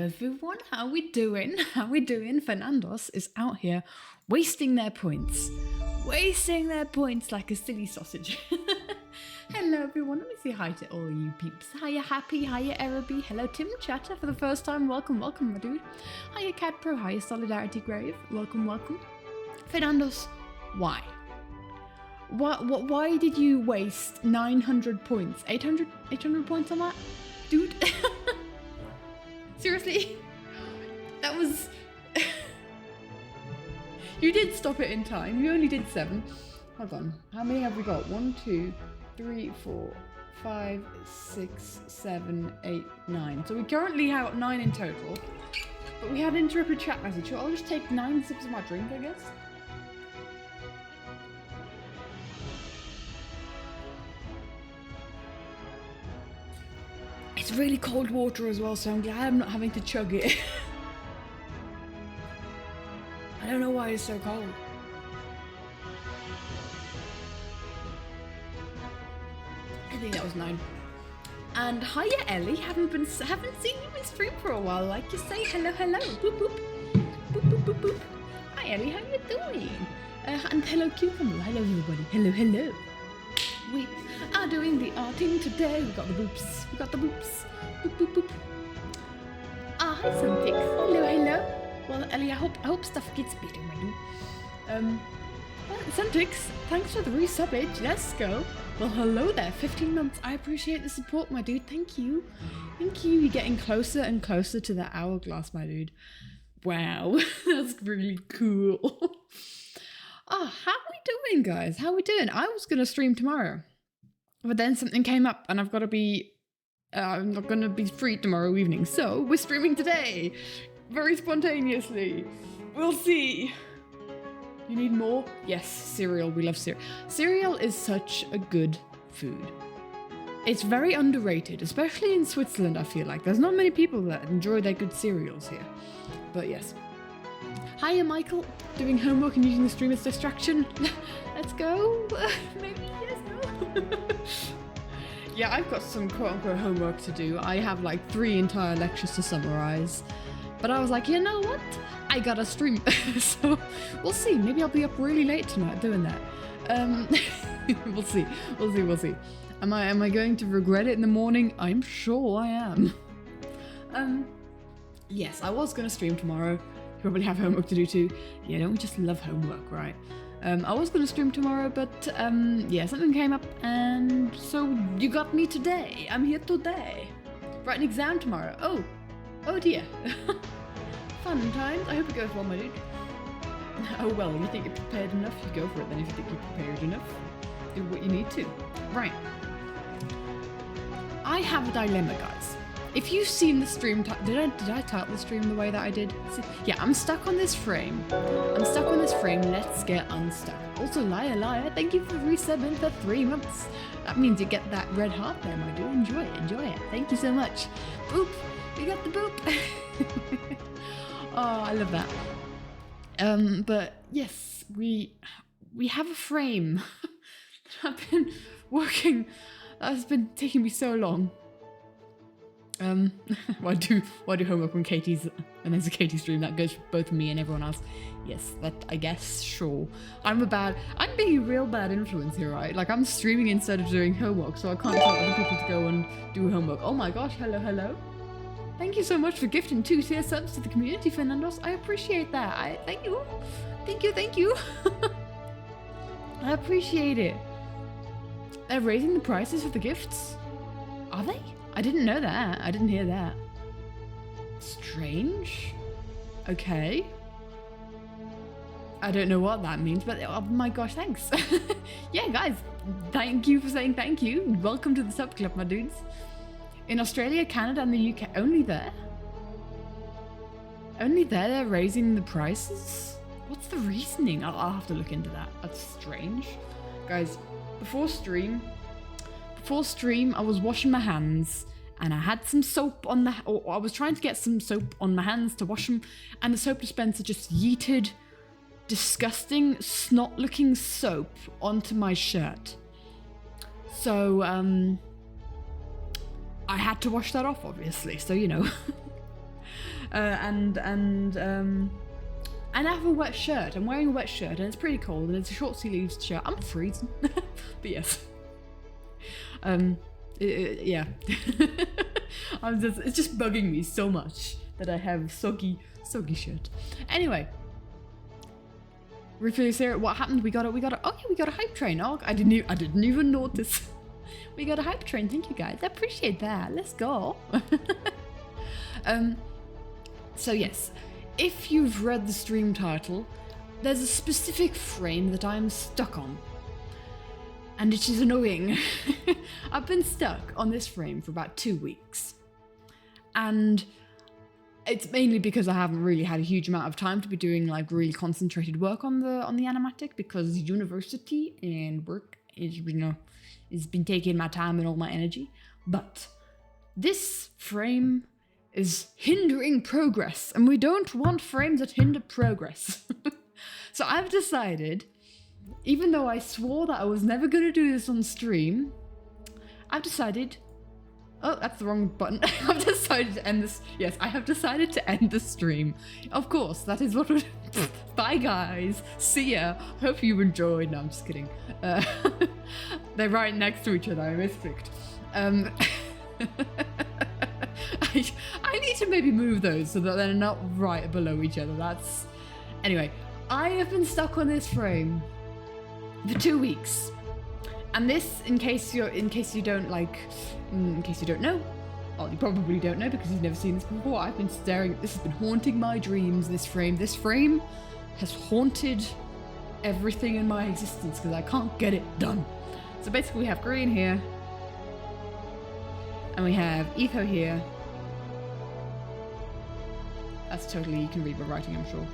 everyone, how we doing? How we doing? Fernandos is out here wasting their points. Wasting their points like a silly sausage. Hello everyone, let me say hi to all you peeps. Hiya Happy, hiya Araby, hello Tim Chatter for the first time, welcome, welcome my dude. Hiya Cat Pro, hiya Solidarity Grave, welcome, welcome. Fernandos, why? Why did you waste 900 points? 800 points on that? Dude? Seriously? That was... You did stop it in time. You only did 7. Hold on. How many have we got? 1, 2, 3, 4, 5, 6, 7, 8, 9. So we currently have 9 in total. But we had an interrupted chat message. So I'll just take 9 sips of my drink, I guess. It's really cold water as well, so I'm glad I'm not having to chug it. I don't know why it's so cold. I think that was 9. And hiya Ellie, haven't seen you in stream for a while. Like you say, hello, hello, boop boop, boop boop boop boop. Hi Ellie, how you doing? And hello Cucumber, hello everybody, hello, hello. We are doing the arting today. We got the boops. We got the boops. Boop boop boop. Ah, hi Suntix. Hello, hello. Well, Ellie, I hope stuff gets better, my dude. Suntix, thanks for the resubbage. Let's go. Well, hello there. 15 months. I appreciate the support, my dude. Thank you. Thank you. You're getting closer and closer to the hourglass, my dude. Wow, that's really cool. Oh, how are we doing, guys? How are we doing? I was gonna stream tomorrow, but then something came up, and I've got to be. I'm not gonna be free tomorrow evening, so we're streaming today, very spontaneously. We'll see. You need more? Yes, cereal. We love cereal. Cereal is such a good food. It's very underrated, especially in Switzerland. I feel like there's not many people that enjoy their good cereals here, but yes. Hiya, Michael. Doing homework and using the stream as distraction. Let's go. Maybe yes, no. Yeah, I've got some quote-unquote homework to do. I have like 3 entire lectures to summarize. But I was like, you know what? I gotta stream. So we'll see. Maybe I'll be up really late tonight doing that. We'll see. We'll see. Am I going to regret it in the morning? I'm sure I am. Yes, I was gonna stream tomorrow. You probably have homework to do too. Yeah, don't we just love homework, right? I was gonna stream tomorrow, but yeah, something came up, and so you got me today. I'm here today. Write an exam tomorrow. Oh dear. Fun times. I hope it goes well, my dude. Oh well, you think you're prepared enough? You go for it then. If you think you're prepared enough, do what you need to. Right. I have a dilemma, guys. If you've seen the stream, did I title the stream the way that I did? Yeah, I'm stuck on this frame. Let's get unstuck. Also, liar, thank you for resubbing for 3 months. That means you get that red heart there, my dude. Enjoy it. Thank you so much. Boop, we got the boop. Oh, I love that. But yes, we have a frame. I've been working. That's been taking me so long. Why do homework when there's a Katie stream? That goes for both me and everyone else. Yes, that I guess, sure. I'm being a real bad influence here, right? Like I'm streaming instead of doing homework, so I can't tell other people to go and do homework. Oh my gosh, hello. Thank you so much for gifting 2 tier subs to the community, Fernandos. I appreciate that. Thank you. I appreciate it. They're raising the prices for the gifts? Are they? I didn't know that. I didn't hear that. Strange. Okay. I don't know what that means, but oh my gosh, thanks. Yeah, guys, thank you for saying thank you. Welcome to the sub club, my dudes. In Australia, Canada, and the UK, only there? Only there they're raising the prices? What's the reasoning? I'll have to look into that. That's strange. Guys, before stream, I was washing my hands and I had some soap on I was trying to get some soap on my hands to wash them, and the soap dispenser just yeeted disgusting, snot-looking soap onto my shirt. So, I had to wash that off, obviously, so you know. and I have a wet shirt. I'm wearing a wet shirt and it's pretty cold and it's a short sleeved shirt. I'm freezing. But yes. Yeah. It's just bugging me so much that I have soggy shirt. Anyway. Replace here. What happened? We got a hype train. Oh, I didn't even notice. We got a hype train. Thank you guys. I appreciate that. Let's go. So yes, if you've read the stream title, there's a specific frame that I'm stuck on. And it is annoying. I've been stuck on this frame for about 2 weeks. And it's mainly because I haven't really had a huge amount of time to be doing like really concentrated work on the animatic, because university and work is, has been taking my time and all my energy. But this frame is hindering progress, and we don't want frames that hinder progress. So I've decided, even though I swore that I was never going to do this on stream, I've decided... Oh, that's the wrong button. I've decided to end this... Yes, I have decided to end the stream. Of course, that is what... Bye, guys. See ya. Hope you enjoyed. No, I'm just kidding. They're right next to each other. I misclicked. I need to maybe move those so that they're not right below each other. That's... Anyway, I have been stuck on this frame for 2 weeks. And this, in case you don't know, well, you probably don't know because you've never seen this before. I've been staring, this has been haunting my dreams, this frame. This frame has haunted everything in my existence because I can't get it done. So basically we have green here, and we have Etho here. That's totally, you can read my writing, I'm sure.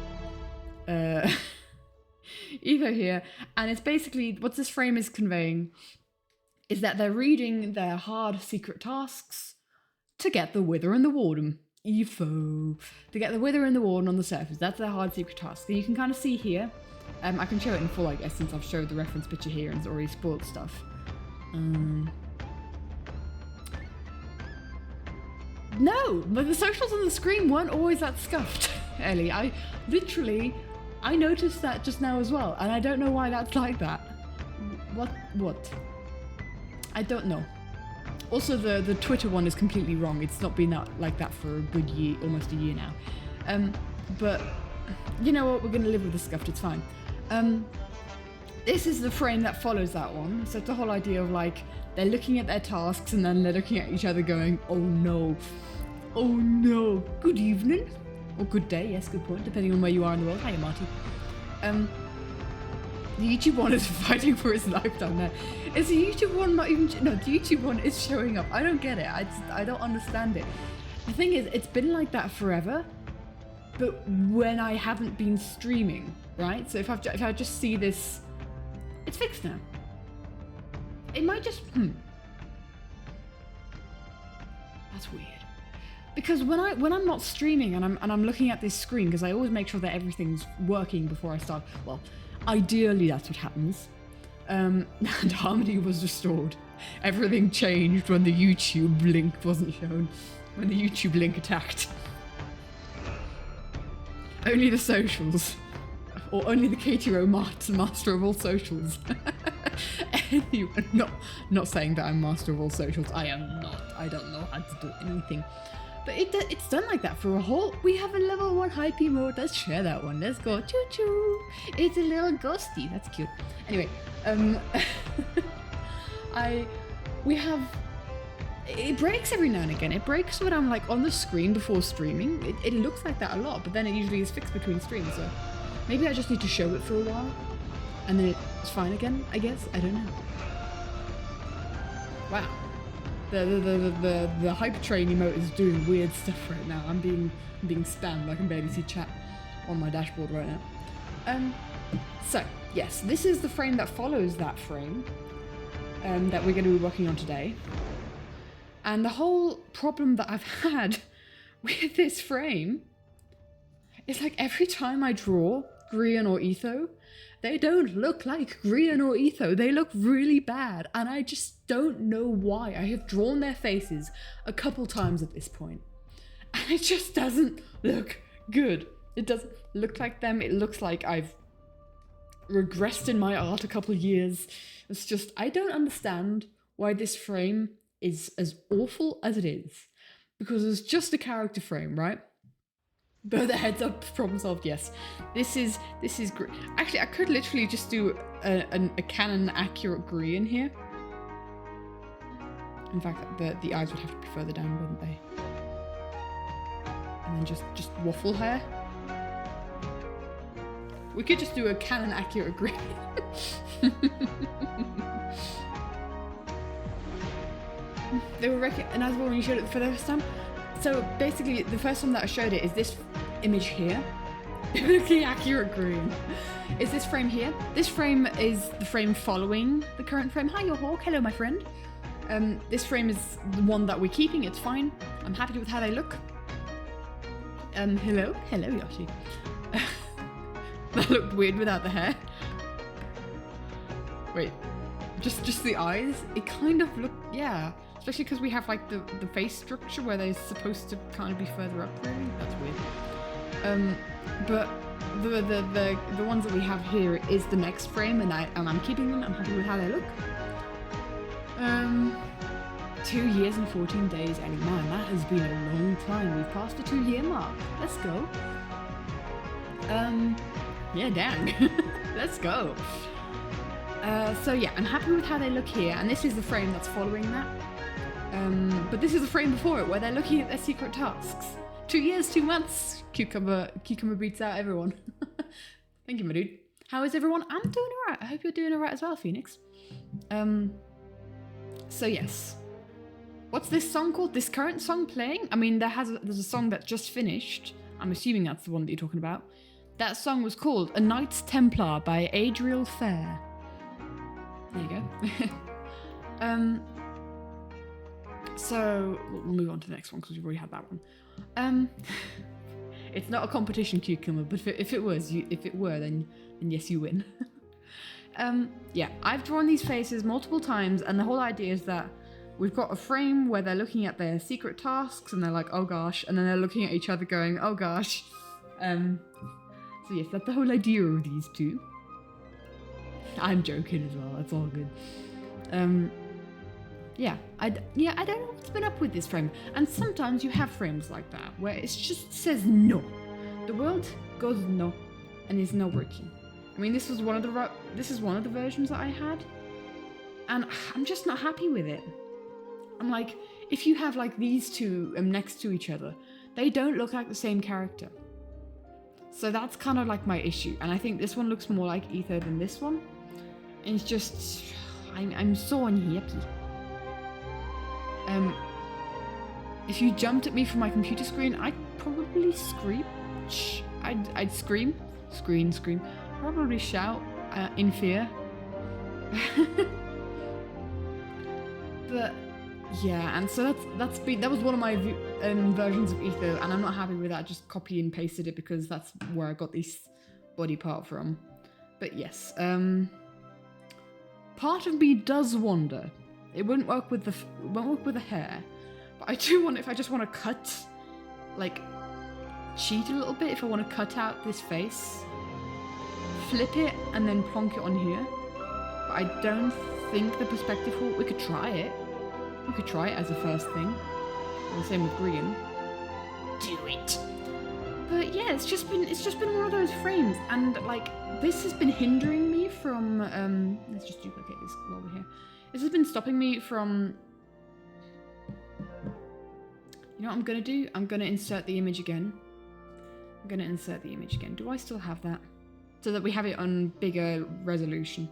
Etho here, and it's basically what this frame is conveying is that they're reading their hard secret tasks to get the Wither and the Warden. Etho. To get the Wither and the Warden on the surface. That's their hard secret task. So you can kind of see here. I can show it in full, I guess, since I've showed the reference picture here and it's already spoiled stuff. No, but the socials on the screen weren't always that scuffed, Ellie. I noticed that just now as well, and I don't know why that's like that. What? I don't know. Also, the Twitter one is completely wrong. It's not been like that for a good year, almost a year now. But you know what? We're gonna live with the scuffed. It's fine. This is the frame that follows that one. So it's the whole idea of like they're looking at their tasks and then they're looking at each other, going, "Oh no, oh no." Good evening. Or good day, yes, good point, depending on where you are in the world. Hiya, Marty. The YouTube one is fighting for its life down there. Is the YouTube one not even... No, the YouTube one is showing up. I don't get it. I don't understand it. The thing is, it's been like that forever, but when I haven't been streaming, right? So if I just see this... It's fixed now. It might just... That's weird. Because when I'm not streaming and I'm looking at this screen, because I always make sure that everything's working before I start. Well, ideally that's what happens. And harmony was restored. Everything changed when the YouTube link wasn't shown. When the YouTube link attacked. Only the socials. Or only the KTRO master of all socials. Anyway, not saying that I'm master of all socials. I am not. I don't know how to do anything. But it's done like that for a whole... We have a level 1 hype mode. Let's share that one. Let's go. Choo choo. It's a little ghosty. That's cute. Anyway, we have... It breaks every now and again. It breaks when I'm like on the screen before streaming. It looks like that a lot, but then it usually is fixed between streams. So maybe I just need to show it for a while, and then it's fine again, I guess. I don't know. Wow. The hype train emote is doing weird stuff right now. I'm being spammed. I can barely see chat on my dashboard right now. So yes, this is the frame that follows that frame that we're going to be working on today. And the whole problem that I've had with this frame is like every time I draw Grian or Etho, they don't look like Grian or Etho. They look really bad, and I just don't know why. I have drawn their faces a couple times at this point, And it just doesn't look good. It doesn't look like them. It looks like I've regressed in my art a couple years. It's just, I don't understand why this frame is as awful as it is. Because it's just a character frame, right? But the heads up, problem solved, yes. This is great. Actually, I could literally just do a Canon accurate green here. In fact, the eyes would have to be further down, wouldn't they? And then just waffle hair. We could just do a Canon accurate green. They were recognizable when you showed it for the first time. So basically, the first time that I showed it is this image here. Looking accurate green. Is this frame here? This frame is the frame following the current frame. Hi, your hawk. Hello, my friend. This frame is the one that we're keeping. It's fine. I'm happy with how they look. Hello, Yoshi. That looked weird without the hair. Wait, just the eyes? It kind of looked, yeah. Especially because we have like the face structure where they're supposed to kind of be further up, really. That's weird. But the ones that we have here is the next frame, and I'm keeping them. I'm happy with how they look. 2 years and 14 days, Ellie. Man, that has been a long time. We've passed the 2-year mark. Let's go. Yeah, dang. Let's go. So yeah, I'm happy with how they look here, and this is the frame that's following that. But this is the frame before it, where they're looking at their secret tasks. 2 years, 2 months. Cucumber beats out everyone. Thank you, my dude. How is everyone? I'm doing alright. I hope you're doing alright as well, Phoenix. So yes. What's this song called? This current song playing? I mean, there's a song that just finished. I'm assuming that's the one that you're talking about. That song was called A Knights Templar by Adriel Fair. There you go. So we'll move on to the next one because we've already had that one. It's not a competition, Cucumber, but if it were, then yes, you win. Yeah, I've drawn these faces multiple times, and the whole idea is that we've got a frame where they're looking at their secret tasks, and they're like, oh gosh, and then they're looking at each other going, oh gosh. So yes, that's the whole idea of these two. I'm joking as well, that's all good. Yeah, I don't know what's been up with this frame. And sometimes you have frames like that, where it just says no. The world goes no, and it's not working. I mean, this is one of the versions that I had, and I'm just not happy with it. I'm like, if you have like these two next to each other, they don't look like the same character. So that's kind of like my issue, and I think this one looks more like Ether than this one. And it's just, I'm so unhappy. If you jumped at me from my computer screen, I'd probably scream. I'd scream. Scream. Probably shout in fear. But yeah, and so that was one of my versions of Ether, and I'm not happy with that. I just copy and pasted it because that's where I got this body part from. But yes, part of me does wonder. It wouldn't work with the hair, but I do want, if I just want to cut, like, cheat a little bit, if I want to cut out this face, flip it and then plonk it on here. But I don't think the perspective will, we could try it. We could try it as a first thing. And the same with green. Do it. But yeah, it's just been one of those frames, and like, this has been hindering me from, let's just duplicate this while we're here. This has been stopping me from, you know what I'm gonna do? I'm gonna insert the image again. Do I still have that? So that we have it on bigger resolution.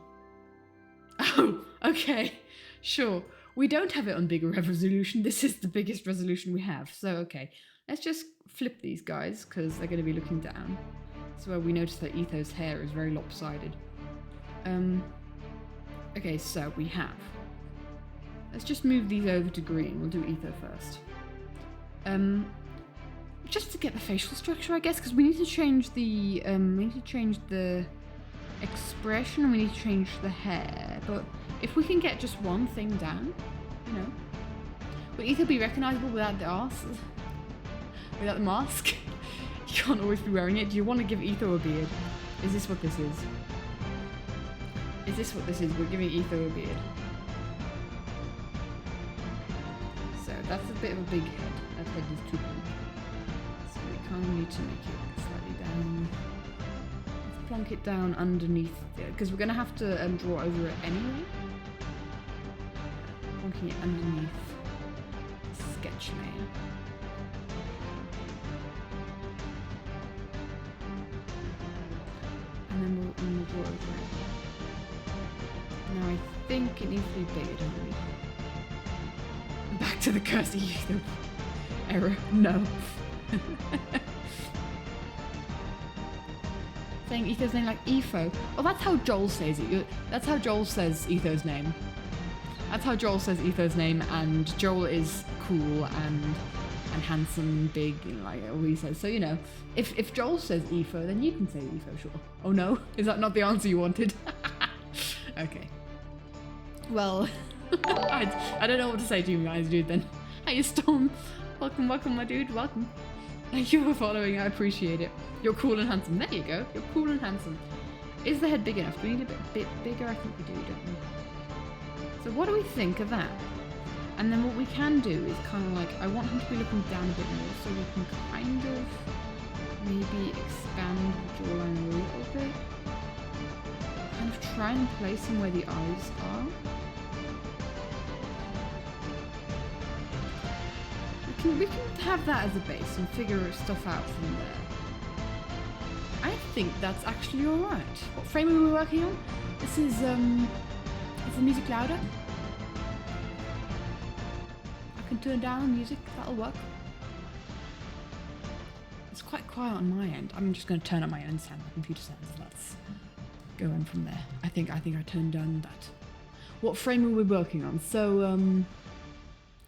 Oh, okay, sure. We don't have it on bigger resolution. This is the biggest resolution we have. So, okay, let's just flip these guys because they're gonna be looking down. So we notice that Ether's hair is very lopsided. Okay, so we have. Let's just move these over to green. We'll do Ether first. Just to get the facial structure, I guess, because we need to change the expression, and we need to change the hair. But if we can get just one thing down, you know, will Ether be recognizable without the arse? without the mask. You can't always be wearing it. Do you want to give Etho a beard? Is this what this is? Is this what this is? We're giving Etho a beard. So that's a bit of a big head. That head is too big. So we kind of need to make it slightly down. Let's plonk it down underneath there, because we're going to have to draw over it anyway. Plonking it underneath the sketch layer. And then we'll draw over it. Now I think it needs to be bigger, don't we? Back to the cursey error. No. Saying Etho's name like Etho. Oh, that's how Joel says it. That's how Joel says Etho's name. That's how Joel says Etho's name, and Joel is cool and handsome, big, and like all he says. So you know, if Joel says Etho, then you can say Etho, sure. Oh no, is that not the answer you wanted? Okay. Well, I don't know what to say to you guys, dude. Then, hey Storm, welcome, my dude, welcome. Thank you for following. I appreciate it. You're cool and handsome. There you go. You're cool and handsome. Is the head big enough? Do we need a bit bigger? I think we do, don't we? So what do we think of that? And then what we can do is kind of like, I want him to be looking down a bit more, so we can kind of maybe expand the jawline a little bit. Kind of try and place him where the eyes are. We can have that as a base and figure stuff out from there. I think that's actually alright. What frame are we working on? This is the music louder? I can turn down music, that'll work. It's quite quiet on my end. I'm just going to turn up my own sound, my computer sounds. Let's go on from there. I think I turned down that. What frame are we working on? So,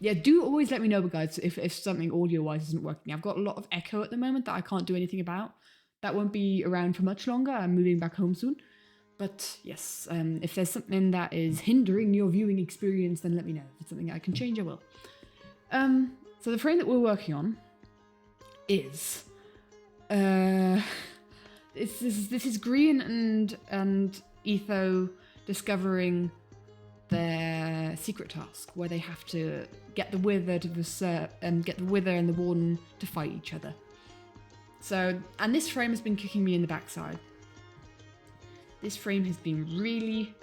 yeah, do always let me know, guys, if something audio-wise isn't working. I've got a lot of echo at the moment that I can't do anything about. That won't be around for much longer. I'm moving back home soon. But yes, if there's something that is hindering your viewing experience, then let me know. If it's something I can change, I will. So the frame that we're working on is... this is Green and Etho discovering their secret task, where they have to get the Wither to get the Wither and the Warden to fight each other. So, and this frame has been kicking me in the backside. This frame has been really...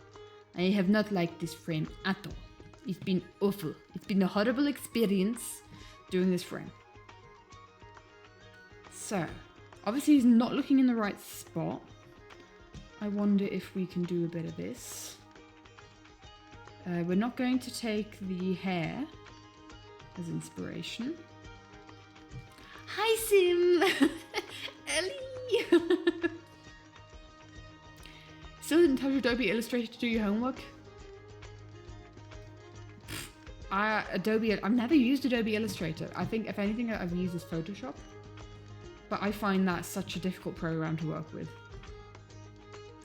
I have not liked this frame at all. It's been awful. It's been a horrible experience doing this frame. So, obviously he's not looking in the right spot. I wonder if we can do a bit of this. We're not going to take the hair as inspiration. Hi Sim! Ellie! Still didn't tell you Adobe Illustrator to do your homework? I've never used Adobe Illustrator. I think if anything I've used is Photoshop. But I find that such a difficult program to work with.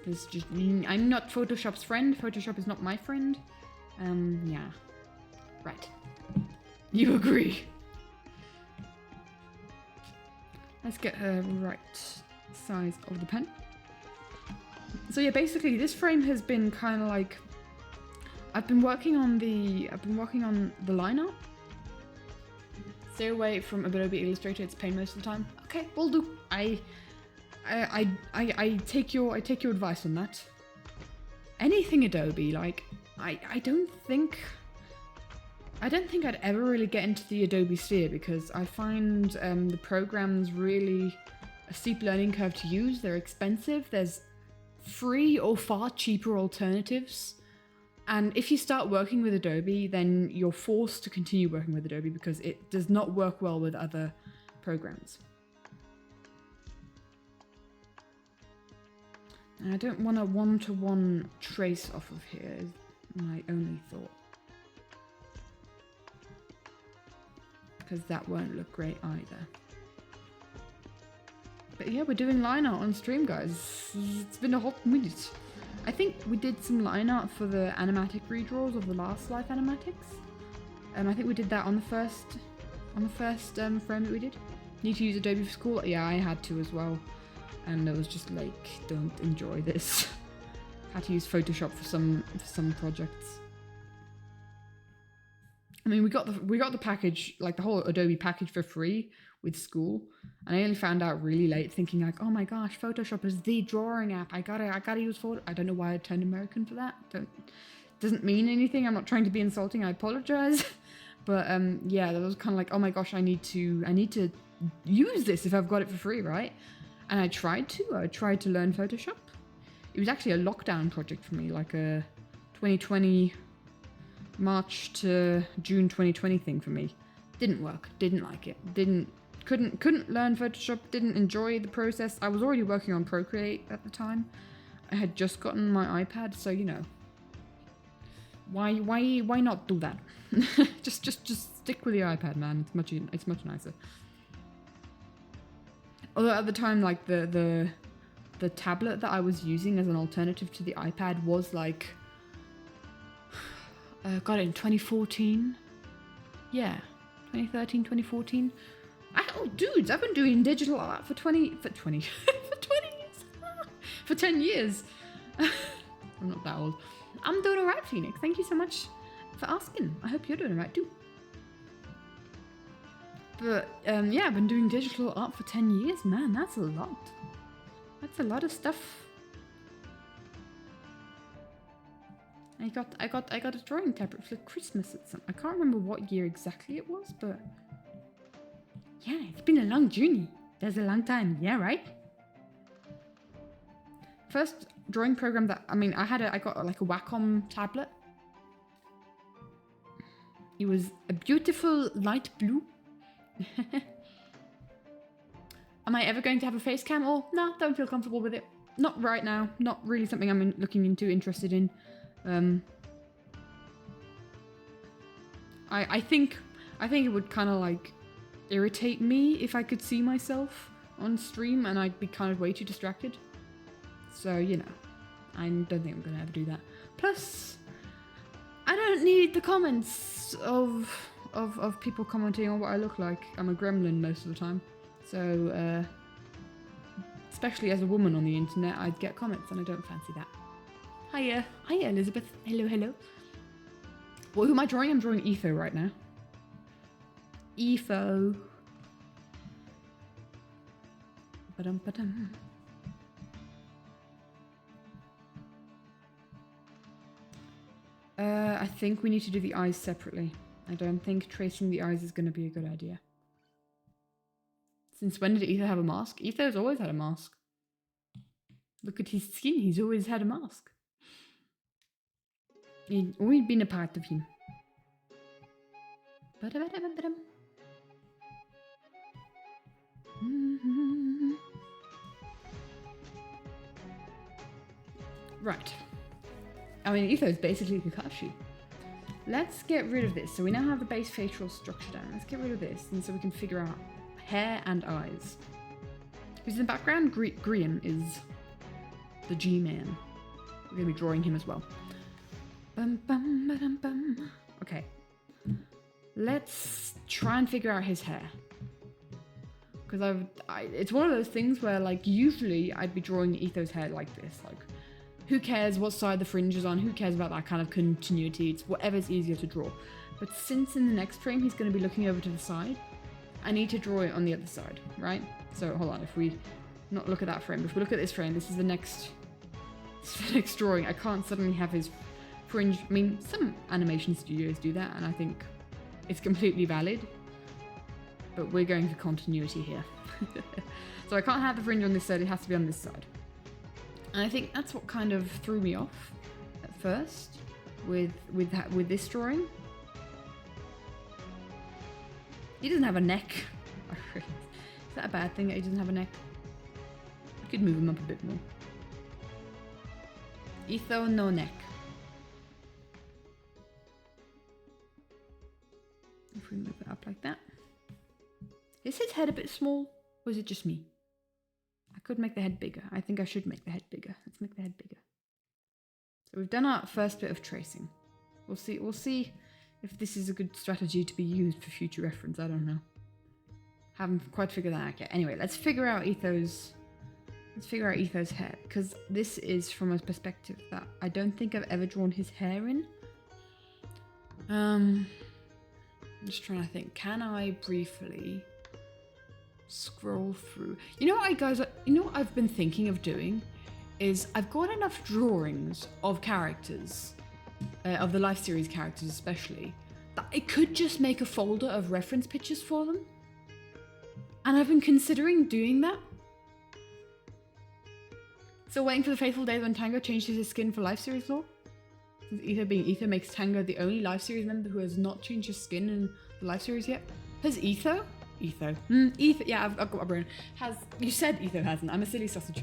It's just, I'm not Photoshop's friend. Photoshop is not my friend. Yeah. Right. You agree. Let's get her right size of the pen. So yeah, basically this frame has been kind of like, I've been working on the line art. Stay away from Adobe Illustrator, it's a pain most of the time. Okay, will do. I take your advice on that. Anything Adobe, like I don't think I'd ever really get into the Adobe sphere, because I find the programs really a steep learning curve to use. They're expensive. There's free or far cheaper alternatives. And if you start working with Adobe, then you're forced to continue working with Adobe because it does not work well with other programs. And I don't want a one-to-one trace off of here, is my only thought. Because that won't look great either. But yeah, we're doing line art on stream, guys. It's been a hot minute. I think we did some line art for the animatic redraws of the last Life Animatics. I think we did that on the first frame that we did. Need to use Adobe for school? Yeah, I had to as well. And it was just like, don't enjoy this. Had to use Photoshop for some projects. I mean, we got the package, like the whole Adobe package for free with school, and I only found out really late, thinking like, oh my gosh, Photoshop is the drawing app. I gotta use photo. I don't know why I turned American for that. Doesn't mean anything. I'm not trying to be insulting. I apologize. But yeah, that was kind of like, oh my gosh, I need to use this if I've got it for free, right? And I tried to learn Photoshop. It was actually a lockdown project for me, like a 2020 March to June 2020 thing for me. Didn't work. Didn't like it. Couldn't learn Photoshop. Didn't enjoy the process. I was already working on Procreate at the time. I had just gotten my iPad, so you know. Why not do that? just stick with the iPad, man. It's much nicer. Although at the time, like the tablet that I was using as an alternative to the iPad was like, got it in 2014. Yeah, 2013, 2014. Oh, dudes, I've been doing digital art for 20 years. For 10 years. I'm not that old. I'm doing alright, Phoenix. Thank you so much for asking. I hope you're doing alright too. But yeah, I've been doing digital art for 10 years. Man, that's a lot. That's a lot of stuff. I got a drawing tablet for Christmas at some. I can't remember what year exactly it was, but yeah, it's been a long journey. That's a long time. Yeah, right? First drawing program that, I got like a Wacom tablet. It was a beautiful light blue. Am I ever going to have a face cam? Oh, no, don't feel comfortable with it. Not right now. Not really something I'm interested in. I think it would kind of like irritate me if I could see myself on stream and I'd be kind of way too distracted. So, you know, I don't think I'm going to ever do that. Plus, I don't need the comments of people commenting on what I look like. I'm a gremlin most of the time. So, especially as a woman on the internet, I'd get comments and I don't fancy that. Hiya, Elizabeth. Hello. Well, who am I drawing? I'm drawing Etho right now. Etho. Ba-dum. I think we need to do the eyes separately. I don't think tracing the eyes is going to be a good idea. Since when did Etho have a mask? Etho's always had a mask. Look at his skin. He's always had a mask. He's always been a part of him. Right. I mean, Etho's basically Kakashi. Let's get rid of this. So we now have the base facial structure down. Let's get rid of this, and so we can figure out hair and eyes. Who's in the background? Grian is the G-Man. We're going to be drawing him as well. Okay. Let's try and figure out his hair. Because it's one of those things where, like, usually I'd be drawing Etho's hair like this. Like, who cares what side the fringe is on? Who cares about that kind of continuity? It's whatever's easier to draw. But since in the next frame he's going to be looking over to the side, I need to draw it on the other side, right? So hold on, if we not look at that frame, if we look at this frame, this is the next drawing. I can't suddenly have his fringe. I mean, some animation studios do that, and I think it's completely valid. But we're going for continuity here. So I can't have the fringe on this side, it has to be on this side. And I think that's what kind of threw me off at first with this drawing. He doesn't have a neck. Is that a bad thing that he doesn't have a neck? I could move him up a bit more. Etho, no neck. If we move it up like that. Is his head a bit small? Or is it just me? I could make the head bigger. I think I should make the head bigger. Let's make the head bigger. So we've done our first bit of tracing. We'll see if this is a good strategy to be used for future reference. I don't know. Haven't quite figured that out yet. Anyway, let's figure out Etho's hair, because this is from a perspective that I don't think I've ever drawn his hair in. I'm just trying to think. Can I briefly scroll through? You know what, guys? You know what I've been thinking of doing is I've got enough drawings of characters, of the Life series characters especially, that I could just make a folder of reference pictures for them. And I've been considering doing that. Still waiting for the fateful day when Tango changes his skin for Life series lore. Since Etho being Etho makes Tango the only Life series member who has not changed his skin in the Life series yet. Has Etho? Etho. Yeah, I've got my brain. You said Etho hasn't. I'm a silly sausage.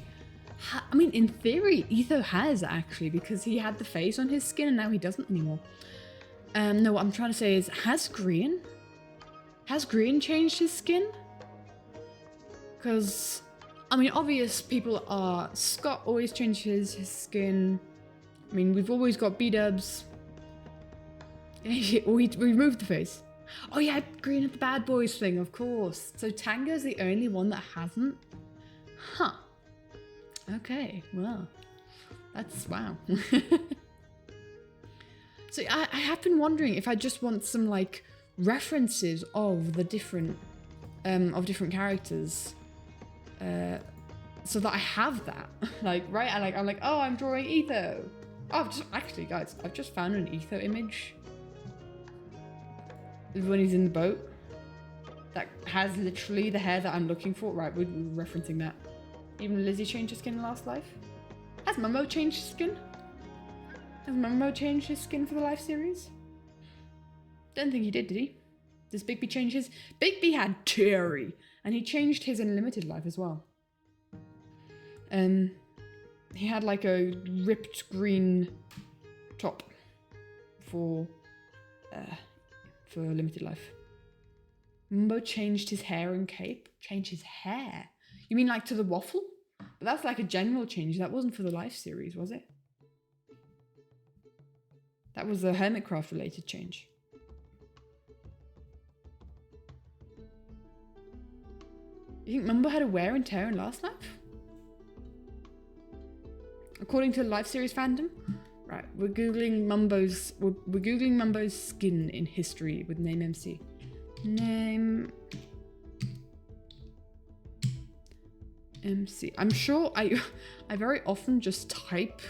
I mean, in theory, Etho has actually, because he had the face on his skin and now he doesn't anymore. No, what I'm trying to say is, has Green changed his skin? Because, I mean, obvious people are, Scott always changes his skin. I mean, we've always got B-dubs. We removed the face. Oh yeah, Green at the Bad Boys thing, of course. So Tango's the only one that hasn't? Huh. Okay, well, that's wow. So I have been wondering if I just want some like references of the different characters, so that I have that. Like, right? I'm like, oh, I'm drawing Etho. Oh, actually, guys, I've just found an Etho image when he's in the boat that has literally the hair that I'm looking for. Right, we're referencing that. Even Lizzie changed her skin in Last Life. Has Momo changed his skin? Has Momo changed his skin for the Life series? Don't think he did he? Does Bigby change his? Bigby had Terry, and he changed his in Limited Life as well. He had like a ripped green top for Limited Life. Mumbo changed his hair and cape. Changed his hair? You mean like to the waffle? But that's like a general change. That wasn't for the Life series, was it? That was a Hermitcraft related change. You think Mumbo had a wear and tear in Last Life? According to the Life series fandom? Right, we're googling Mumbo's skin in history with name MC. Name MC. I'm sure I very often just type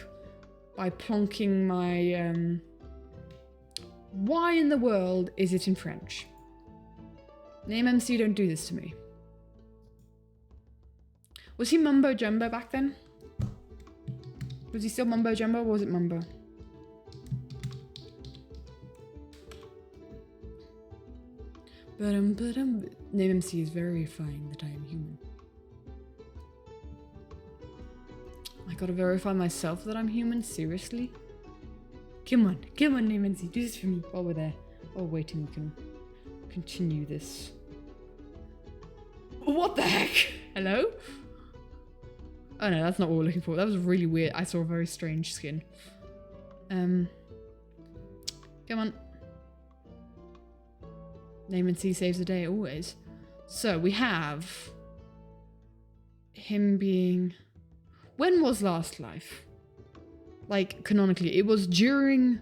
by plonking my why in the world is it in French? Name MC, don't do this to me. Was he Mumbo Jumbo back then? Was he still Mumbo Jumbo or was it Mumbo? Name MC is verifying that I am human. I gotta verify myself that I'm human? Seriously? Come on, Name MC, do this for me while we're there. Oh, waiting, we can continue this. What the heck? Hello? Oh no, that's not what we're looking for. That was really weird. I saw a very strange skin. Come on. Name and C saves the day always. So we have him being... When was Last Life? Like, canonically. It was during...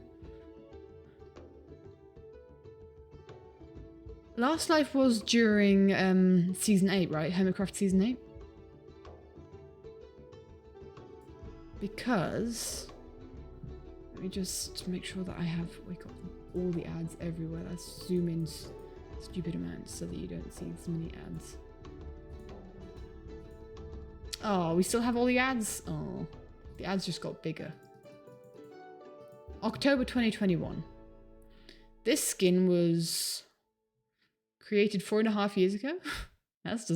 Last Life was during season 8, right? Hermitcraft season 8? Because... Let me just make sure that I have... We got all the ads everywhere. Let's zoom in stupid amounts so that you don't see so many ads. Oh, we still have all the ads? Oh, the ads just got bigger. October 2021. This skin was created 4.5 years ago. That's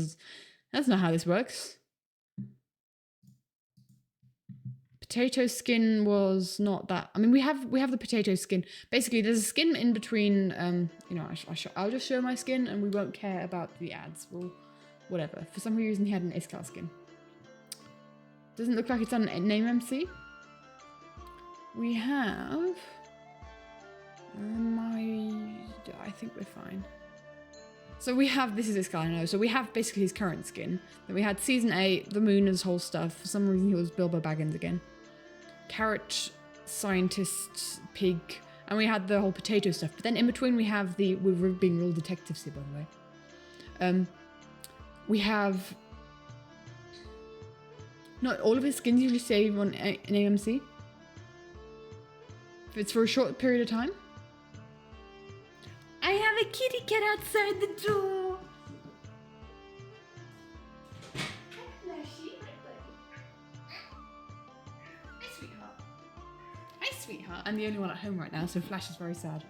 not how this works. Potato skin was not that. I mean, we have the potato skin. Basically, there's a skin in between. You know, I'll just show my skin, and we won't care about the ads. Well, whatever. For some reason, he had an Iskall skin. Doesn't look like it's on name MC. We have. I think we're fine. So we have, this is his guy now, so we have basically his current skin. Then we had season 8, the moon and his whole stuff. For some reason he was Bilbo Baggins again. Carrot, scientist, pig, and we had the whole potato stuff. But then in between we have the, we're being real detectives here by the way. We have, not all of his skins usually save on an AMC. If it's for a short period of time. I have a kitty cat outside the door. Hi, Flashy. Hi, buddy. Hi, sweetheart. Hi, sweetheart. I'm the only one at home right now, so Flash is very sad.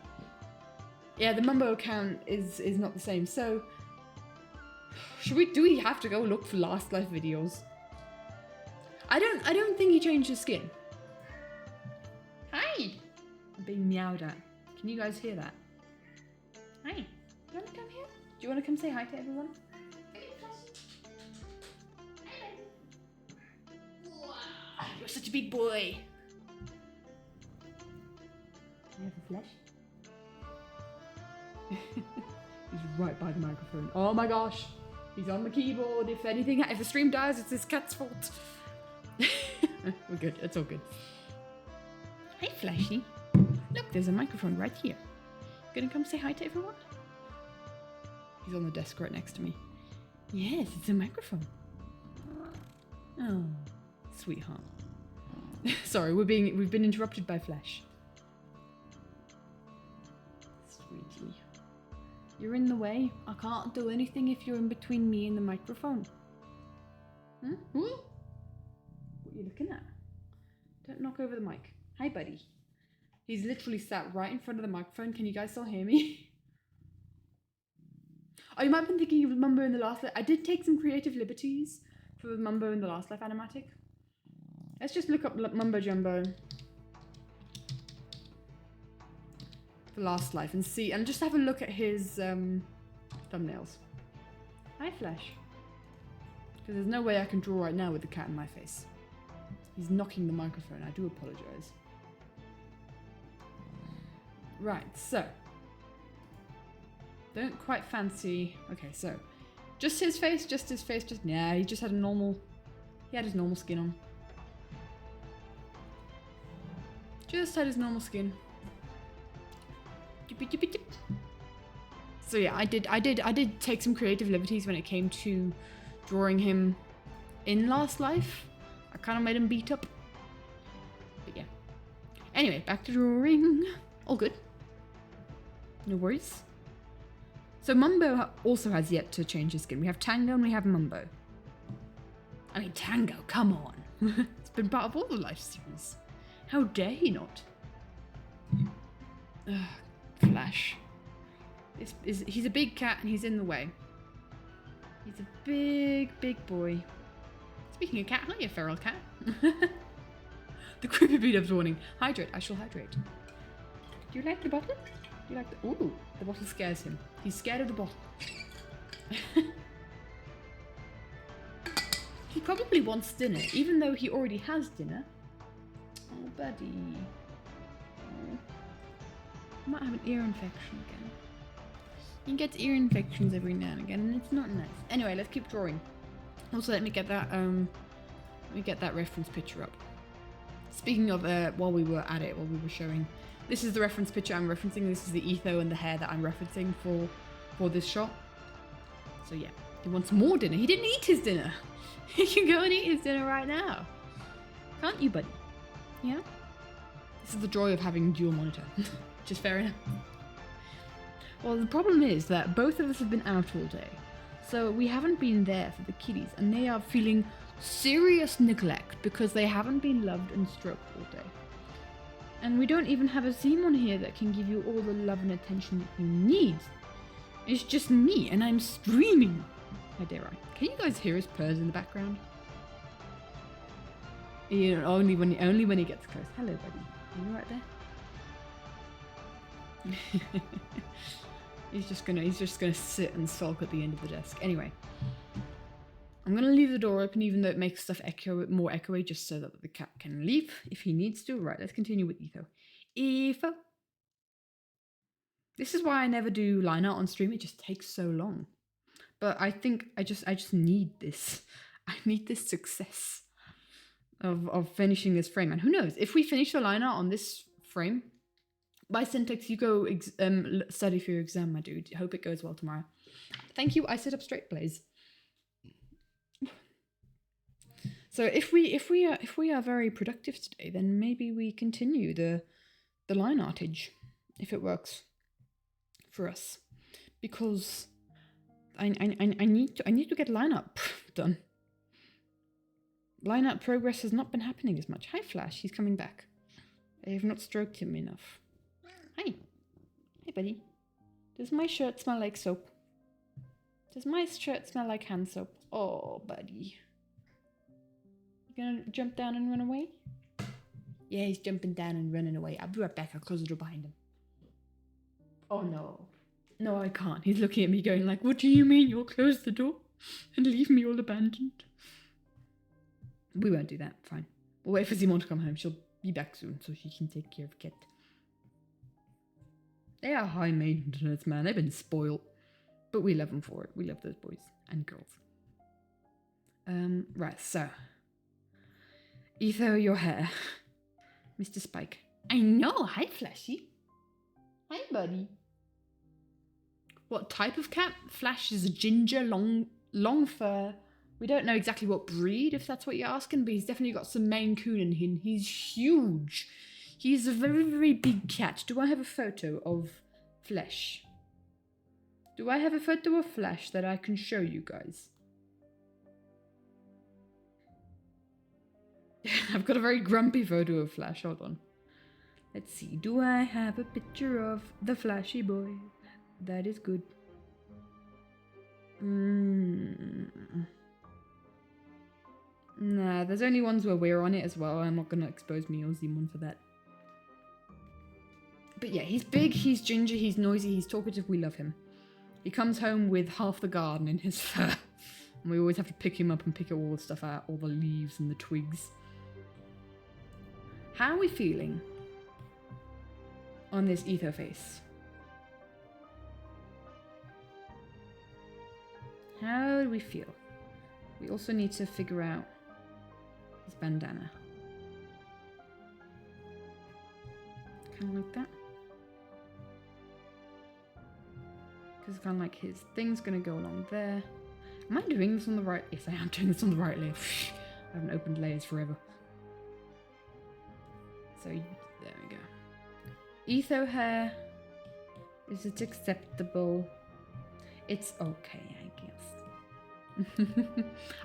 Yeah, the Mumbo account is not the same. So, do we have to go look for Last Life videos? I don't think he changed his skin. Hi. I'm being meowed at. Can you guys hear that? Hi. Do you want to come here? Do you want to come say hi to everyone? Wow, you're such a big boy. You have a flesh? He's right by the microphone. Oh my gosh. He's on the keyboard. If anything, if the stream dies, it's his cat's fault. We're good. It's all good. Hi, Flashy. Look, there's a microphone right here. Gonna come say hi to everyone? He's on the desk right next to me. Yes, it's a microphone. Oh, sweetheart. Sorry, we've been interrupted by Flash. Sweetie. You're in the way. I can't do anything if you're in between me and the microphone. Hmm? What are you looking at? Don't knock over the mic. Hi, buddy. He's literally sat right in front of the microphone. Can you guys still hear me? Oh, you might have been thinking of Mumbo in the Last Life. I did take some creative liberties for Mumbo in the Last Life animatic. Let's just look up Mumbo Jumbo for Last Life and see, and just have a look at his thumbnails. Hi, Flash. Because there's no way I can draw right now with the cat in my face. He's knocking the microphone. I do apologize. Right, so. Don't quite fancy. Okay, so. Just his face, nah, he just had a normal. He had his normal skin on. Just had his normal skin. So yeah, I did take some creative liberties when it came to drawing him in Last Life. I kind of made him beat up. But yeah. Anyway, back to drawing. All good. No worries. So Mumbo also has yet to change his skin. We have Tango and we have Mumbo. I mean, Tango, come on. It's been part of all the Life series. How dare he not? Ugh, Flash. He's a big cat and he's in the way. He's a big boy. Speaking of cat, hiya, feral cat. The creepy beat-up's warning. Hydrate, I shall hydrate. Do you like the bottle? Do you like the... Ooh, the bottle scares him. He's scared of the bottle. He probably wants dinner, even though he already has dinner. Oh, buddy. Oh. Might have an ear infection again. He gets ear infections every now and again, and it's not nice. Anyway, let's keep drawing. Also, let me get that reference picture up. Speaking of, while we were at it, while we were showing, this is the reference picture I'm referencing. This is the etho and the hair that I'm referencing for this shot. So yeah, he wants more dinner. He didn't eat his dinner. He can go and eat his dinner right now. Can't you, buddy? Yeah? This is the joy of having dual monitor. Which is fair enough. Well, the problem is that both of us have been out all day. So we haven't been there for the kitties, and they are feeling serious neglect because they haven't been loved and stroked all day. And we don't even have a Simon here that can give you all the love and attention that you need. It's just me, and I'm streaming. How dare I? Can you guys hear his purrs in the background? You know, only when he gets close. Hello, buddy. Are you right there? He's just gonna sit and sulk at the end of the desk. Anyway, I'm gonna leave the door open, even though it makes stuff more echoey, just so that the cat can leave if he needs to. Right, let's continue with Etho. Etho. This is why I never do line art on stream. It just takes so long. But I think I just need this. I need this success of finishing this frame. And who knows, if we finish the line art on this frame, by syntax, you go study for your exam, my dude. Hope it goes well tomorrow. Thank you. I sit up straight, Blaze. So if we are very productive today, then maybe we continue the line artage, if it works for us, because I need to get lineup done. Lineup progress has not been happening as much. Hi Flash, he's coming back. I have not stroked him enough. Hi. Hey buddy. Does my shirt smell like soap? Does my shirt smell like hand soap? Oh buddy. You gonna jump down and run away? Yeah, he's jumping down and running away. I'll be right back. I'll close the door behind him. Oh no. No, I can't. He's looking at me going like, what do you mean you'll close the door and leave me all abandoned? We won't do that. Fine. We'll wait for Simone to come home. She'll be back soon so she can take care of Kit. They are high maintenance, man. They've been spoiled. But we love them for it. We love those boys and girls. Right, so. Etho, your hair. Mr. Spike. I know. Hi, Flashy. Hi, buddy. What type of cat? Flash is a ginger, long fur. We don't know exactly what breed, if that's what you're asking, but he's definitely got some Maine Coon in him. He's huge. He's a very, very big cat. Do I have a photo of Flash? Do I have a photo of Flash that I can show you guys? I've got a very grumpy photo of Flash. Hold on. Let's see. Do I have a picture of the Flashy boy? That is good. Nah, there's only ones where we're on it as well. I'm not going to expose me or Zimon for that. But yeah, he's big, he's ginger, he's noisy, he's talkative. We love him. He comes home with half the garden in his fur. And we always have to pick him up and pick all the stuff out, all the leaves and the twigs. How are we feeling on this ether face? How do we feel? We also need to figure out his bandana. Kind of like that. Because kind of like his thing's going to go along there. Am I doing this on the right? Yes, I am doing this on the right layer. I haven't opened layers forever. So, there we go. Etho hair. Is it acceptable? It's okay, I guess.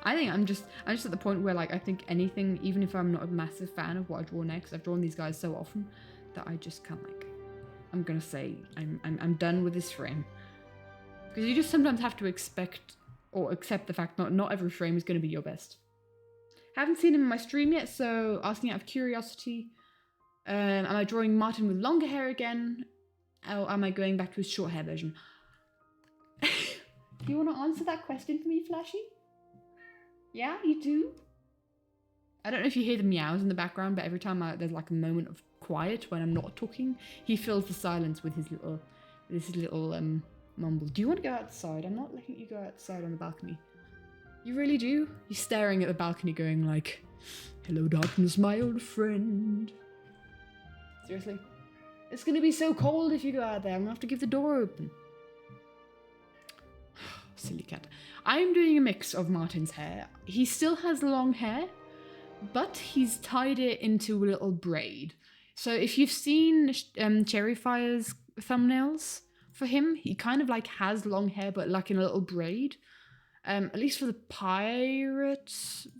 I think I'm just at the point where like I think anything, even if I'm not a massive fan of what I draw next, I've drawn these guys so often that I just can't like. I'm gonna say I'm done with this frame, because you just sometimes have to expect or accept the fact not every frame is going to be your best. Haven't seen him in my stream yet, so asking out of curiosity, am I drawing Martin with longer hair again, or am I going back to his short hair version? Do you want to answer that question for me, Flashy? Yeah, you do? I don't know if you hear the meows in the background, but every time there's like a moment of quiet when I'm not talking, he fills the silence with his little mumble. Do you want to go outside? I'm not letting you go outside on the balcony. You really do? He's staring at the balcony going like, hello darkness, my old friend. Seriously? It's going to be so cold if you go out there. I'm going to have to give the door open. Silly cat. I'm doing a mix of Martin's hair. He still has long hair, but he's tied it into a little braid. So if you've seen Cherryfire's thumbnails for him, he kind of like has long hair, but like in a little braid. At least for the pirate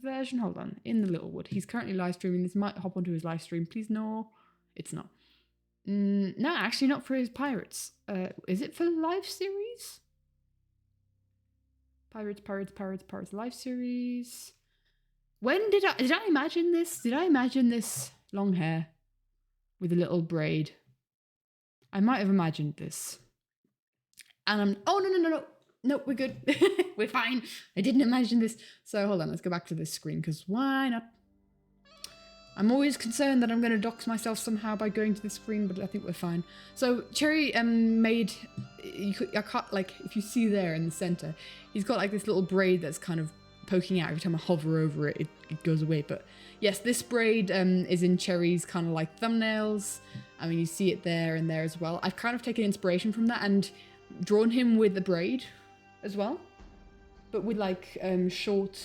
version. Hold on. In the Littlewood. He's currently live streaming. This might hop onto his live stream. Please no. It's not. No, actually not for his pirates. Is it for the live series? Pirates live series. When did I imagine this? Did I imagine this long hair with a little braid? I might have imagined this. And I'm, oh, no, we're good. We're fine. I didn't imagine this. So hold on, let's go back to this screen, because why not? I'm always concerned that I'm going to dox myself somehow by going to the screen, but I think we're fine. So Cherry made, I can't, like, if you see there in the center, he's got like this little braid that's kind of poking out. Every time I hover over it, it goes away. But yes, this braid is in Cherry's kind of like thumbnails. I mean, you see it there and there as well. I've kind of taken inspiration from that and drawn him with the braid as well, but with like short,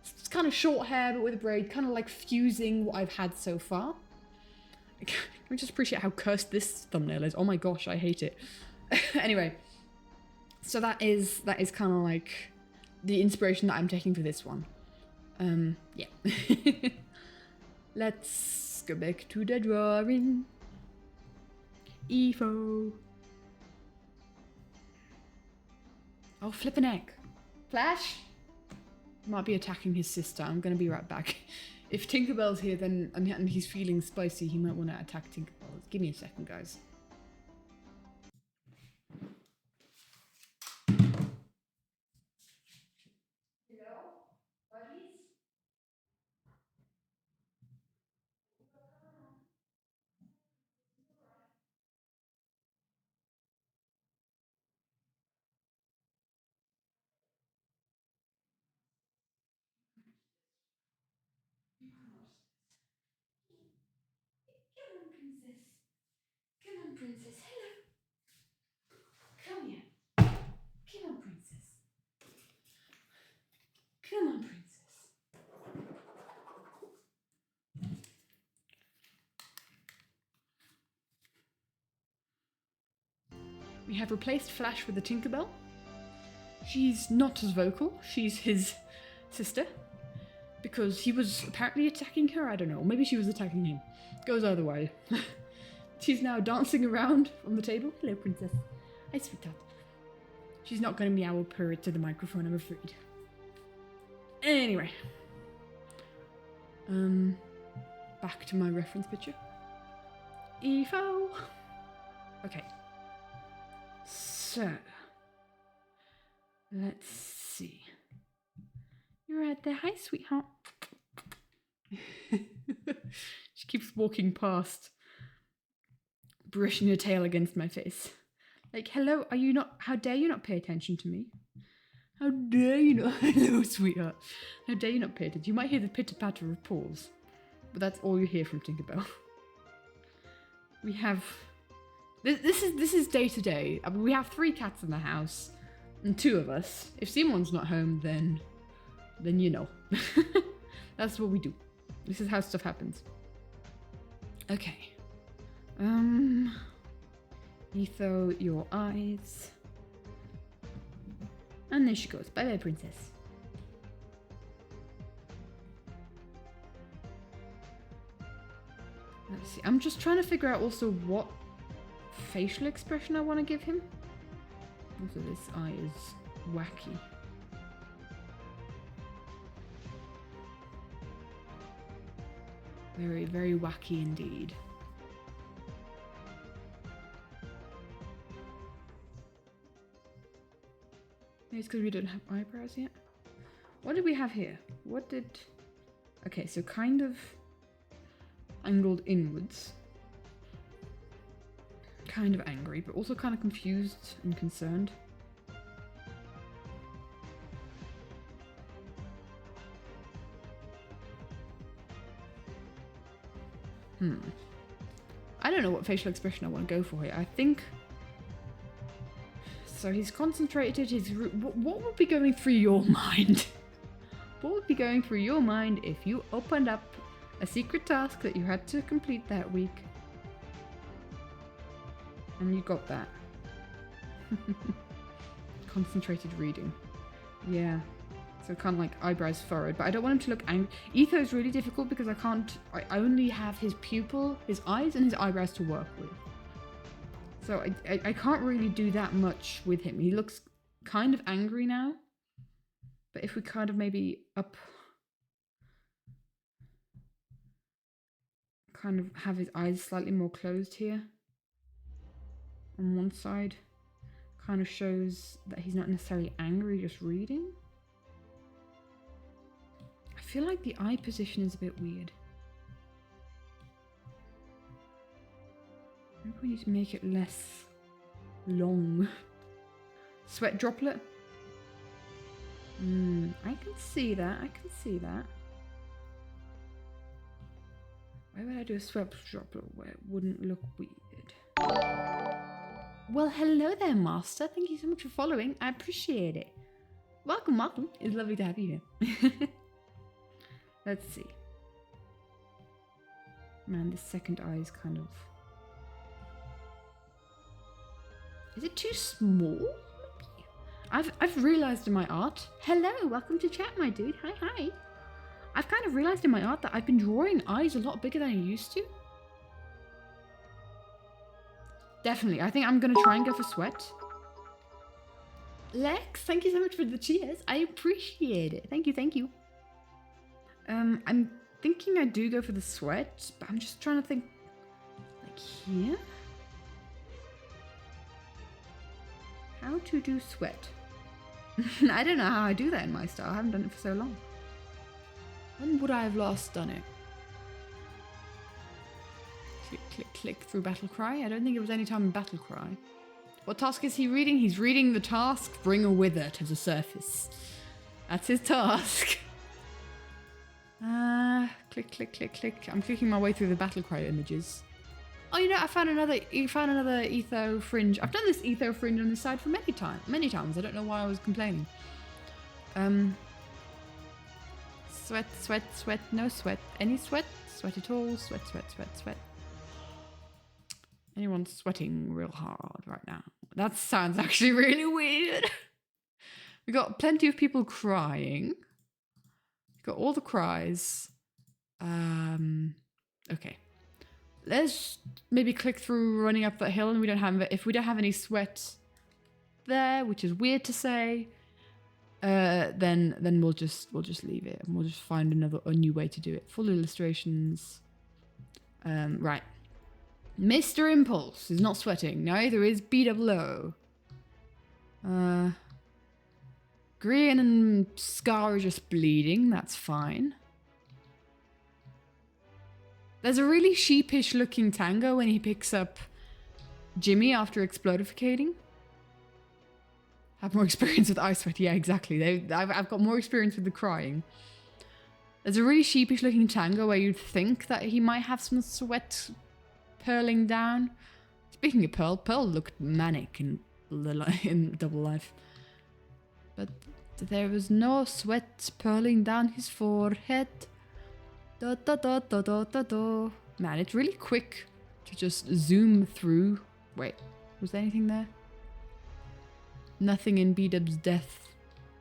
it's kind of short hair, but with a braid, kind of like fusing what I've had so far. Can we just appreciate how cursed this thumbnail is? Oh my gosh, I hate it. Anyway, so that is kind of like the inspiration that I'm taking for this one. Yeah. Let's go back to the drawing. Efo. Oh, flip an egg. Flash? Might be attacking his sister. I'm gonna be right back. If Tinkerbell's here, then and he's feeling spicy, he might want to attack Tinkerbell. Give me a second, guys. Hello, buddies? Come on, princess. Come on, princess. Hello. Come here. Come on, princess. Come on, princess. We have replaced Flash with the Tinkerbell. She's not as vocal. She's his sister. Because he was apparently attacking her. I don't know. Maybe she was attacking him. Goes either way. She's now dancing around on the table. Hello, princess. Hi, sweetheart. She's not going to meow or purr to the microphone, I'm afraid. Anyway. Back to my reference picture. EFO. Okay. So. Let's see. You're right there. Hi, sweetheart. She keeps walking past, brushing her tail against my face. Like, hello, are you not, how dare you not pay attention to me? How dare you not, hello, sweetheart. How dare you not pay attention? You might hear the pitter-patter of paws, but that's all you hear from Tinkerbell. We have, this is day to day. I mean, we have 3 cats in the house, and 2 of us. If Simon's not home, then you know. That's what we do. This is how stuff happens. Okay. Etho, your eyes. And there she goes. Bye bye, princess. Let's see. I'm just trying to figure out also what facial expression I want to give him. Also, this eye is wacky. Very, very wacky indeed. Maybe it's because we don't have eyebrows yet. What did we have here? What did... Okay, so kind of angled inwards. Kind of angry, but also kind of confused and concerned. I don't know what facial expression I want to go for here. I think... So he's concentrated, what would be going through your mind? What would be going through your mind if you opened up a secret task that you had to complete that week? And you got that. Concentrated reading. Yeah. So kind of like eyebrows furrowed, but I don't want him to look angry. Etho is really difficult because I only have his pupil, his eyes and his eyebrows to work with. So I can't really do that much with him. He looks kind of angry now. But if we kind of maybe kind of have his eyes slightly more closed here. On one side. Kind of shows that he's not necessarily angry, just reading. I feel like the eye position is a bit weird. Maybe we need to make it less long. Sweat droplet. I can see that. I can see that. Why would I do a sweat droplet where it wouldn't look weird? Well, hello there, Master. Thank you so much for following. I appreciate it. Welcome, welcome. It's lovely to have you here. Let's see. Man, this second eye is kind of... Is it too small? Maybe? I've realised in my art... Hello, welcome to chat, my dude. Hi, hi. I've kind of realised in my art that I've been drawing eyes a lot bigger than I used to. Definitely. I think I'm going to try and go for sweat. Lex, thank you so much for the cheers. I appreciate it. Thank you, thank you. I'm thinking I do go for the sweat, but I'm just trying to think... Like here? How to do sweat? I don't know how I do that in my style. I haven't done it for so long. When would I have last done it? Click, click, click through Battle Cry. I don't think it was any time in Battle Cry. What task is he reading? He's reading the task, bring a wither to the surface. That's his task. Click, click, click, click. I'm clicking my way through the Battle Cry images. Oh, you know, I found another etho fringe. I've done this etho fringe on this side for many times. I don't know why I was complaining. Sweat, sweat, sweat, no sweat. Any sweat? Sweat at all? Sweat, sweat, sweat, sweat. Anyone sweating real hard right now? That sounds actually really weird. We got plenty of people crying. We got all the cries. Okay. Let's maybe click through running up that hill, and if we don't have any sweat there, which is weird to say, then we'll just leave it and we'll just find a new way to do it. Full illustrations. Right. Mr. Impulse is not sweating. Neither is BWO. Green and Scar are just bleeding. That's fine. There's a really sheepish looking Tango when he picks up Jimmy after explodificating. Have more experience with eye sweat. Yeah, exactly. I've got more experience with the crying. There's a really sheepish looking Tango where you'd think that he might have some sweat purling down. Speaking of Pearl looked manic in Double Life. But there was no sweat purling down his forehead. Da, da, da, da, da, da, da. Man, it's really quick to just zoom through. Wait, was there anything there? Nothing in B-Dub's death.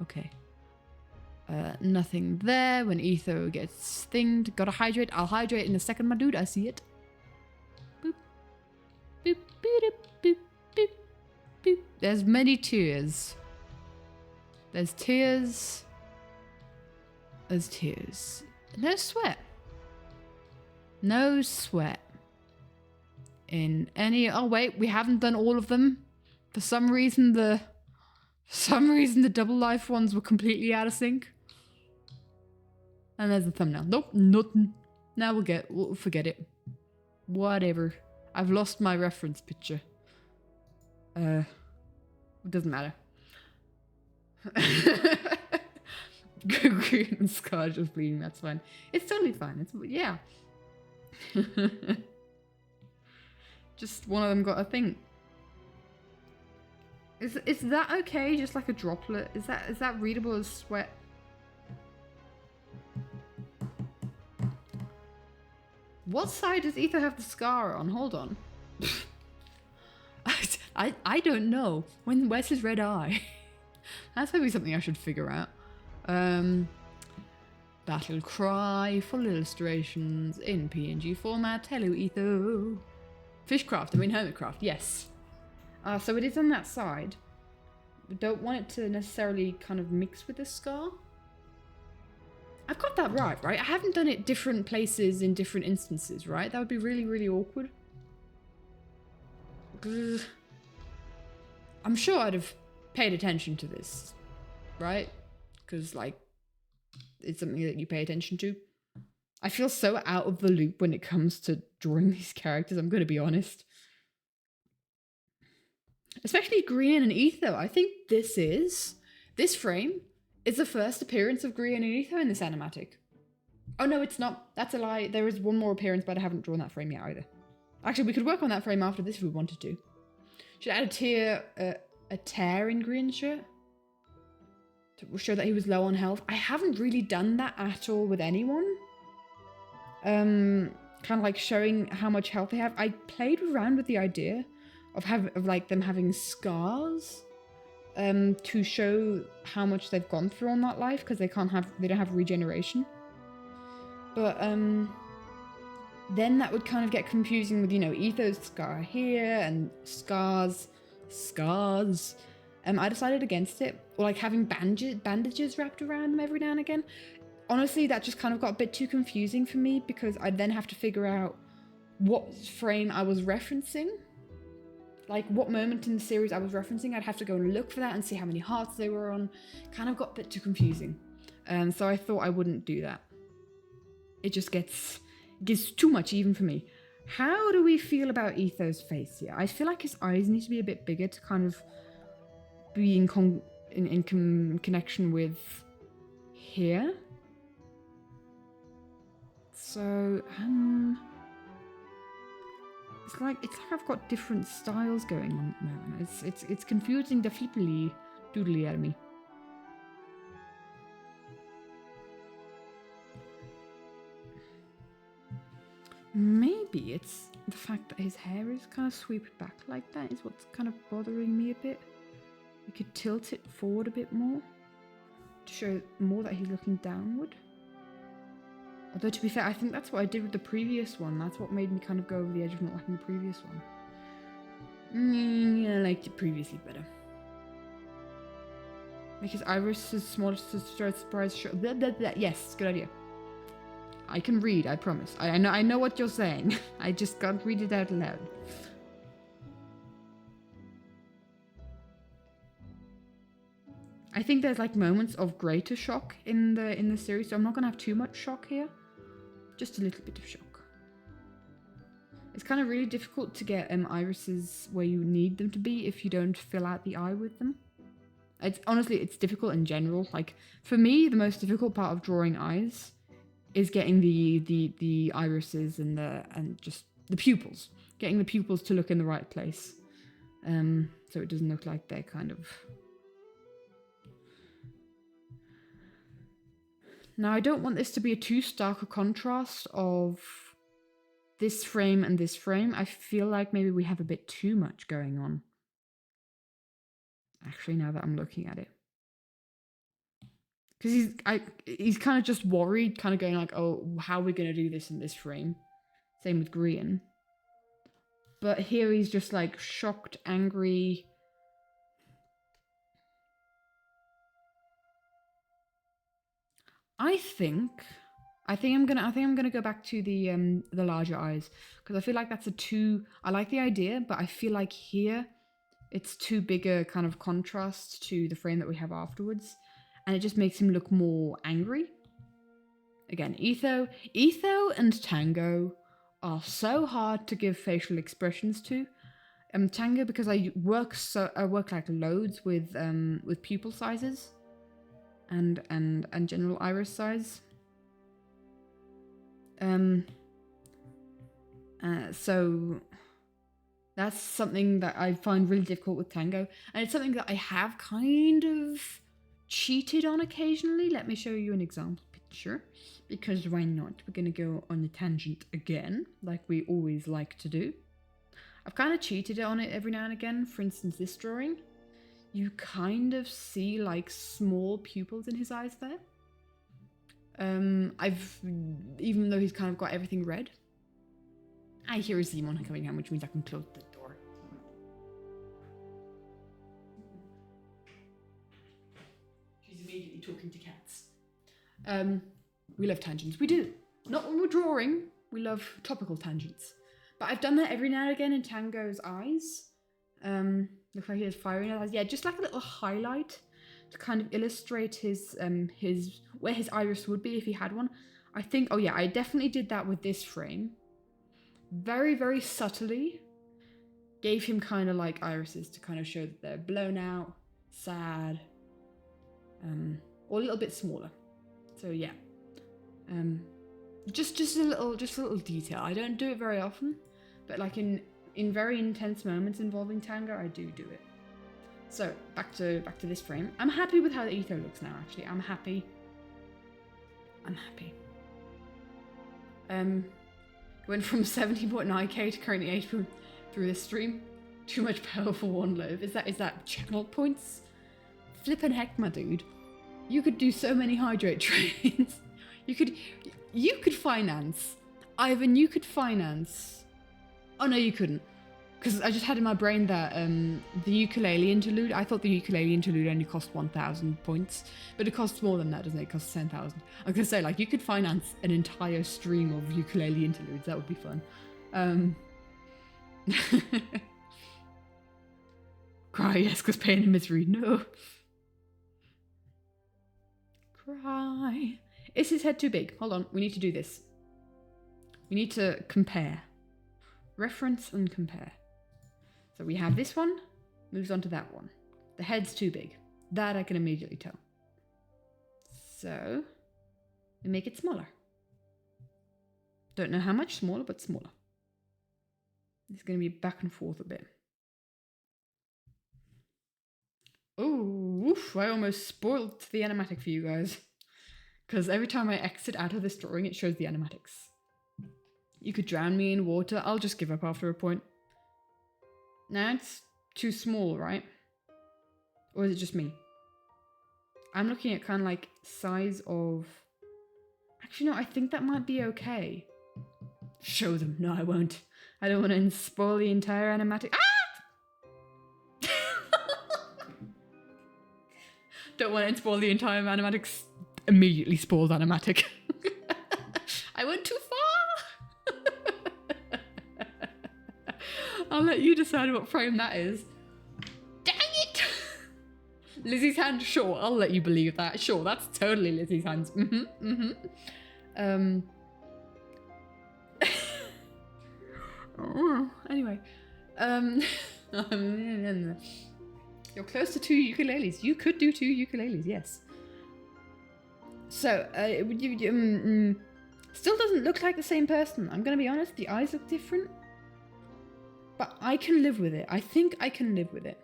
Okay. Nothing there when Etho gets thinged. Gotta hydrate. I'll hydrate in a second, my dude. I see it. Boop. Boop, boop, boop, boop, boop. There's many tears. There's tears. There's tears. No sweat. No sweat. In any... Oh, wait. We haven't done all of them. For some reason, the Double Life ones were completely out of sync. And there's the thumbnail. Nope, nothing. Now we'll forget it. Whatever. I've lost my reference picture. It doesn't matter. Green and Scar just bleeding, that's fine. It's totally fine. Yeah. Just one of them got a thing. Is that okay? Just like a droplet? Is that readable as sweat? What side does Ether have the scar on? Hold on. I don't know. Where's his red eye? That's maybe something I should figure out. Battle Cry, full illustrations in PNG format. Hello, Etho. Fishcraft, Hermitcraft, yes. So it is on that side. We don't want it to necessarily kind of mix with the scar. I've got that right? I haven't done it different places in different instances, right? That would be really, really awkward. I'm sure I'd have paid attention to this, right? Because, like, it's something that you pay attention to. I feel so out of the loop when it comes to drawing these characters, I'm going to be honest. especially Grian and Etho. I think this frame is the first appearance of Grian and Etho in this animatic. Oh no, it's not. That's a lie. There is one more appearance, but I haven't drawn that frame yet either. Actually, we could work on that frame after this if we wanted to. Should add a tear in Grian's shirt to show that he was low on health. I haven't really done that at all with anyone. Kind of like showing how much health they have. I played around with the idea of them having scars, to show how much they've gone through on that life, because they don't have regeneration. But then that would kind of get confusing with, you know, Etho's scar here and scars. I decided against it, or like having bandages wrapped around them every now and again. Honestly, that just kind of got a bit too confusing for me, because I'd then have to figure out what frame I was referencing. Like what moment in the series I was referencing. I'd have to go and look for that and see how many hearts they were on. Kind of got a bit too confusing. So I thought I wouldn't do that. It just gets too much even for me. How do we feel about Etho's face here? I feel like his eyes need to be a bit bigger to kind of be in connection with here. So, it's like I've got different styles going on now. It's confusing the flippily doodly at me. Maybe it's the fact that his hair is kind of swept back like that is what's kind of bothering me a bit. We could tilt it forward a bit more to show more that he's looking downward. Although to be fair, I think that's what I did with the previous one. That's what made me kind of go over the edge of not liking the previous one. I liked it previously better. Make his iris as small as the surprise show. Yes, good idea. I can read, I promise. I know what you're saying. I just can't read it out loud. I think there's like moments of greater shock in the series, so I'm not gonna have too much shock here. Just a little bit of shock. It's kind of really difficult to get irises where you need them to be if you don't fill out the eye with them. Honestly, it's difficult in general. Like for me, the most difficult part of drawing eyes is getting the irises and just the pupils. Getting the pupils to look in the right place. So it doesn't look like they're kind of... Now, I don't want this to be a too stark a contrast of this frame and this frame. I feel like maybe we have a bit too much going on. Actually, now that I'm looking at it. Because he's kind of just worried, kind of going like, oh, how are we going to do this in this frame? Same with Grian. But here he's just like shocked, angry. I think I'm gonna go back to the larger eyes, because I feel like that's I like the idea, but I feel like here it's too big a kind of contrast to the frame that we have afterwards, and it just makes him look more angry. Again, Etho and Tango are so hard to give facial expressions to. Tango, because I work like loads with pupil sizes and general iris size. So that's something that I find really difficult with Tango, and it's something that I have kind of cheated on occasionally. Let me show you an example picture, because why not? We're gonna go on a tangent again, like we always like to do. I've kind of cheated on it every now and again. For instance, this drawing, you kind of see like small pupils in his eyes there. Even though he's kind of got everything red. I hear a Simon coming out, which means I can close the door. She's immediately talking to cats. We love tangents. We do. Not when we're drawing. We love topical tangents. But I've done that every now and again in Tango's eyes. Looks like he has fire in his eyes. Yeah, just like a little highlight to kind of illustrate his where his iris would be if he had one. I think, oh yeah, I definitely did that with this frame. Very, very subtly. Gave him kind of like irises to kind of show that they're blown out, sad, or a little bit smaller. So yeah, just a little detail. I don't do it very often, but like in very intense moments involving Tanga, I do it. So back to this frame. I'm happy with how the etho looks now. Actually, I'm happy. Went from 70.9k to currently 8 through this stream. Too much power for one loaf. Is that channel points? Flippin' heck, my dude. You could do so many hydrate trains. You could finance. Ivan, you could finance. Oh no, you couldn't. Because I just had in my brain that the ukulele interlude, I thought the ukulele interlude only cost 1,000 points, but it costs more than that, doesn't it? It costs 10,000. I was going to say, like, you could finance an entire stream of ukulele interludes. That would be fun. Cry, yes, because pain and misery. No. Cry. Is his head too big? Hold on, we need to do this. We need to compare. Reference and compare. So we have this one, moves on to that one. The head's too big. That I can immediately tell. So, we make it smaller. Don't know how much smaller, but smaller. It's going to be back and forth a bit. Oh, oof, I almost spoiled the animatic for you guys. Because every time I exit out of this drawing, it shows the animatics. You could drown me in water. I'll just give up after a point. Now it's too small, right? Or is it just me? I'm looking at kind of like size of... Actually, no, I think that might be okay. Show them. No, I won't. I don't want to spoil the entire animatic. Ah! Don't want to spoil the entire animatics. Immediately spoiled animatic. I went too far. I'll let you decide what frame that is. Dang it! Lizzie's hand, sure, I'll let you believe that. Sure, that's totally Lizzie's hands. Anyway. You're close to 2 ukuleles. You could do 2 ukuleles, yes. So, still doesn't look like the same person. I'm gonna be honest, the eyes look different. But I can live with it. I think I can live with it.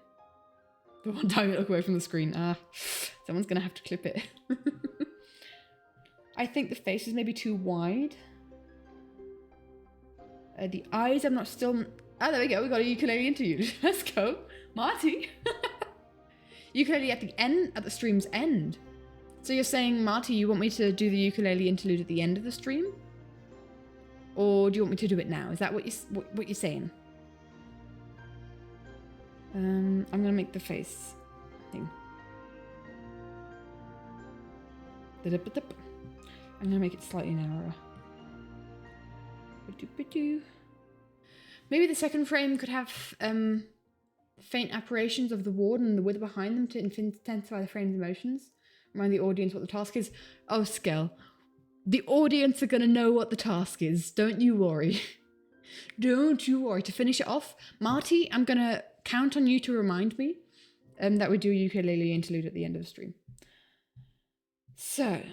The one time you look away from the screen. Someone's gonna have to clip it. I think the face is maybe too wide. The eyes, I'm not still... Ah, there we go. We got a ukulele interview. Let's go. Marty. Ukulele at the end, at the stream's end. So you're saying, Marty, you want me to do the ukulele interlude at the end of the stream? Or do you want me to do it now? Is that what you're saying? I'm gonna make the face thing. I'm gonna make it slightly narrower. Maybe the second frame could have faint apparitions of the warden and the wither behind them to intensify the frame's emotions. Remind the audience what the task is. Oh, Skell. The audience are gonna know what the task is. Don't you worry. Don't you worry. To finish it off, Marty, I'm gonna count on you to remind me that we do a ukulele interlude at the end of the stream. So,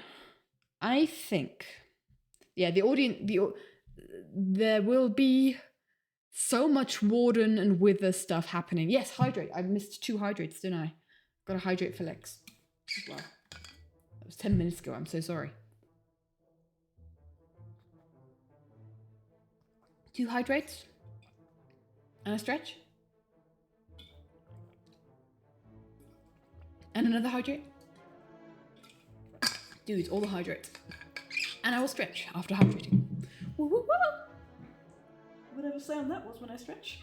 I think, yeah, the audience, there will be so much warden and wither stuff happening. Yes, hydrate. I missed 2 hydrates, didn't I? Got to hydrate for Lex as well. That was 10 minutes ago. I'm so sorry. 2 hydrates and a stretch. And another hydrate. Dude, all the hydrates. And I will stretch after hydrating. Woo, woo, woo. Whatever sound that was when I stretch.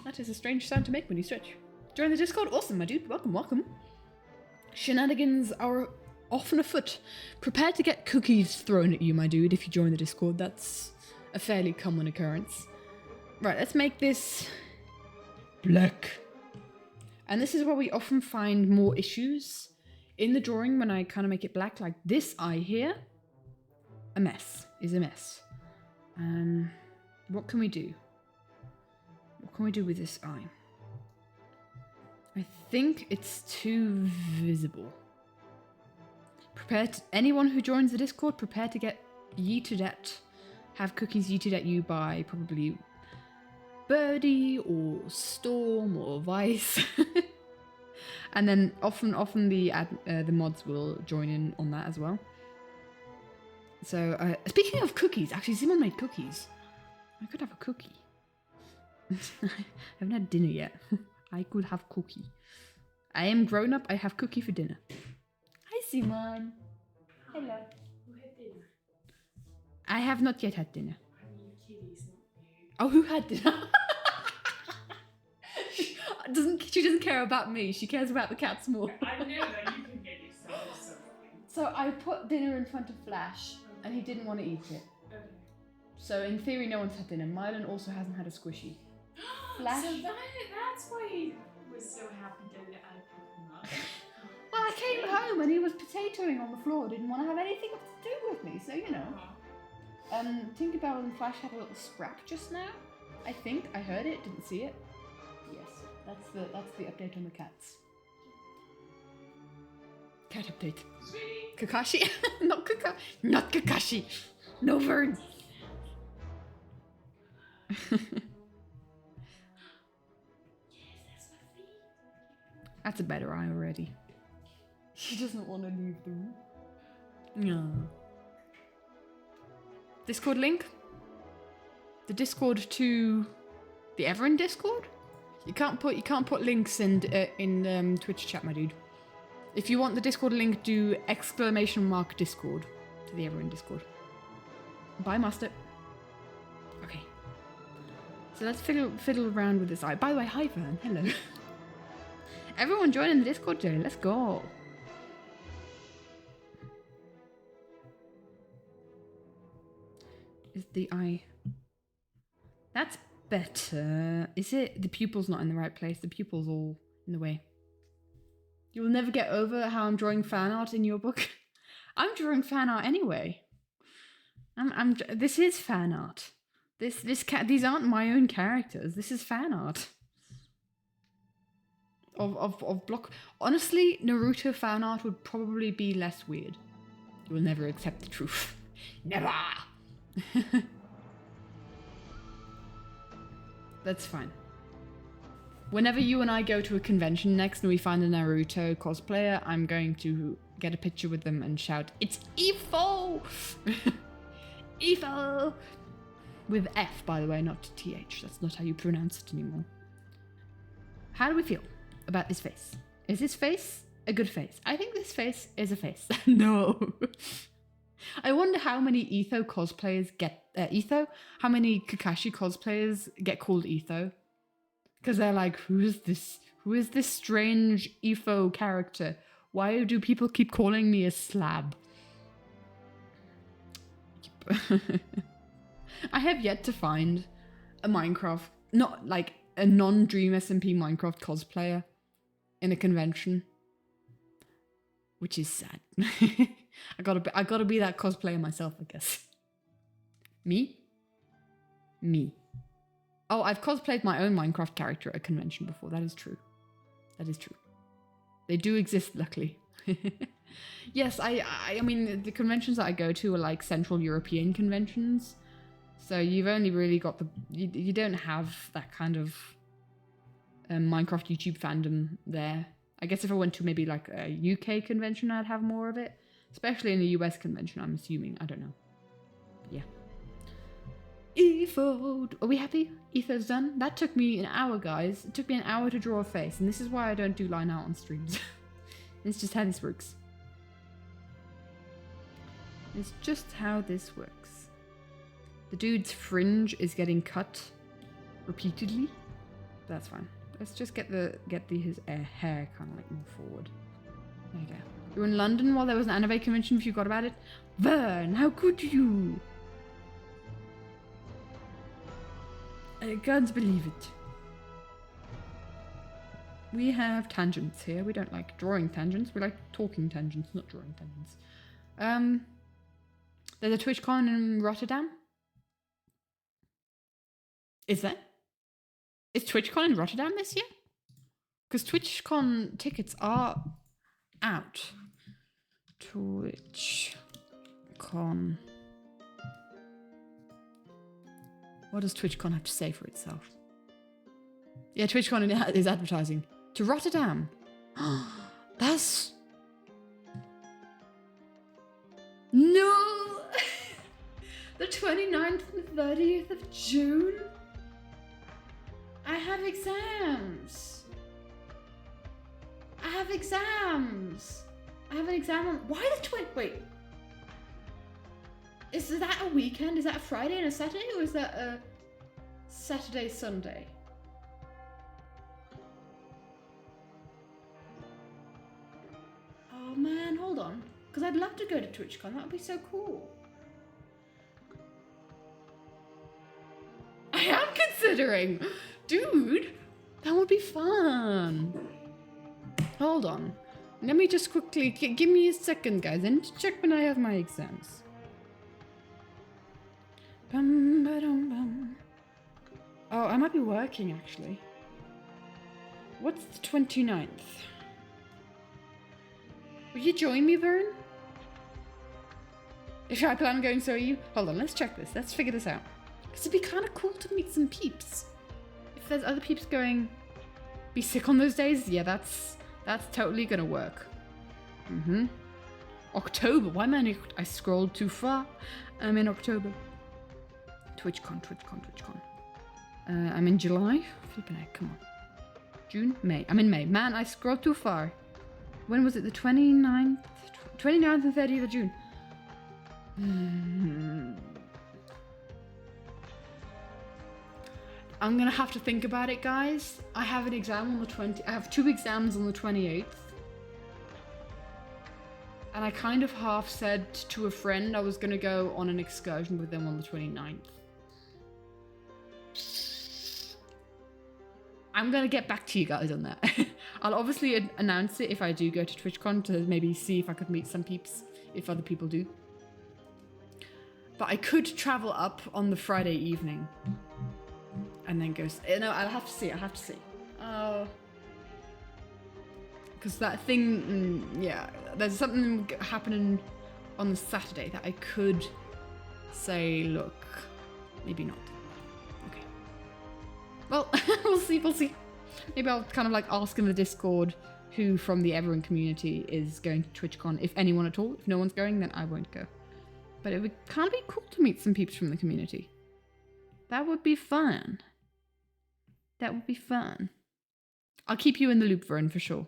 That is a strange sound to make when you stretch. Join the Discord? Awesome, my dude. Welcome, welcome. Shenanigans are often afoot. Prepare to get cookies thrown at you, my dude, if you join the Discord. That's a fairly common occurrence. Right, let's make this black. And this is where we often find more issues in the drawing when I kind of make it black, like this eye here. A mess is a mess. What can we do? What can we do with this eye? I think it's too visible. Anyone who joins the Discord, prepare to get yeeted at. Have cookies yeeted at you by probably Birdie or Storm or Vice. And then often the mods will join in on that as well. So speaking of cookies, actually Simon made cookies. I could have a cookie. I haven't had dinner yet. I could have cookie. I am grown up. I have cookie for dinner. Hi Simon. Hello. Who had dinner? I have not yet had dinner. I mean, kitties, not you. Oh, who had dinner? She doesn't care about me. She cares about the cats more. I know that you can get yourself something. So I put dinner in front of Flash, and he didn't want to eat it. Okay. So in theory, no one's had dinner. Mylan also hasn't had a squishy. Flash. So that's why he was so happy that I picked him up. Well, I came home and he was potatoing on the floor. Didn't want to have anything to do with me. So you know. Tinkerbell and Flash had a little scrap just now. I think I heard it. Didn't see it. Yes, that's the update on the cats. Cat update. Sweetie. Kakashi, not Kakashi. No Vern. That's a better eye already. She doesn't want to leave the room. No. Discord link? The Discord to the Everin Discord? You can't put links in Twitch chat, my dude. If you want the Discord link, do !Discord to the Everin Discord. Bye, Master. Okay. So let's fiddle around with this eye. By the way, hi Vern. Hello. Everyone joining the Discord today. Let's go. Is the eye... That's better. Is it? The pupil's not in the right place. The pupil's all in the way. You will never get over how I'm drawing fan art in your book. I'm drawing fan art anyway. This is fan art. These aren't my own characters. This is fan art. Of block. Honestly, Naruto fan art would probably be less weird. You will never accept the truth. Never! That's fine. Whenever you and I go to a convention next and we find a Naruto cosplayer, I'm going to get a picture with them and shout, "It's Ifo!" Ifo! With F, by the way, not TH. That's not how you pronounce it anymore. How do we feel about this face? Is this face a good face? I think this face is a face. No. I wonder how many Etho cosplayers get... how many Kakashi cosplayers get called Etho? Because they're like, who is this? Who is this strange Etho character? Why do people keep calling me a slab? I have yet to find a Minecraft... Not like a non-Dream SMP Minecraft cosplayer in a convention. Which is sad. I gotta be that cosplayer myself, I guess. Me? Oh, I've cosplayed my own Minecraft character at a convention before. That is true. That is true. They do exist, luckily. Yes, I mean, the conventions that I go to are like Central European conventions. So you've only really got the... You don't have that kind of Minecraft YouTube fandom there. I guess if I went to maybe like a UK convention, I'd have more of it. Especially in a US convention, I'm assuming. I don't know. Yeah. Etho! Are we happy? Etho's done? That took me an hour, guys. It took me an hour to draw a face. And this is why I don't do line art on streams. It's just how this works. It's just how this works. The dude's fringe is getting cut repeatedly. That's fine. Let's just get his hair kind of like more forward. There you go. You were in London while there was an anime convention. If you forgot about it, Vern, how could you? I can't believe it. We have tangents here. We don't like drawing tangents. We like talking tangents, not drawing tangents. There's a TwitchCon in Rotterdam. Is there? Is TwitchCon in Rotterdam this year? Because TwitchCon tickets are out. TwitchCon. What does TwitchCon have to say for itself? Yeah, TwitchCon is advertising. To Rotterdam. That's... No! The 29th and 30th of June? I have exams. I have an exam on... Why the wait. Is that a weekend? Is that a Friday and a Saturday? Or is that a Saturday, Sunday? Oh man, hold on. Because I'd love to go to TwitchCon. That would be so cool. I am considering. Dude, that would be fun. Hold on. Let me just quickly... Give me a second, guys. I need to check when I have my exams. Bum, ba-dum, bum. Oh, I might be working, actually. What's the 29th? Will you join me, Vern? If I plan on going, so are you. Hold on, let's check this. Let's figure this out. Because it'd be kind of cool to meet some peeps. If there's other peeps going, be sick on those days, yeah, that's totally gonna work. October. Why am I scrolled too far? I'm in October. TwitchCon. I'm in July. Flipping heck, come on. June, May. I'm in May. Man, I scrolled too far. When was it? The 29th and 30th of June. I'm gonna have to think about it, guys. I have an exam on the I have 2 exams on the 28th. And I kind of half said to a friend I was gonna go on an excursion with them on the 29th. I'm gonna get back to you guys on that. I'll obviously announce it if I do go to TwitchCon to maybe see if I could meet some peeps, if other people do. But I could travel up on the Friday evening. And then go... No, I'll have to see. Oh. Because that thing... yeah, there's something happening on the Saturday that I could say, look, maybe not. Okay. Well, we'll see. Maybe I'll kind of like ask in the Discord who from the Everyone community is going to TwitchCon, if anyone at all. If no one's going, then I won't go. But it would kind of be cool to meet some peeps from the community. That would be fun. I'll keep you in the loop, Vern, for sure.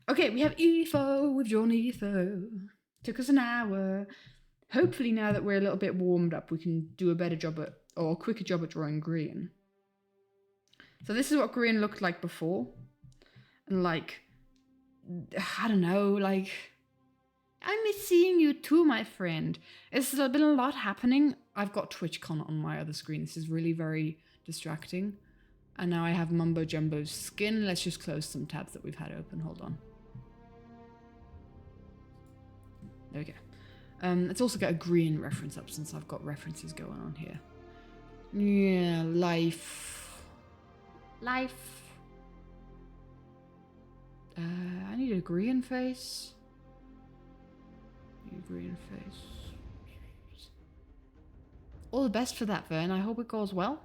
Okay, we have EFO with John EFO. Took us an hour. Hopefully now that we're a little bit warmed up, we can do a better job at, or a quicker job at drawing green. So this is what green looked like before. And like, I don't know, like... I miss seeing you too, my friend. It's been a lot happening. I've got TwitchCon on my other screen. This is really very distracting. And now I have Mumbo Jumbo's skin. Let's just close some tabs that we've had open. Hold on. There we go. Let's also get a green reference up since I've got references going on here. Yeah, life. I need a green face. Green face. All the best for that, Vern. I hope it goes well.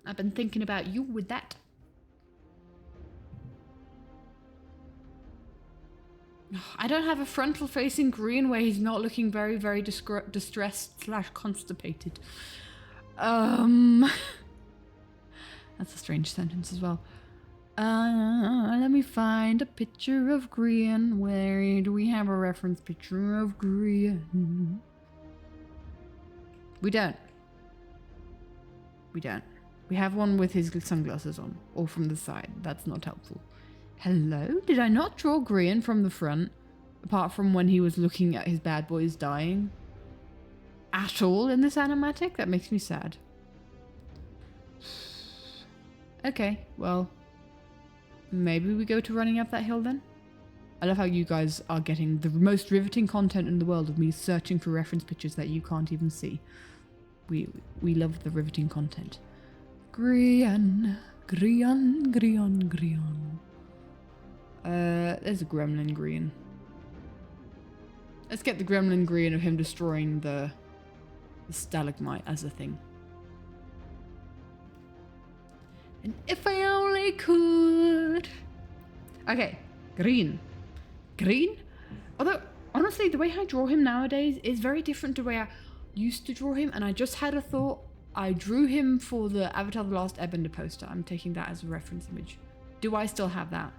I've been thinking about you with that. I don't have a frontal facing green where he's not looking very, very distressed / constipated. That's a strange sentence as well. Let me find a picture of green. Where do we have a reference picture of green? We don't. We have one with his sunglasses on, or from the side. That's not helpful. Hello? Did I not draw green from the front? Apart from when he was looking at his bad boys dying? At all in this animatic? That makes me sad. Okay, well... maybe we go to running up that hill then? I love how you guys are getting the most riveting content in the world of me searching for reference pictures that you can't even see. We love the riveting content. Grian. There's a gremlin green. Let's get the gremlin green of him destroying the stalagmite as a thing. And if I only could. Okay, green. Green? Although, honestly, the way I draw him nowadays is very different to the way I used to draw him. And I just had a thought. I drew him for the Avatar The Last Airbender poster. I'm taking that as a reference image. Do I still have that?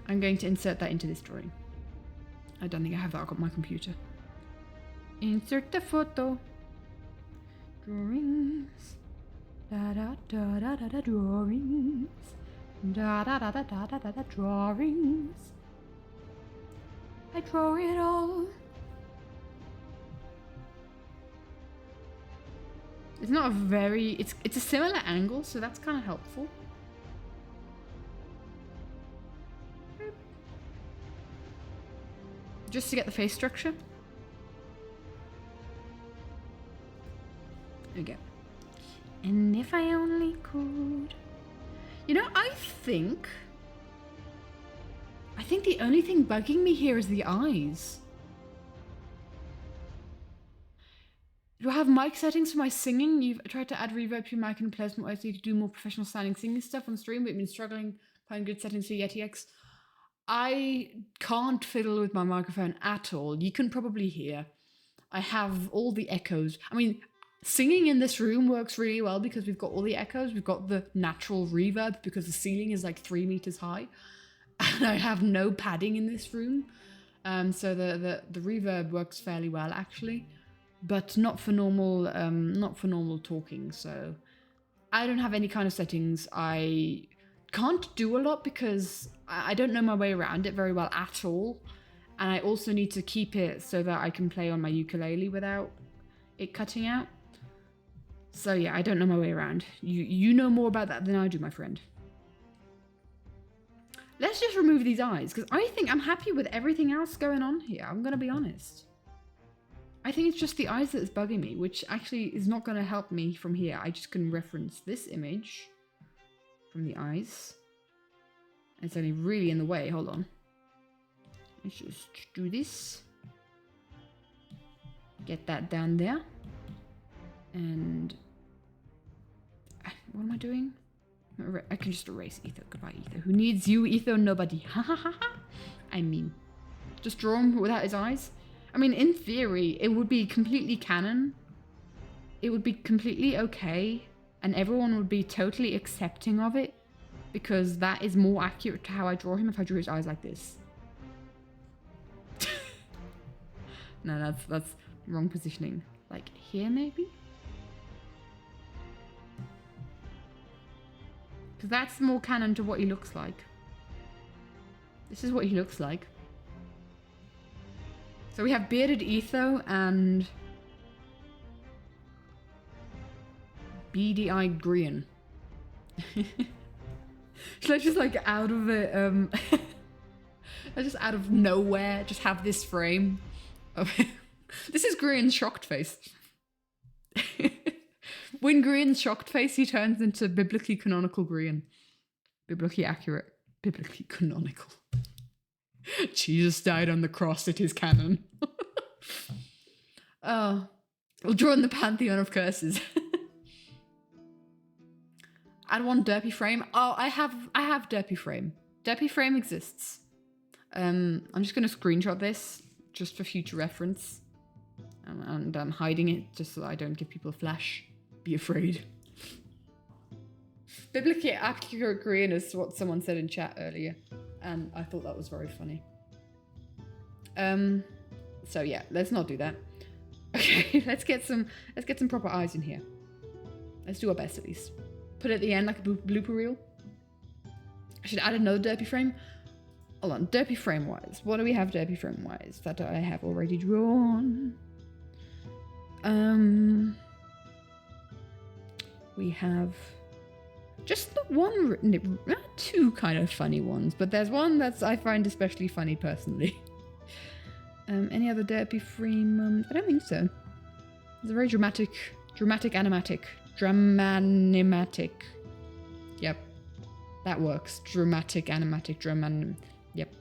I'm going to insert that into this drawing. I don't think I have that on my computer. Insert the photo. Drawings. Da da da da da da drawings. Da da da da da da da da drawings. I draw it all. It's not a very, it's a similar angle, so that's kind of helpful. Just to get the face structure. There we go. And if I only could. You know, I think the only thing bugging me here is the eyes. Do I have mic settings for my singing? You've tried to add reverb to your mic in a pleasant way so you could do more professional sounding singing stuff on stream, but you've been struggling finding good settings for Yeti X. I can't fiddle with my microphone at all. You can probably hear. I have all the echoes. I mean, singing in this room works really well because we've got all the echoes. We've got the natural reverb because the ceiling is like 3 meters high. And I have no padding in this room. So the reverb works fairly well actually. But not for normal talking. So I don't have any kind of settings. I can't do a lot because I don't know my way around it very well at all. And I also need to keep it so that I can play on my ukulele without it cutting out. So yeah, I don't know my way around. You know more about that than I do, my friend. Let's just remove these eyes because I think I'm happy with everything else going on here. I'm going to be honest. I think it's just the eyes that's bugging me, which actually is not going to help me from here. I just can reference this image from the eyes. It's only really in the way. Hold on. Let's just do this. Get that down there. And what am I doing? I can just erase Ether. Goodbye, Ether. Who needs you, Ether? Nobody. Ha ha ha ha. I mean, just draw him without his eyes. I mean, in theory, it would be completely canon. It would be completely okay. And everyone would be totally accepting of it. Because that is more accurate to how I draw him if I drew his eyes like this. No, that's wrong positioning. Like here, maybe? Because that's more canon to what he looks like. This is what he looks like. So we have bearded Etho and beady-eyed Grian. Should I just like out of it, I just out of nowhere just have this frame of this is Grian's shocked face. When Grian's shocked face, he turns into biblically canonical Grian. Biblically accurate. Biblically canonical. Jesus died on the cross, it is canon. Oh, we'll draw in the pantheon of curses. Add one derpy frame. Oh, I have derpy frame. Derpy frame exists. I'm just going to screenshot this just for future reference. And I'm hiding it just so that I don't give people a flash. Be afraid. Biblically accurate Grian is what someone said in chat earlier. And I thought that was very funny. So yeah, let's not do that. Okay, let's get some proper eyes in here. Let's do our best at least. Put it at the end like a blooper reel. I should add another derpy frame. Hold on, derpy frame wise. What do we have derpy frame wise that I have already drawn? We have just the one, two kind of funny ones, but there's one that's I find especially funny personally. Any other derpy frame moments? I don't think so. There's a very dramatic Dramatic animatic. Dramanimatic. Yep. That works. Dramatic animatic. Yep.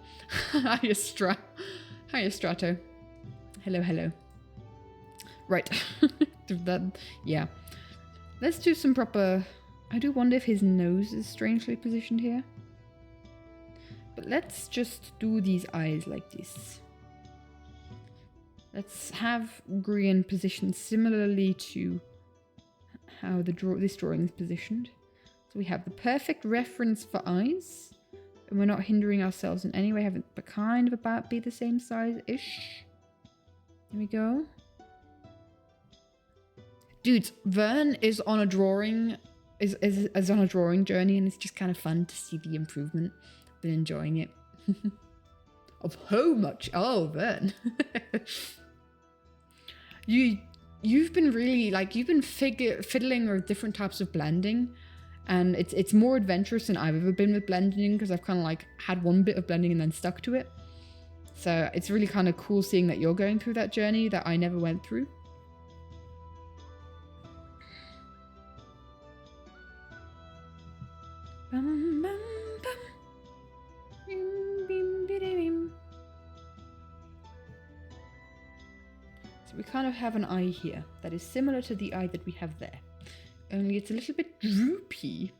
Hiya Strato. Hello, hello. Right. Yeah. Let's do some proper... I do wonder if his nose is strangely positioned here. But let's just do these eyes like this. Let's have Grian positioned similarly to how this drawing is positioned. So we have the perfect reference for eyes. And we're not hindering ourselves in any way, having but kind of about be the same size-ish. There we go. Dudes, Vern is on a drawing is on a drawing journey, and it's just kind of fun to see the improvement. Been enjoying it. Of how much? Oh, Vern. You've been really you've been fiddling with different types of blending, and it's more adventurous than I've ever been with blending, because I've kind of had one bit of blending and then stuck to it. So it's really kind of cool seeing that you're going through that journey that I never went through. Bum, bum, bum. Bim, bim, bidi, bim. So we kind of have an eye here that is similar to the eye that we have there. Only it's a little bit droopy.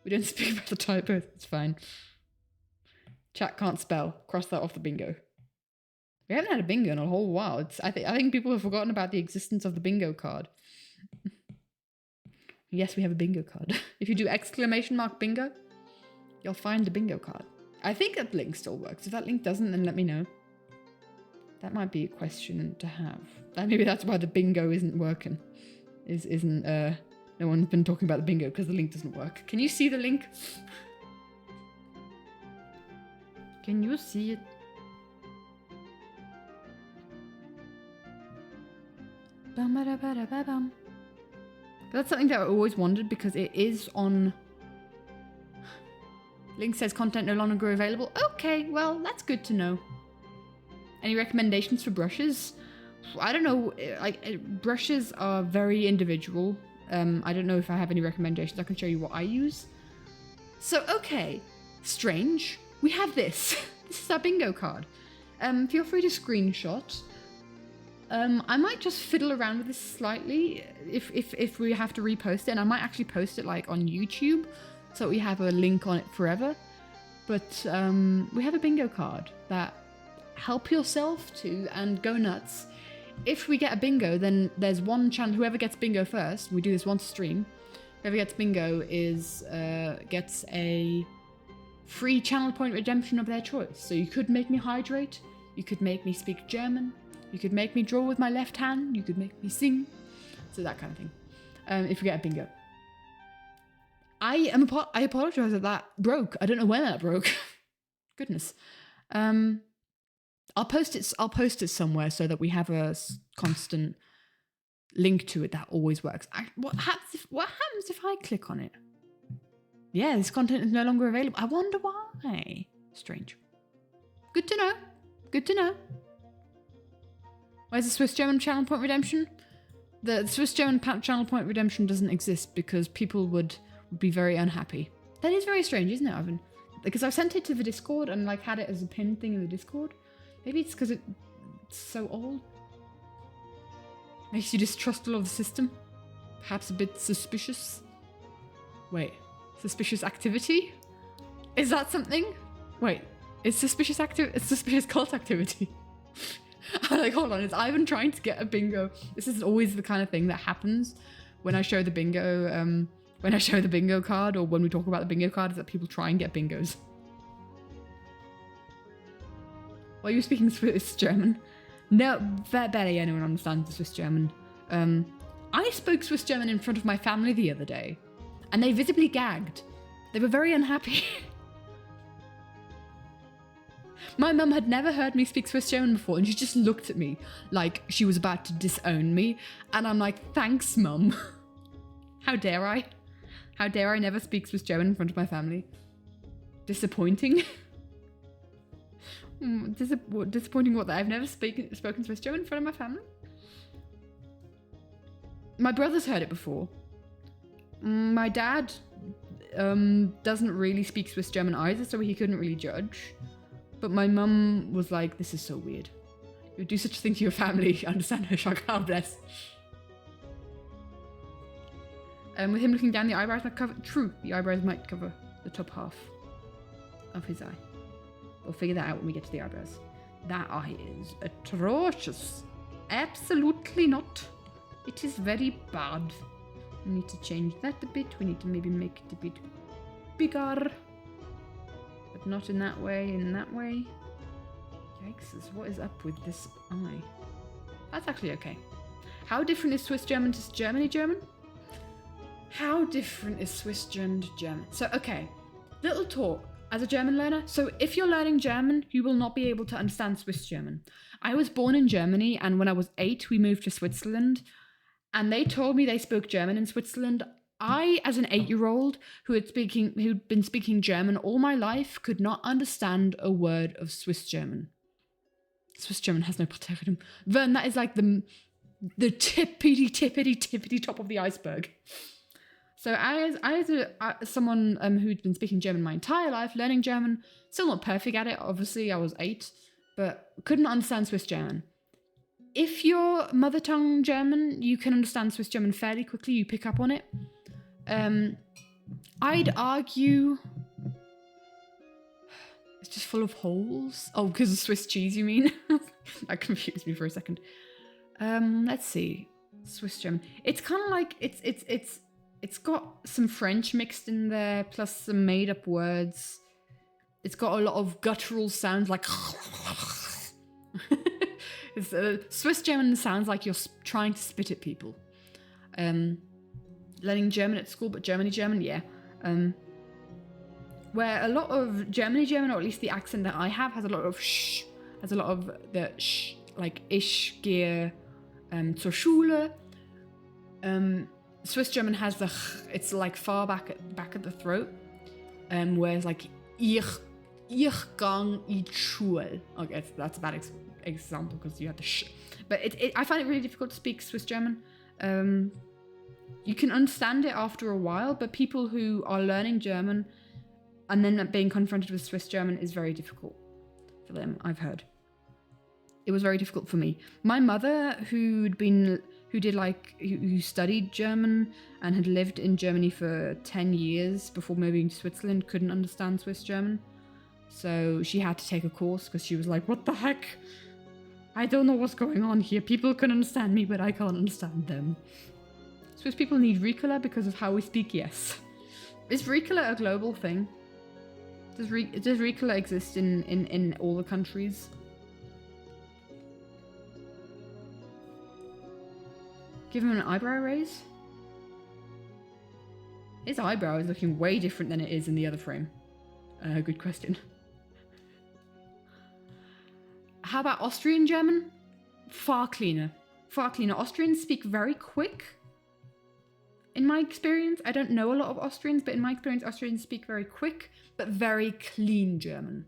We don't speak about the typos, it's fine. Chat can't spell. Cross that off the bingo. We haven't had a bingo in a whole while. I think people have forgotten about the existence of the bingo card. Yes, we have a bingo card. If you do > bingo, you'll find the bingo card. I think that link still works. If that link doesn't, then let me know. That might be a question to have. Maybe that's why the bingo isn't working. No one's been talking about the bingo because the link doesn't work. Can you see the link? Can you see it? Bum-ba-da-ba-da-ba-bum. That's something that I always wondered, because it is on... Link says content no longer available. Okay, well, that's good to know. Any recommendations for brushes? I don't know. Brushes are very individual. I don't know if I have any recommendations. I can show you what I use. So, okay. Strange. We have this. This is our bingo card. Feel free to screenshot. I might just fiddle around with this slightly if we have to repost it, and I might actually post it on YouTube so we have a link on it forever. But we have a bingo card that help yourself to and go nuts. If we get a bingo, then there's one chance. Whoever gets bingo first, we do this once a stream. Whoever gets bingo gets a free channel point redemption of their choice. So you could make me hydrate, you could make me speak German, you could make me draw with my left hand, you could make me sing, so that kind of thing. If we get a bingo. I apologize that broke. I don't know when that broke. Goodness. I'll post it somewhere so that we have a constant link to it that always works. What happens if I click on it? Yeah, this content is no longer available. I wonder why. Strange. Good to know. Good to know. Where's the Swiss German channel point redemption? The Swiss German channel point redemption doesn't exist because people would be very unhappy. That is very strange, isn't it, Ivan? Because I've sent it to the Discord and had it as a pinned thing in the Discord. Maybe it's because it's so old. Makes you distrustful of the system. Perhaps a bit suspicious. Wait, suspicious activity? Is that something? Wait, it's suspicious cult activity. I'm hold on, is Ivan trying to get a bingo? This is always the kind of thing that happens when I show the bingo, when I show the bingo card, or when we talk about the bingo card, is that people try and get bingos. Why are you speaking Swiss German? No, barely anyone understands the Swiss German. I spoke Swiss German in front of my family the other day, and they visibly gagged. They were very unhappy. My mum had never heard me speak Swiss German before, and she just looked at me like she was about to disown me. And I'm like, thanks, Mum. How dare I? How dare I never speak Swiss German in front of my family? Disappointing. Disappointing what? That I've never spoken Swiss German in front of my family? my brother's heard it before. My dad doesn't really speak Swiss German either, so he couldn't really judge. But my mum was like, this is so weird. You do such a thing to your family. Understand her shock. God bless. With him looking down, the eyebrows might cover... True, the eyebrows might cover the top half of his eye. We'll figure that out when we get to the eyebrows. That eye is atrocious. Absolutely not. It is very bad. We need to change that a bit. We need to maybe make it a bit bigger. But not in that way, in that way. Yikes, what is up with this eye? That's actually okay. How different is Swiss German to Germany German? How different is Swiss German to German? So, okay, little talk as a German learner. So if you're learning German, you will not be able to understand Swiss German. I was born in Germany, and when I was 8, we moved to Switzerland, and they told me they spoke German in Switzerland. I, as an 8-year-old who'd been speaking German all my life, could not understand a word of Swiss German. Swiss German has no Parteridum. Vern, that is like the tippity top of the iceberg. So as someone who'd been speaking German my entire life, learning German, still not perfect at it, obviously I was 8, but couldn't understand Swiss German. If you're mother tongue German, you can understand Swiss German fairly quickly, you pick up on it. I'd argue it's just full of holes. Oh, because of Swiss cheese, you mean? That confused me for a second. Let's see. Swiss German. It's kind of like, it's got some French mixed in there, plus some made-up words. It's got a lot of guttural sounds like... Swiss German sounds like you're trying to spit at people. Learning German at school, but Germany German, yeah. Where a lot of Germany German, or at least the accent that I have, has a lot of sh, has a lot of the sh, like ich gehe zur Schule. Swiss German has the ch, it's like far back at the throat, whereas like ich gang in Schule. Okay, that's a bad example because you have the sh. But I find it really difficult to speak Swiss German. You can understand it after a while, but people who are learning German and then being confronted with Swiss German is very difficult for them, I've heard. It was very difficult for me. My mother, who studied German and had lived in Germany for 10 years before moving to Switzerland, couldn't understand Swiss German. So she had to take a course because she was like, what the heck? I don't know what's going on here. People can understand me, but I can't understand them. Swiss people need Ricola because of how we speak, yes. Is Ricola a global thing? Does Ricola exist in all the countries? Give him an eyebrow raise? His eyebrow is looking way different than it is in the other frame. Good question. How about Austrian German? Far cleaner. Far cleaner. Austrians speak very quick. In my experience, I don't know a lot of Austrians, but in my experience, Austrians speak very quick, but very clean German.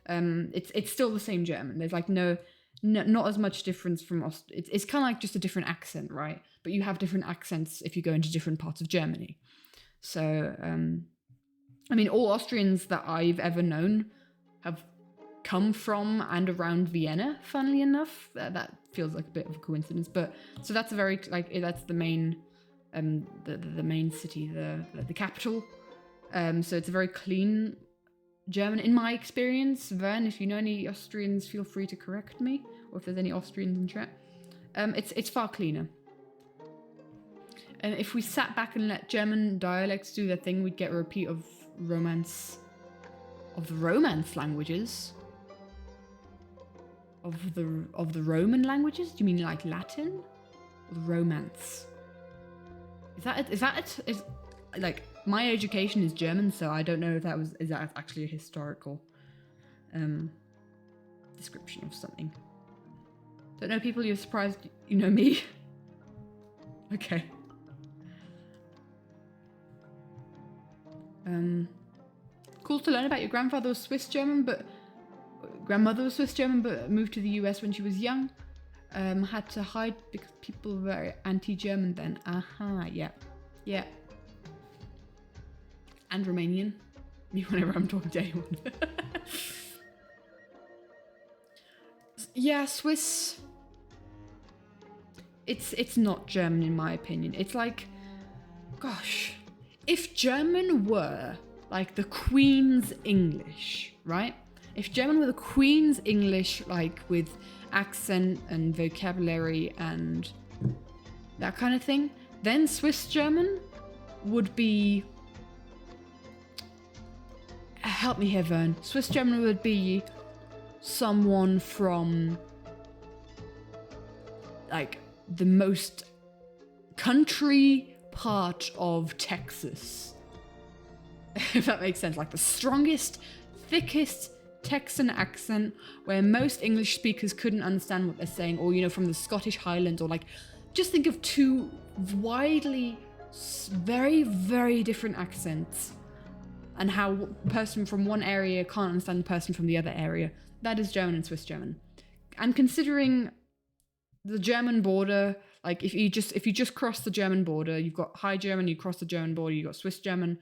It's still the same German. There's like not as much difference from it's kind of like just a different accent, right? But you have different accents if you go into different parts of Germany. So, I mean, all Austrians that I've ever known have come from and around Vienna, funnily enough. That feels like a bit of a coincidence, but so that's a very, like, that's the main, the main city, the capital. So it's a very clean German, in my experience. Vern, if you know any Austrians, feel free to correct me, or if there's any Austrians in chat. It's far cleaner. And if we sat back and let German dialects do their thing, we'd get a repeat of the Romance languages. Of the Roman languages? Do you mean like Latin? Or the Romance? Is that it? Like, my education is German, so I don't know if is that actually a historical description of something. Don't know people, you're surprised you know me. Okay. Cool to learn about your grandfather was Swiss German, but grandmother was Swiss German, but moved to the US when she was young. Had to hide because people were anti-German then. Aha, yeah. Yeah. And Romanian. Whenever I'm talking to anyone. Yeah, Swiss. It's not German in my opinion. It's like, gosh, if German were like the Queen's English, right? If German were the Queen's English, like with accent and vocabulary and that kind of thing, then Swiss German would be... Help me here, Vern. Swiss German would be someone from like the most country part of Texas. If that makes sense. Like the strongest, thickest Texan accent where most English speakers couldn't understand what they're saying, or, you know, from the Scottish Highlands, or like, just think of two widely, very, very different accents and how a person from one area can't understand the person from the other area. That is German and Swiss German. And considering the German border, like if you just cross the German border, you've got High German, you cross the German border, you've got Swiss German,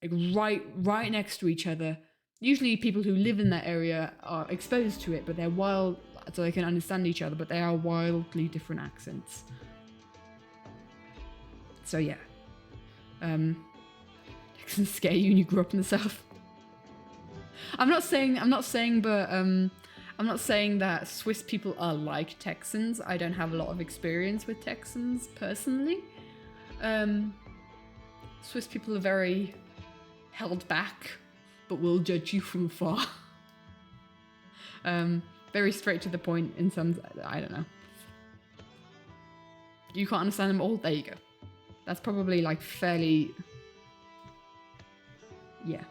like right next to each other. Usually people who live in that area are exposed to it, but they're wild, so they can understand each other, but they are wildly different accents. So yeah. Texans scare you when you grew up in the South. I'm not saying that Swiss people are like Texans. I don't have a lot of experience with Texans personally. Swiss people are very held back, but will judge you from afar. Very straight to the point in some, I don't know. You can't understand them all? There you go. That's probably like fairly... Yeah.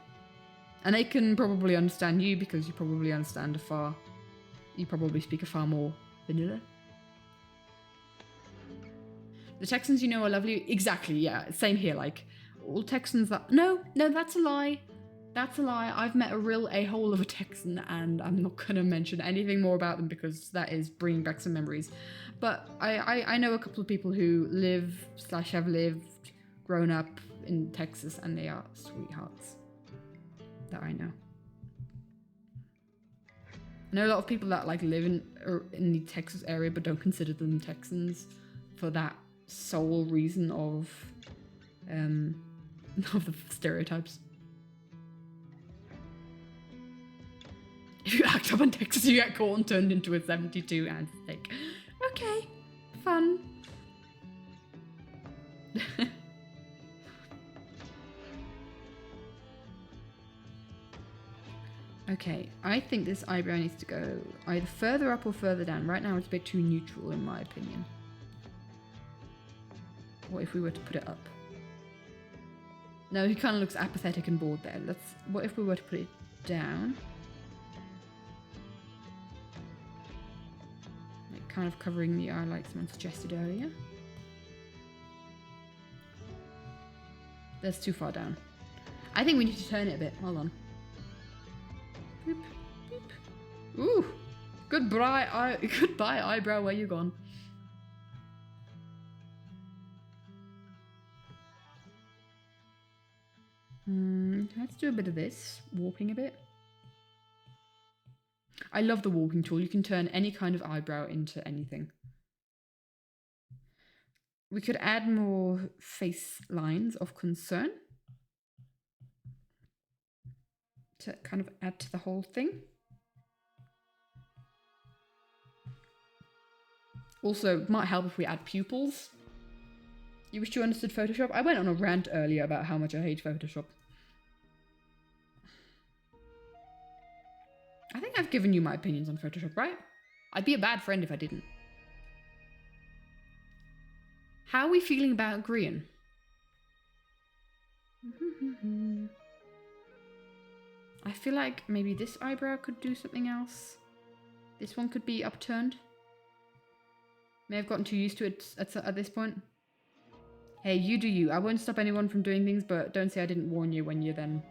And they can probably understand you because you probably understand you probably speak a far more vanilla. The Texans you know are lovely. Exactly, yeah. Same here, like, all Texans that... No, that's a lie. That's a lie. I've met a real a-hole of a Texan, and I'm not going to mention anything more about them because that is bringing back some memories. But I know a couple of people who have lived, grown up in Texas, and they are sweethearts. That I know. I know a lot of people that like live in the Texas area but don't consider them Texans for that sole reason of the stereotypes. If you act up in Texas, you get caught and turned into a 72 and steak. Okay, fun. Okay, I think this eyebrow needs to go either further up or further down. Right now it's a bit too neutral in my opinion. What if we were to put it up? No, he kind of looks apathetic and bored there. What if we were to put it down? Like kind of covering the eye like someone suggested earlier. That's too far down. I think we need to turn it a bit. Hold on. Boop, boop. Ooh, goodbye eyebrow, where you gone? Let's do a bit of this, warping a bit. I love the warping tool. You can turn any kind of eyebrow into anything. We could add more face lines of concern to kind of add to the whole thing. Also, it might help if we add pupils. You wish you understood Photoshop? I went on a rant earlier about how much I hate Photoshop. I think I've given you my opinions on Photoshop, right? I'd be a bad friend if I didn't. How are we feeling about Grian? I feel like maybe this eyebrow could do something else. This one could be upturned. May have gotten too used to it at this point. Hey, you do you. I won't stop anyone from doing things, but don't say I didn't warn you when you then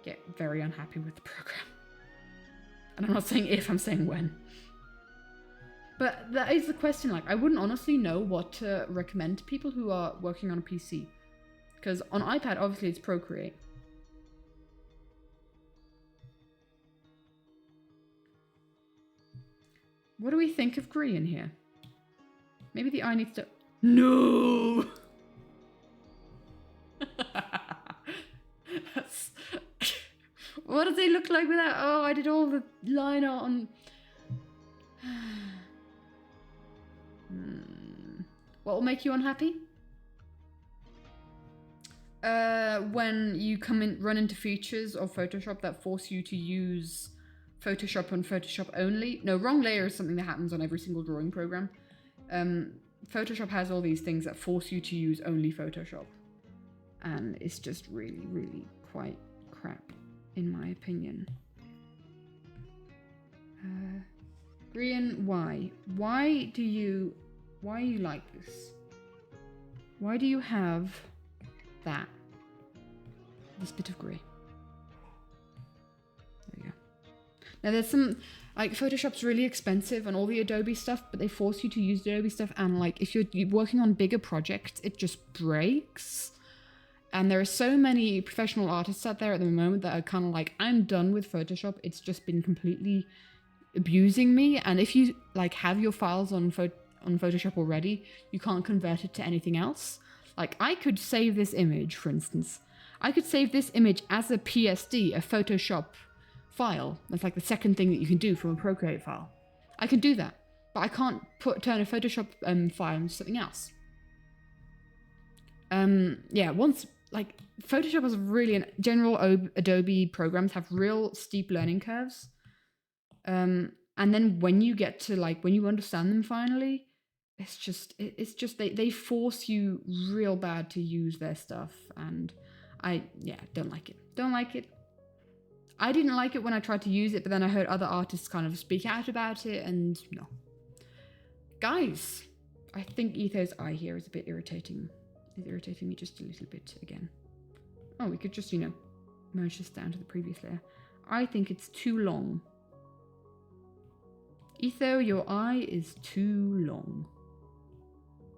get very unhappy with the program. And I'm not saying if, I'm saying when. But that is the question. Like, I wouldn't honestly know what to recommend to people who are working on a PC. Because on iPad, obviously, it's Procreate. What do we think of Green here? Maybe the eye needs to... No! That's... What does they look like without... Oh, I did all the line art on... What will make you unhappy? When you run into features of Photoshop that force you to use Photoshop and Photoshop only. No, wrong layer is something that happens on every single drawing program. Photoshop has all these things that force you to use only Photoshop. And it's just really, really quite crap, in my opinion. Brian, why? Why do you like this? Why do you have that? This bit of grey. There you go. Now there's some, like, Photoshop's really expensive and all the Adobe stuff, but they force you to use the Adobe stuff, and like if you're working on bigger projects, it just breaks. And there are so many professional artists out there at the moment that are kind of like, I'm done with Photoshop. It's just been completely abusing me. And if you like have your files on Photoshop already, you can't convert it to anything else. Like, I could save this image, for instance. I could save this image as a PSD, a Photoshop file. That's like the second thing that you can do from a Procreate file. I can do that, but I can't turn a Photoshop file into something else. Yeah, once, like, Photoshop has really, general Adobe programs have real steep learning curves. And then when you get to, like, when you understand them finally, it's just they force you real bad to use their stuff, and I don't like it. Don't like it. I didn't like it when I tried to use it, but then I heard other artists kind of speak out about it, and no. Guys, I think Etho's eye here is a bit irritating. It's irritating me just a little bit again. Oh, we could just, merge this down to the previous layer. I think it's too long. Etho, your eye is too long.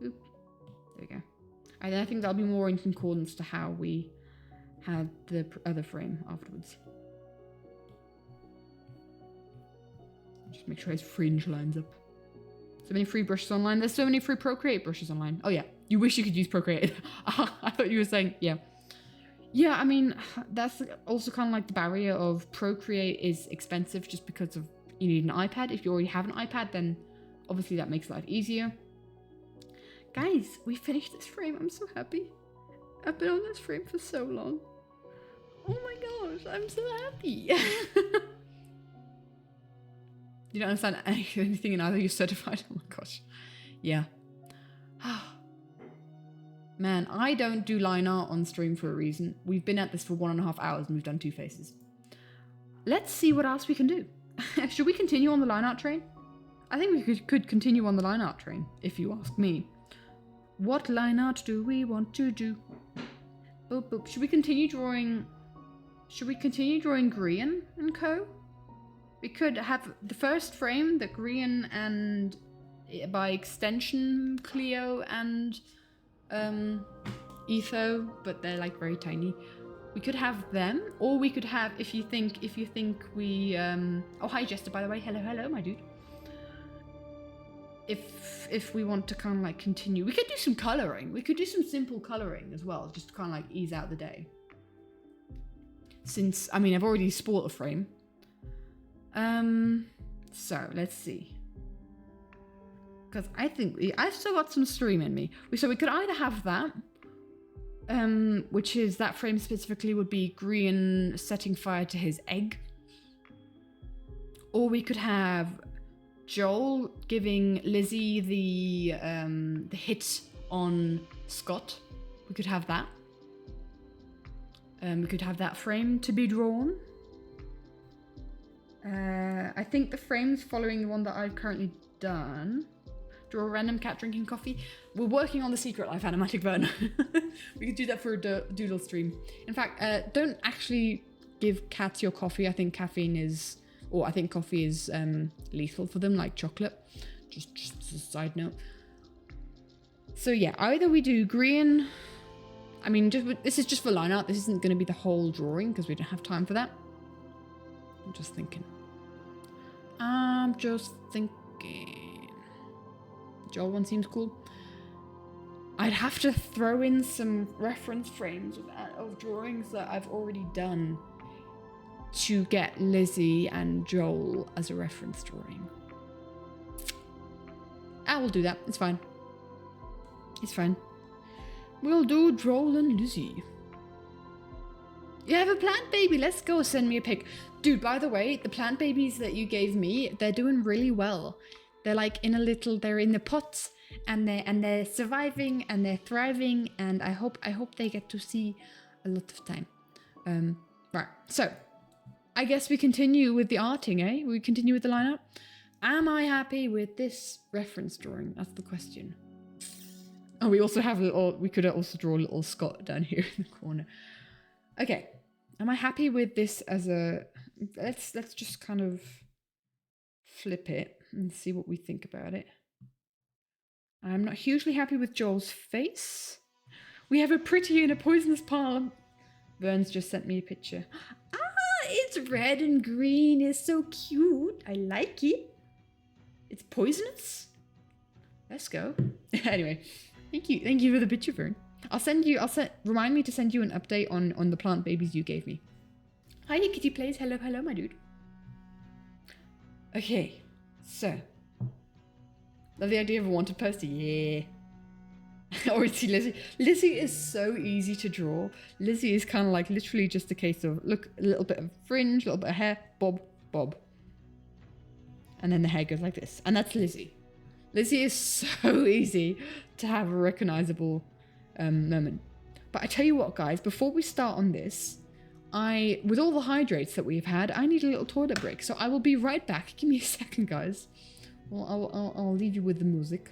Oop. There we go. And I think that'll be more in concordance to how we had the other frame afterwards. Just make sure his fringe lines up. So many free brushes online. There's so many free Procreate brushes online. Oh yeah, you wish you could use Procreate. I thought you were saying, yeah. Yeah, I mean, that's also kind of like the barrier of Procreate is expensive just because of you need an iPad. If you already have an iPad, then obviously that makes life easier. Guys, we finished this frame. I'm so happy. I've been on this frame for so long. Oh my gosh, I'm so happy. You don't understand anything in either. You're certified. Oh my gosh. Yeah. Man, I don't do line art on stream for a reason. We've been at this for 1.5 hours and we've done 2 faces. Let's see what else we can do. Should we continue on the line art train? I think we could continue on the line art train, if you ask me. What line art do we want to do? Boop, boop. Should we continue drawing Grian and co? We could have the first frame that Grian and, by extension, Cleo and Etho, but they're like very tiny. We could have them, or we could have, if you think we, oh hi Jester, by the way, hello my dude. If we want to kind of like continue, we could do some coloring. We could do some simple coloring as well, just to kind of like ease out the day. Since, I mean, I've already spoiled a frame. So let's see. Because I think I've still got some stream in me. So we could either have that, which is that frame specifically would be Grian setting fire to his egg. Or we could have Joel giving Lizzie the hit on Scott. We could have that. We could have that frame to be drawn. I think the frames following the one that I've currently done. Draw a random cat drinking coffee. We're working on the secret Life Animatic burn. We could do that for a doodle stream. In fact, don't actually give cats your coffee. I think caffeine is, or I think coffee is lethal for them, like chocolate. Just as a side note. So yeah, either we do green. I mean, this is just for line art. This isn't going to be the whole drawing because we don't have time for that. I'm just thinking. Joel one seems cool. I'd have to throw in some reference frames of drawings that I've already done to get Lizzie and Joel as a reference drawing. I will do that. It's fine. It's fine. We'll do Joel and Lizzie. You have a plant baby. Let's go. Send me a pic. Dude, by the way, the plant babies that you gave me, they're doing really well. They're like they're in the pots and they're surviving and they're thriving, and I hope they get to see a lot of time. Right. So, I guess we continue with the arting, eh? We continue with the lineup. Am I happy with this reference drawing? That's the question. Oh, we also have we could also draw a little Scott down here in the corner. Okay. Am I happy with this as a... Let's just kind of flip it and see what we think about it. I'm not hugely happy with Joel's face. We have a pretty and a poisonous palm. Vern's just sent me a picture. Ah, it's red and green. It's so cute. I like it. It's poisonous. Let's go. Anyway, thank you for the picture, Vern. Remind me to send you an update on the plant babies you gave me. Hi, Kitty Plays. Hello, my dude. Okay, so. Love the idea of a wanted poster. Yeah. Or see Lizzie. Lizzie is so easy to draw. Lizzie is kind of like literally just a case of, look, a little bit of fringe, a little bit of hair, bob, bob. And then the hair goes like this. And that's Lizzie. Lizzie is so easy to have a recognizable moment. But I tell you what, guys, before we start on this, with all the hydrates that we've had, I need a little toilet break. So I will be right back. Give me a second, guys. Well, I'll leave you with the music.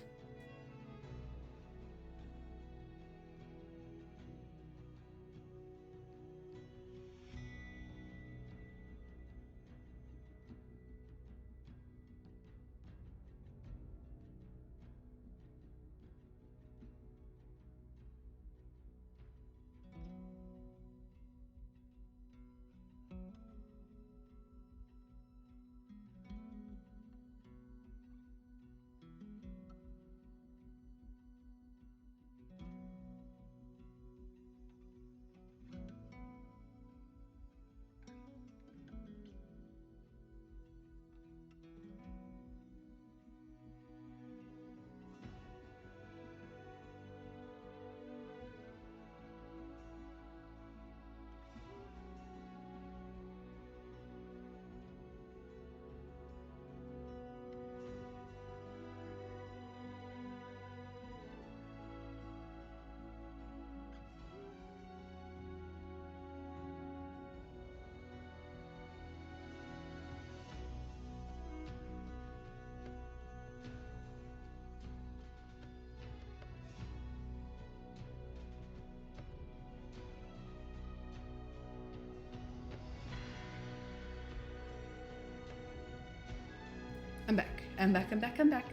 I'm back.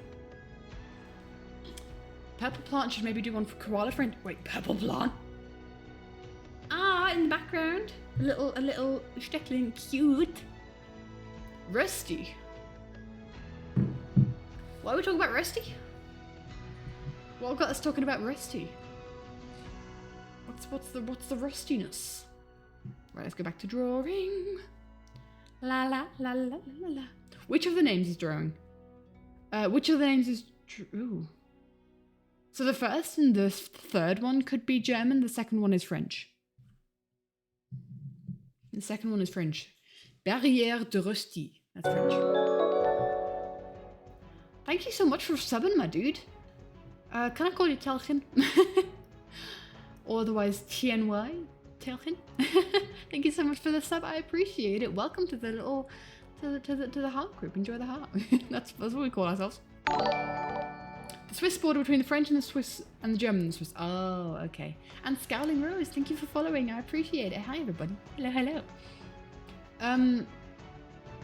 Purple plant should maybe do one for koala friend. Wait, purple plant? Ah, in the background. A little Steckling, cute. Rusty. Why are we talking about Rusty? What got us talking about Rusty? What's the rustiness? Right, let's go back to drawing. La la la la la la. Which of the names is drawing? Which of the names is true? So the first and the third one could be German. The second one is French. The second one is French. Barrière de Rusty. That's French. Thank you so much for subbing, my dude. Can I call you Telchin? Or otherwise TNY? Telchin? Thank you so much for the sub. I appreciate it. Welcome to the little... To the heart group. Enjoy the heart. That's what we call ourselves. The Swiss border between the French and the Swiss and the German and the Swiss. Oh, okay. And Scowling Rose, thank you for following. I appreciate it. Hi, everybody. Hello.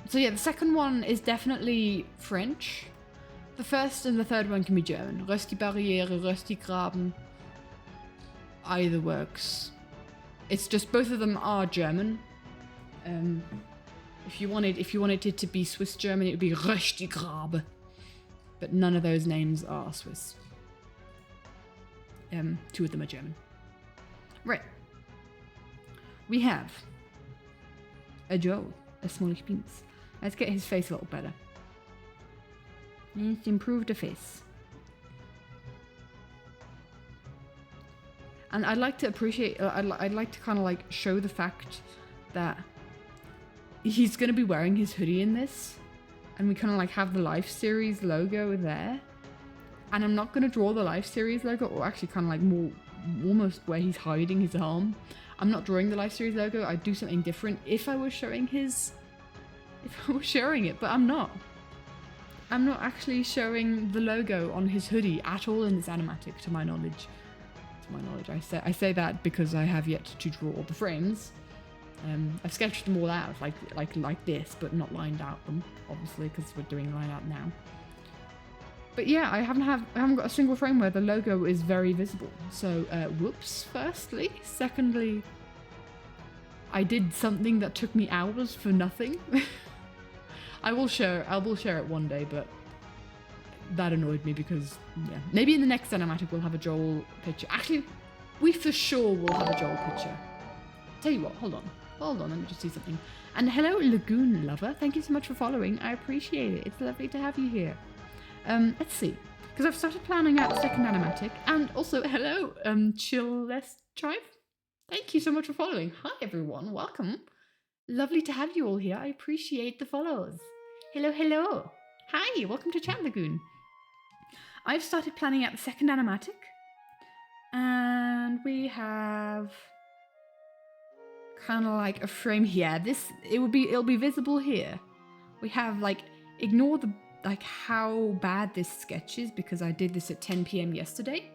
So yeah, the second one is definitely French. The first and the third one can be German. Rösti-Barriere, Rösti-Graben. Either works. It's just both of them are German. If you wanted it to be Swiss German, it would be Rösti-Grabe. But none of those names are Swiss. Two of them are German. Right. We have a Joe, a small beans. Let's get his face a little better. Let's improve the face. And I'd like to appreciate, I'd like to kind of like show the fact that he's going to be wearing his hoodie in this. And we kind of like have the Life series logo there. And I'm not going to draw the Life series logo, or actually kind of like more, almost where he's hiding his arm. I'm not drawing the Life series logo. I'd do something different if I was showing it, but I'm not. I'm not actually showing the logo on his hoodie at all in this animatic, to my knowledge. I say that because I have yet to draw the frames. I've sketched them all out like this, but not lined out them, obviously, because we're doing line out now. But yeah, I haven't got a single frame where the logo is very visible. So whoops, firstly. Secondly, I did something that took me hours for nothing. I will share it one day, but that annoyed me because, yeah. Maybe in the next animatic we'll have a Joel picture. Actually, we for sure will have a Joel picture. Tell you what, hold on, let me just see something. And hello, Lagoon Lover. Thank you so much for following. I appreciate it. It's lovely to have you here. Let's see. Because I've started planning out the second animatic. And also, hello, Chill Let's Drive. Thank you so much for following. Hi, everyone. Welcome. Lovely to have you all here. I appreciate the follows. Hello, hello. Hi, welcome to Chat Lagoon. I've started planning out the second animatic. And we have kind of like a frame here. It'll be visible here. We have like, ignore the like how bad this sketch is because I did this at 10 p.m. yesterday.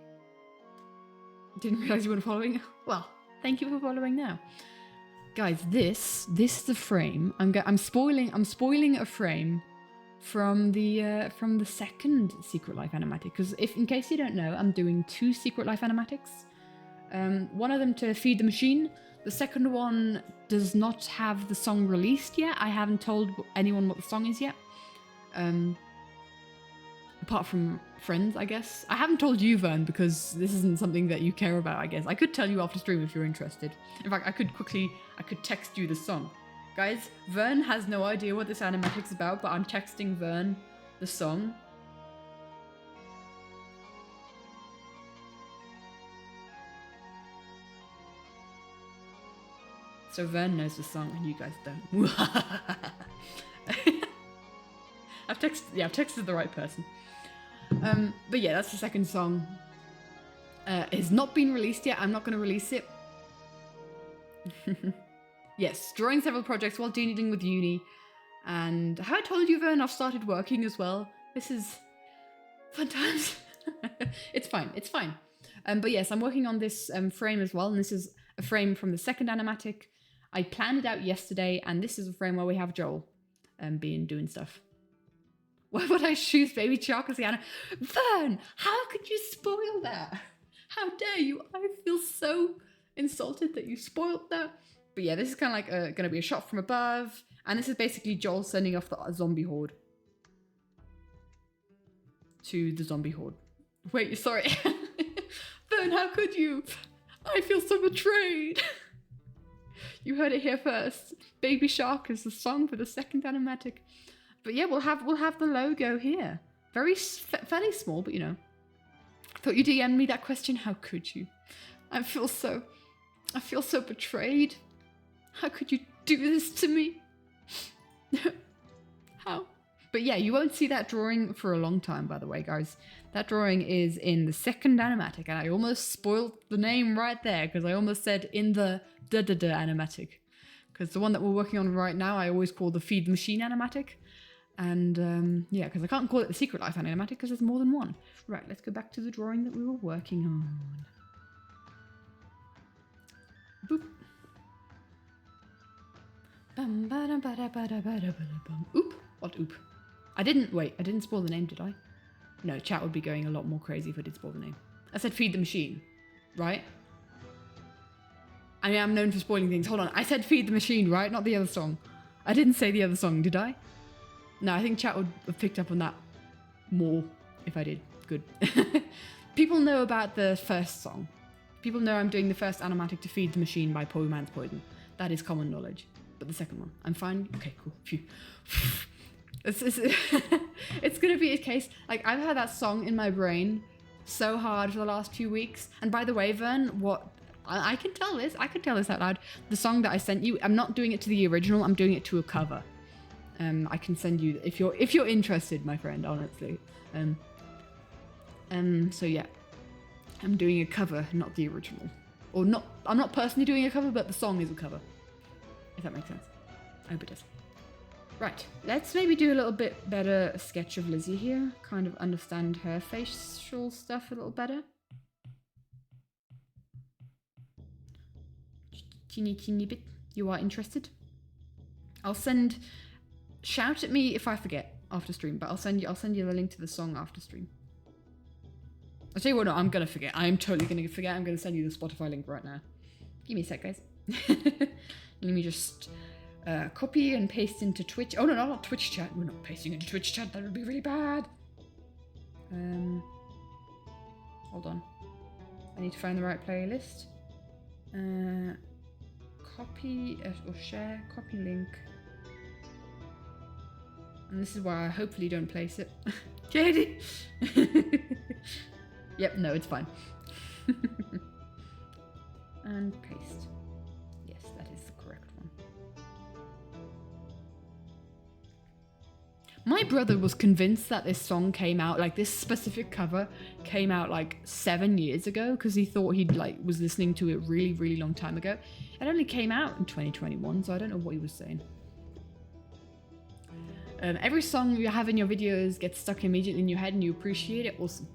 Didn't realize you weren't following. Well, thank you for following now. Guys, this is a frame. I'm spoiling a frame from the second Secret Life animatic, because in case you don't know, I'm doing 2 Secret Life animatics. One of them to feed the machine. The second one does not have the song released yet. I haven't told anyone what the song is yet. Apart from friends, I guess. I haven't told you, Vern, because this isn't something that you care about, I guess. I could tell you after stream if you're interested. In fact, I could text you the song. Guys, Vern has no idea what this animatic's about, but I'm texting Vern the song. So Vern knows the song and you guys don't. I've texted the right person. But yeah, that's the second song. It has not been released yet. I'm not going to release it. Yes, drawing several projects while dealing with uni. And how I told you, Vern, I've started working as well. This is fun times. It's fine. But yes, I'm working on this frame as well. And this is a frame from the second animatic. I planned it out yesterday. And this is a frame where we have Joel doing stuff. Why would I choose Baby Shark as the anime? Vern, how could you spoil that? How dare you? I feel so insulted that you spoiled that. But yeah, this is kind of like going to be a shot from above. And this is basically Joel sending off the zombie horde. To the zombie horde. Wait, sorry. Vern, how could you? I feel so betrayed. You heard it here first. Baby Shark is the song for the second animatic. But yeah, we'll have the logo here. Fairly small, but you know. Thought you DM'd me that question. How could you? I feel so betrayed. How could you do this to me? How? But yeah, you won't see that drawing for a long time, by the way, guys. That drawing is in the second animatic, and I almost spoiled the name right there because I almost said in the animatic. Because the one that we're working on right now, I always call the Feed the Machine animatic. And yeah, because I can't call it the Secret Life animatic because there's more than one. Right, let's go back to the drawing that we were working on. Boop. Oop. What oop? I didn't spoil the name, did I? No, chat would be going a lot more crazy if I did spoil the name. I said Feed the Machine, right? I mean, I'm known for spoiling things. Hold on. I said Feed the Machine, right? Not the other song. I didn't say the other song, did I? No, I think chat would have picked up on that more if I did. Good. People know about the first song. People know I'm doing the first animatic to Feed the Machine by Poor Man's Poison. That is common knowledge. But the second one, I'm fine. Okay, cool. Phew. It's gonna be a case, like, I've had that song in my brain so hard for the last few weeks. And by the way, Vern, what I can tell this out loud. The song that I sent you, I'm not doing it to the original, I'm doing it to a cover. I can send you if you're interested, my friend, honestly. So yeah. I'm doing a cover, not the original. Or not, I'm not personally doing a cover, but the song is a cover. If that makes sense. I hope it does. Right, let's maybe do a little bit better sketch of Lizzie here. Kind of understand her facial stuff a little better. Teeny bit. You are interested? I'll send... Shout at me if I forget after stream, but I'll send you the link to the song after stream. I'll tell you what, no, I'm gonna forget. I'm totally gonna forget. I'm gonna send you the Spotify link right now. Give me a sec, guys. Let me just copy and paste into Twitch. Oh no, not Twitch chat. We're not pasting into Twitch chat. That would be really bad. Hold on. I need to find the right playlist. Copy or share. Copy link. And this is why I hopefully don't place it. Katie! Yep, no, it's fine. And paste. Yes, that is the correct one. My brother was convinced that this song came out, like this specific cover came out like 7 years ago, because he thought he'd was listening to it really, really long time ago. It only came out in 2021, so I don't know what he was saying. Every song you have in your videos gets stuck immediately in your head and you appreciate it. Awesome.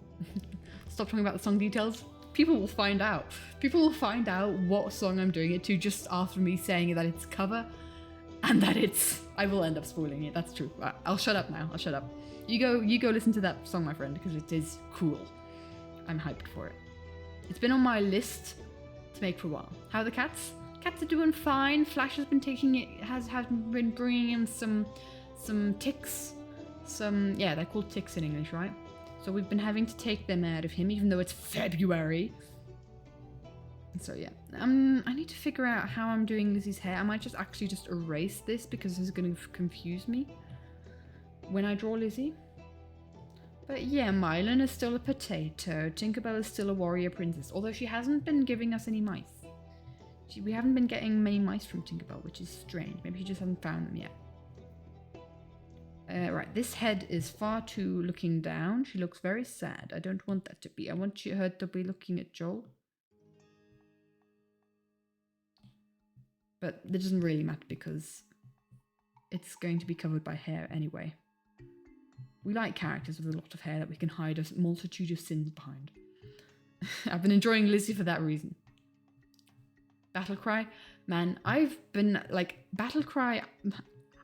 Stop talking about the song details. People will find out. People will find out what song I'm doing it to just after me saying that it's cover and that it's... I will end up spoiling it. That's true. I'll shut up now. I'll shut up. You go listen to that song, my friend, because it is cool. I'm hyped for it. It's been on my list to make for a while. How are the cats? Cats are doing fine. Flash has been taking it, has been bringing in some ticks. Yeah, they're called ticks in English, right? So we've been having to take them out of him, even though it's February. So yeah, I need to figure out how I'm doing Lizzie's hair. I might just actually just erase this because this is going to confuse me when I draw Lizzie. But yeah, Mylan is still a potato. Tinkerbell is still a warrior princess, although she hasn't been giving us any mice. We haven't been getting many mice from Tinkerbell, which is strange. Maybe she just hasn't found them yet. Right, this head is far too looking down. She looks very sad. I don't want that to be. I want her to be looking at Joel. But that doesn't really matter because it's going to be covered by hair anyway. We like characters with a lot of hair that we can hide a multitude of sins behind. I've been enjoying Lizzie for that reason. Battlecry? Man, I've been like Battlecry...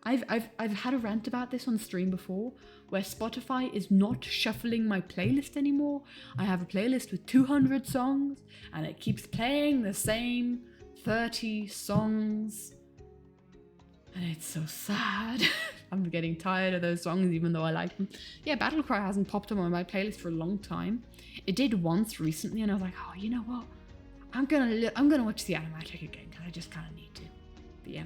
I've had a rant about this on stream before, where Spotify is not shuffling my playlist anymore. I have a playlist with 200 songs, and it keeps playing the same 30 songs. And it's so sad. I'm getting tired of those songs, even though I like them. Yeah, Battlecry hasn't popped up on my playlist for a long time. It did once recently, and I was like, oh, you know what? I'm gonna watch the animatic again, because I just kind of need to. But yeah.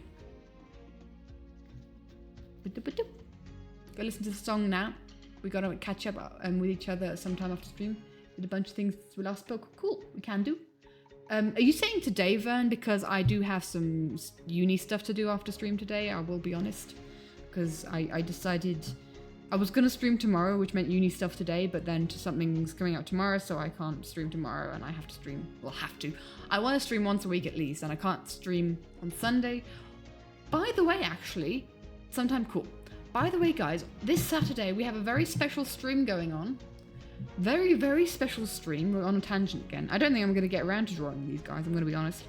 Go listen to the song now. We gotta catch up with each other sometime after stream. Did a bunch of things since we last spoke. Cool, we can do. Are you saying today, Vern? Because I do have some uni stuff to do after stream today, I will be honest. Because I decided I was gonna stream tomorrow, which meant uni stuff today, but then something's coming out tomorrow, so I can't stream tomorrow, and I have to stream. Well, have to. I want to stream once a week at least, and I can't stream on Sunday. By the way, actually, sometime cool. By the way, guys, this Saturday we have a very special stream going on. Very, very special stream. We're on a tangent again. I don't think I'm going to get around to drawing these guys, I'm going to be honest.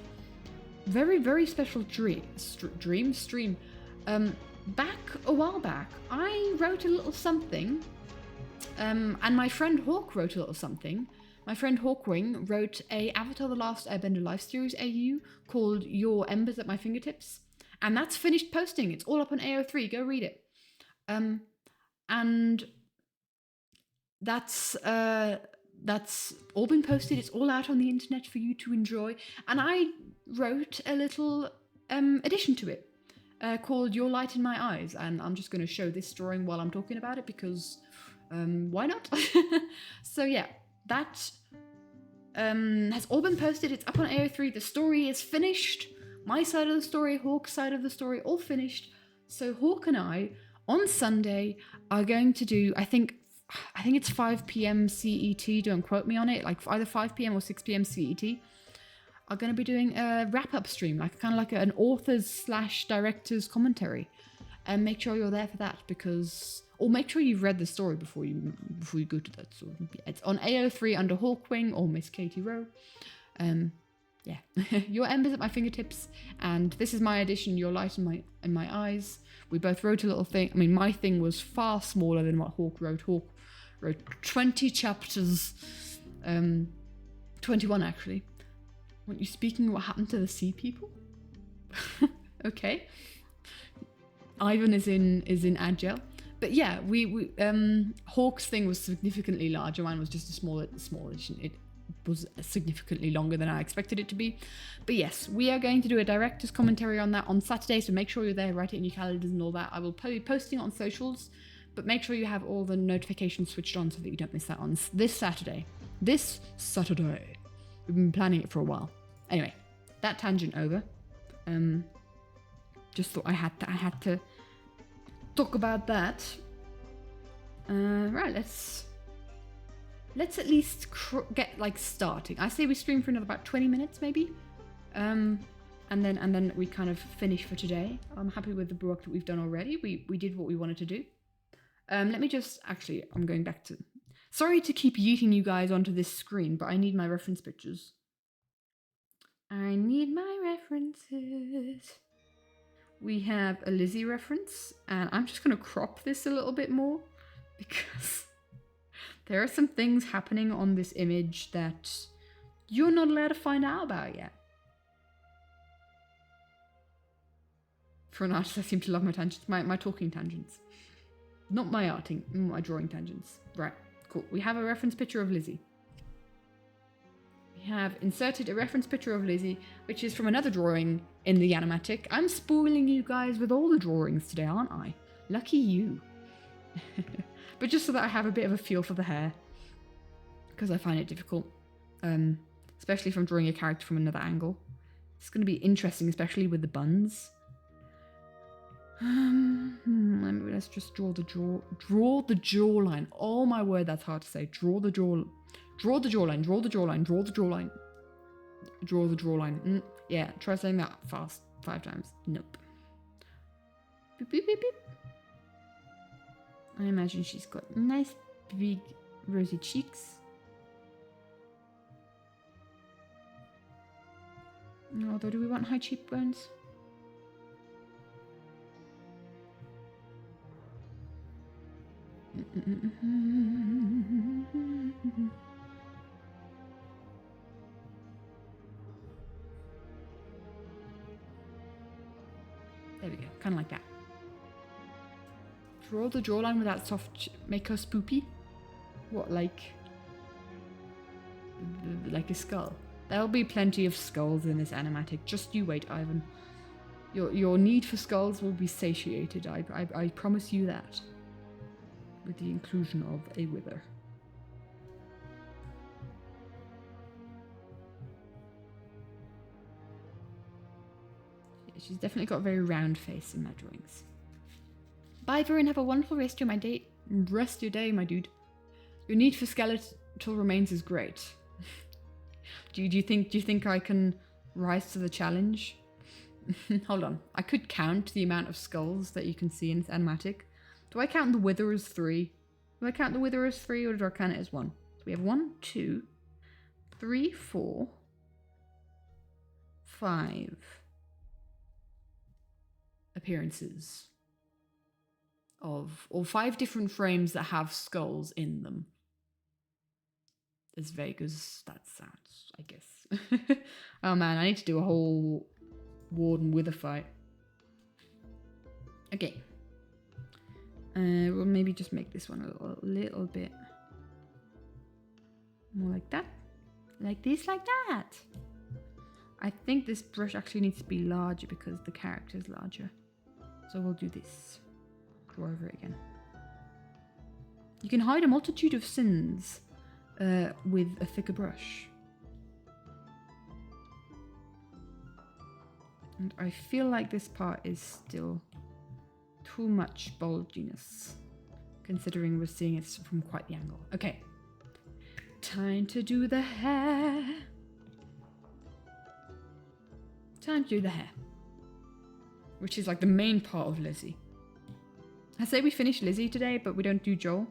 Very, very special stream. Back a while back, I wrote a little something And my friend Hawk wrote a little something. My friend Hawkwing wrote a Avatar The Last Airbender life series AU called Your Embers at My Fingertips. And that's finished posting. It's all up on AO3. Go read it. And that's all been posted. It's all out on the internet for you to enjoy. And I wrote a little addition to it called Your Light in My Eyes. And I'm just going to show this drawing while I'm talking about it because why not? So yeah, that has all been posted. It's up on AO3. The story is finished. My side of the story, Hawk's side of the story, all finished. So Hawk and I, on Sunday, are going to do, I think it's 5 p.m. CET, don't quote me on it, like either 5 p.m. or 6 p.m. CET, are going to be doing a wrap-up stream, like kind of like an authors/directors commentary. And make sure you're there for that because, or make sure you've read the story before you go to that. So it's on AO3 under Hawkwing or Miss Katie Rowe. Yeah, Your Embers at My Fingertips, and this is my edition, Your Light in My Eyes. We both wrote a little thing. I mean, my thing was far smaller than what Hawk wrote. Hawk wrote 20 chapters, 21 actually. Weren't you speaking what happened to the sea people? Okay. Ivan is in Agile. But yeah, we Hawk's thing was significantly larger. Mine was just a small edition. It was significantly longer than I expected it to be. But yes, we are going to do a director's commentary on that on Saturday, so make sure you're there, write it in your calendars and all that. I will be posting it on socials, but make sure you have all the notifications switched on so that you don't miss that on this Saturday. This Saturday. We've been planning it for a while. Anyway, that tangent over. Just thought I had to talk about that. Right, let's at least get like starting. I say we stream for another about 20 minutes maybe, and then we kind of finish for today. I'm happy with the work that we've done already. We did what we wanted to do. Let me just actually, I'm going back to. Sorry to keep yeeting you guys onto this screen, but I need my reference pictures. I need my references. We have a Lizzie reference, and I'm just going to crop this a little bit more because there are some things happening on this image that you're not allowed to find out about yet. For an artist, I seem to love my tangents, my talking tangents. Not my my drawing tangents. Right, cool. We have a reference picture of Lizzie. We have inserted a reference picture of Lizzie, which is from another drawing in the Animatic. I'm spoiling you guys with all the drawings today, aren't I? Lucky you. But just so that I have a bit of a feel for the hair, because I find it difficult, especially if I'm drawing a character from another angle. It's going to be interesting, especially with the buns. Let's just draw the jawline. Oh my word, that's hard to say. Draw the jawline. Yeah, try saying that fast 5 times. Nope. Beep, beep, beep, beep. I imagine she's got nice big rosy cheeks. Although, do we want high cheekbones? There we go, kind of like that. Draw the jawline with that soft, make her spoopy. What, like a skull? There'll be plenty of skulls in this animatic. Just you wait, Ivan. Your need for skulls will be satiated. I promise you that. With the inclusion of a wither. Yeah, she's definitely got a very round face in my drawings. Bye, Vern. Have a wonderful rest of my day. Rest your day, my dude. Your need for skeletal remains is great. Do you think I can rise to the challenge? Hold on. I could count the amount of skulls that you can see in this animatic. Do I count the wither as 3? Do I count the wither as 3 or do I count it as 1? So we have 1, 2, 3, 4, 5 appearances or 5 different frames that have skulls in them. As vague as that sounds, I guess. Oh man, I need to do a whole Warden Wither fight. Okay. We'll maybe just make this one a little bit more like that. Like this, like that. I think this brush actually needs to be larger because the character is larger. So we'll do this. Draw over it again. You can hide a multitude of sins with a thicker brush. And I feel like this part is still too much bulginess, considering we're seeing it from quite the angle. Okay. Time to do the hair. Time to do the hair. Which is like the main part of Lizzie. I say we finish Lizzie today, but we don't do Joel.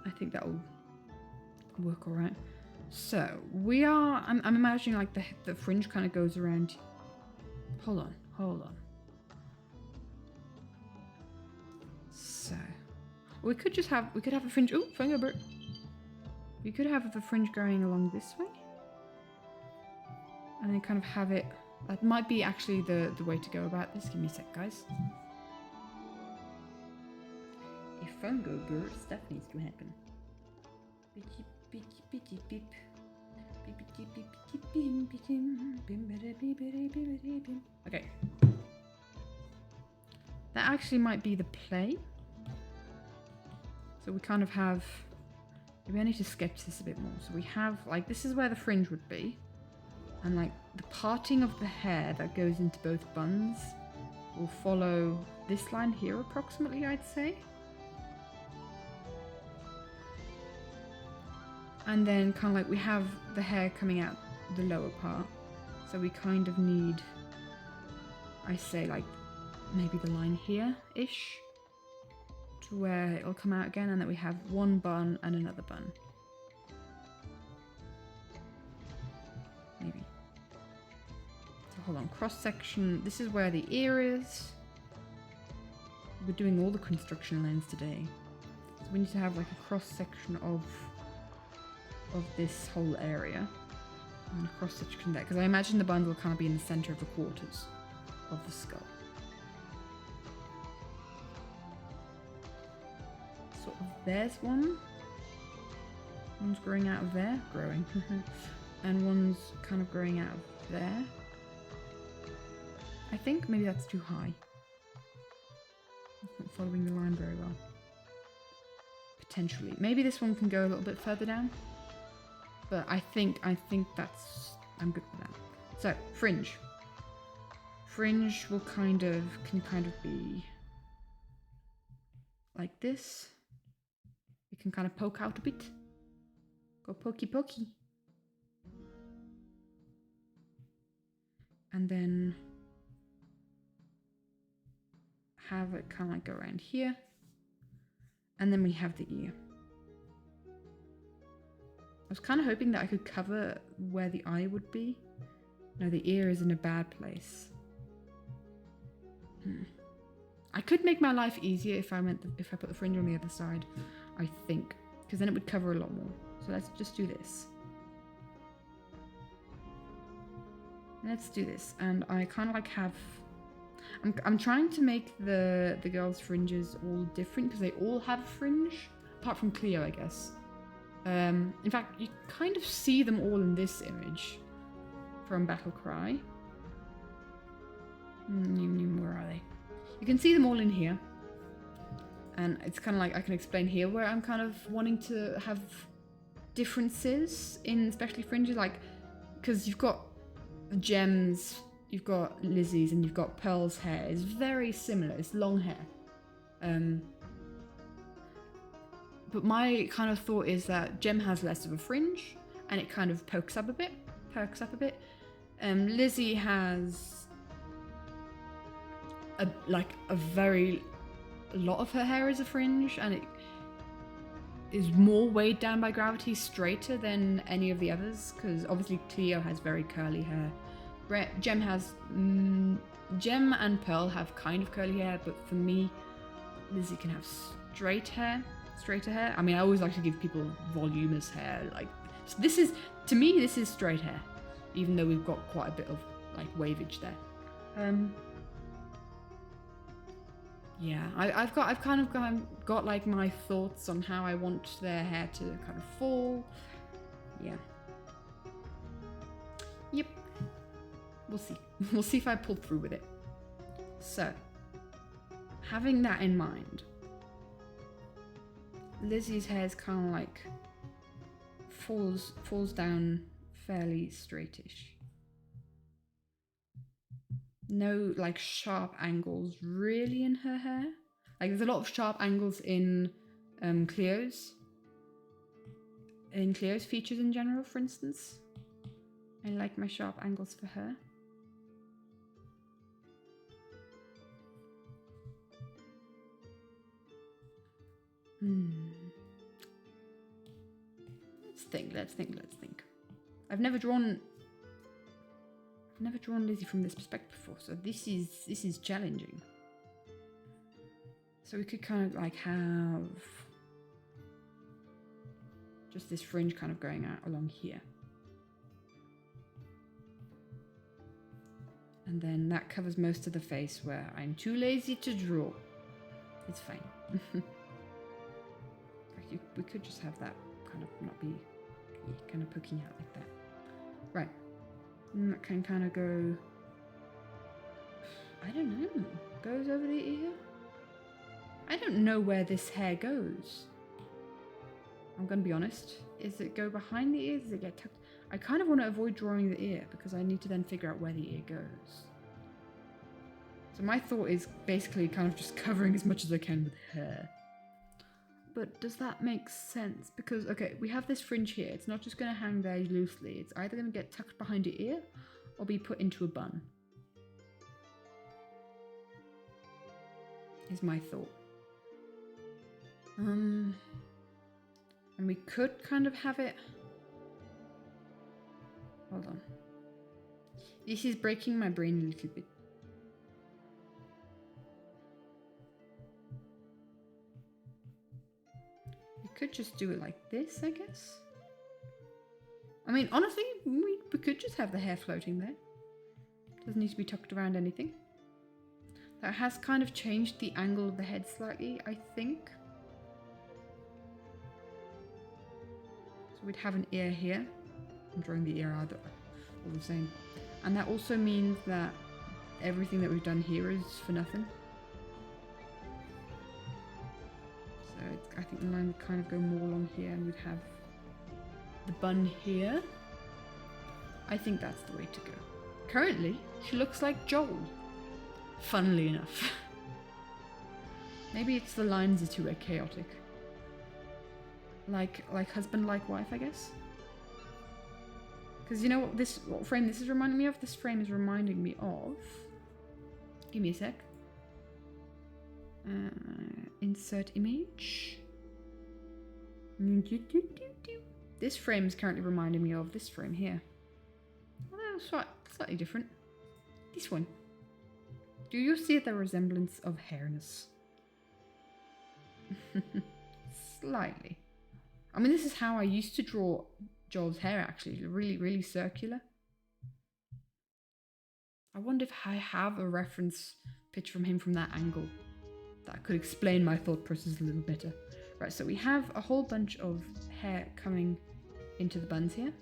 I think that'll work alright. So, we are... I'm imagining like the fringe kind of goes around... Hold on. So... We could just have... We could have a fringe... Ooh, fingerbird. We could have the fringe going along this way. And then kind of have it... That might be actually the way to go about this. Give me a sec, guys. A fungo bird stuff needs to happen. Okay. That actually might be the play. So we kind of have... Maybe I need to sketch this a bit more. So we have, like, this is where the fringe would be. And, like, the parting of the hair that goes into both buns will follow this line here approximately, I'd say. And then kind of like we have the hair coming out the lower part. So we kind of need, I say, like, maybe the line here-ish. To where it'll come out again, and then we have one bun and another bun. Maybe. So hold on, cross section. This is where the ear is. We're doing all the construction lines today. So we need to have like a cross section of this whole area. And a cross section there, because I imagine the bun will kind of be in the center of the quarters of the skull. There's one. One's growing out of there. Growing. And one's kind of growing out of there. I think maybe that's too high. It's not following the line very well. Potentially. Maybe this one can go a little bit further down. But I think that's... I'm good with that. So, fringe. Fringe will can kind of be like this. It can kind of poke out a bit. Go pokey pokey. And then have it kind of like go around here. And then we have the ear. I was kind of hoping that I could cover where the eye would be. No, the ear is in a bad place. I could make my life easier if I put the fringe on the other side. I think, because then it would cover a lot more. So let's just do this. Let's do this, and I kind of like have. I'm trying to make the girls' fringes all different because they all have a fringe, apart from Cleo, I guess. In fact, you kind of see them all in this image from Battle Cry. Where are they? You can see them all in here. And it's kind of like I can explain here where I'm kind of wanting to have differences in especially fringes, like, because you've got Gem's, you've got Lizzie's, and you've got Pearl's hair. It's very similar. It's long hair. But my kind of thought is that Gem has less of a fringe, and it kind of perks up a bit. Lizzie has a lot of her hair is a fringe, and it is more weighed down by gravity, straighter than any of the others, because obviously Cleo has very curly hair. Gem and Pearl have kind of curly hair, but for me, Lizzie can have straighter hair. I mean, I always like to give people voluminous hair. Like, so this is, to me, this is straight hair, even though we've got quite a bit of like wavage there. Yeah, I've kind of got like my thoughts on how I want their hair to kind of fall. Yeah. Yep. We'll see. We'll see if I pull through with it. So, having that in mind, Lizzie's hair is kind of like falls down fairly straightish. No like sharp angles really in her hair. Like there's a lot of sharp angles in Cleo's features in general, for instance. I like my sharp angles for her. Let's think. I've never drawn Lizzie from this perspective before, so this is challenging. So we could kind of like have just this fringe kind of going out along here. And then that covers most of the face where I'm too lazy to draw. It's fine. We could just have that kind of not be kind of poking out like that. Right. And that can kind of go, I don't know, goes over the ear? I don't know where this hair goes. I'm going to be honest. Does it go behind the ear? Does it get tucked? I kind of want to avoid drawing the ear because I need to then figure out where the ear goes. So my thought is basically kind of just covering as much as I can with hair. But does that make sense? Because, okay, we have this fringe here. It's not just going to hang there loosely. It's either going to get tucked behind your ear or be put into a bun. Is my thought. And we could kind of have it... Hold on. This is breaking my brain a little bit. Could just do it like this, I guess. I mean, honestly, we could just have the hair floating there. Doesn't need to be tucked around anything. That has kind of changed the angle of the head slightly, I think. So we'd have an ear here. I'm drawing the ear out all the same. And that also means that everything that we've done here is for nothing. I think the line would kind of go more along here and we'd have the bun here. I think that's the way to go. Currently, she looks like Joel. Funnily enough. Maybe it's the lines are too chaotic. Like husband, like wife, I guess. Because you know what frame this is reminding me of? This frame is reminding me of... Give me a sec. Insert image. This frame is currently reminding me of this frame here. Although slightly different. This one. Do you see the resemblance of hairness? Slightly. I mean, this is how I used to draw Joel's hair, actually. Really, really circular. I wonder if I have a reference picture from him from that angle. That could explain my thought process a little better. Right, so we have a whole bunch of hair coming into the buns here.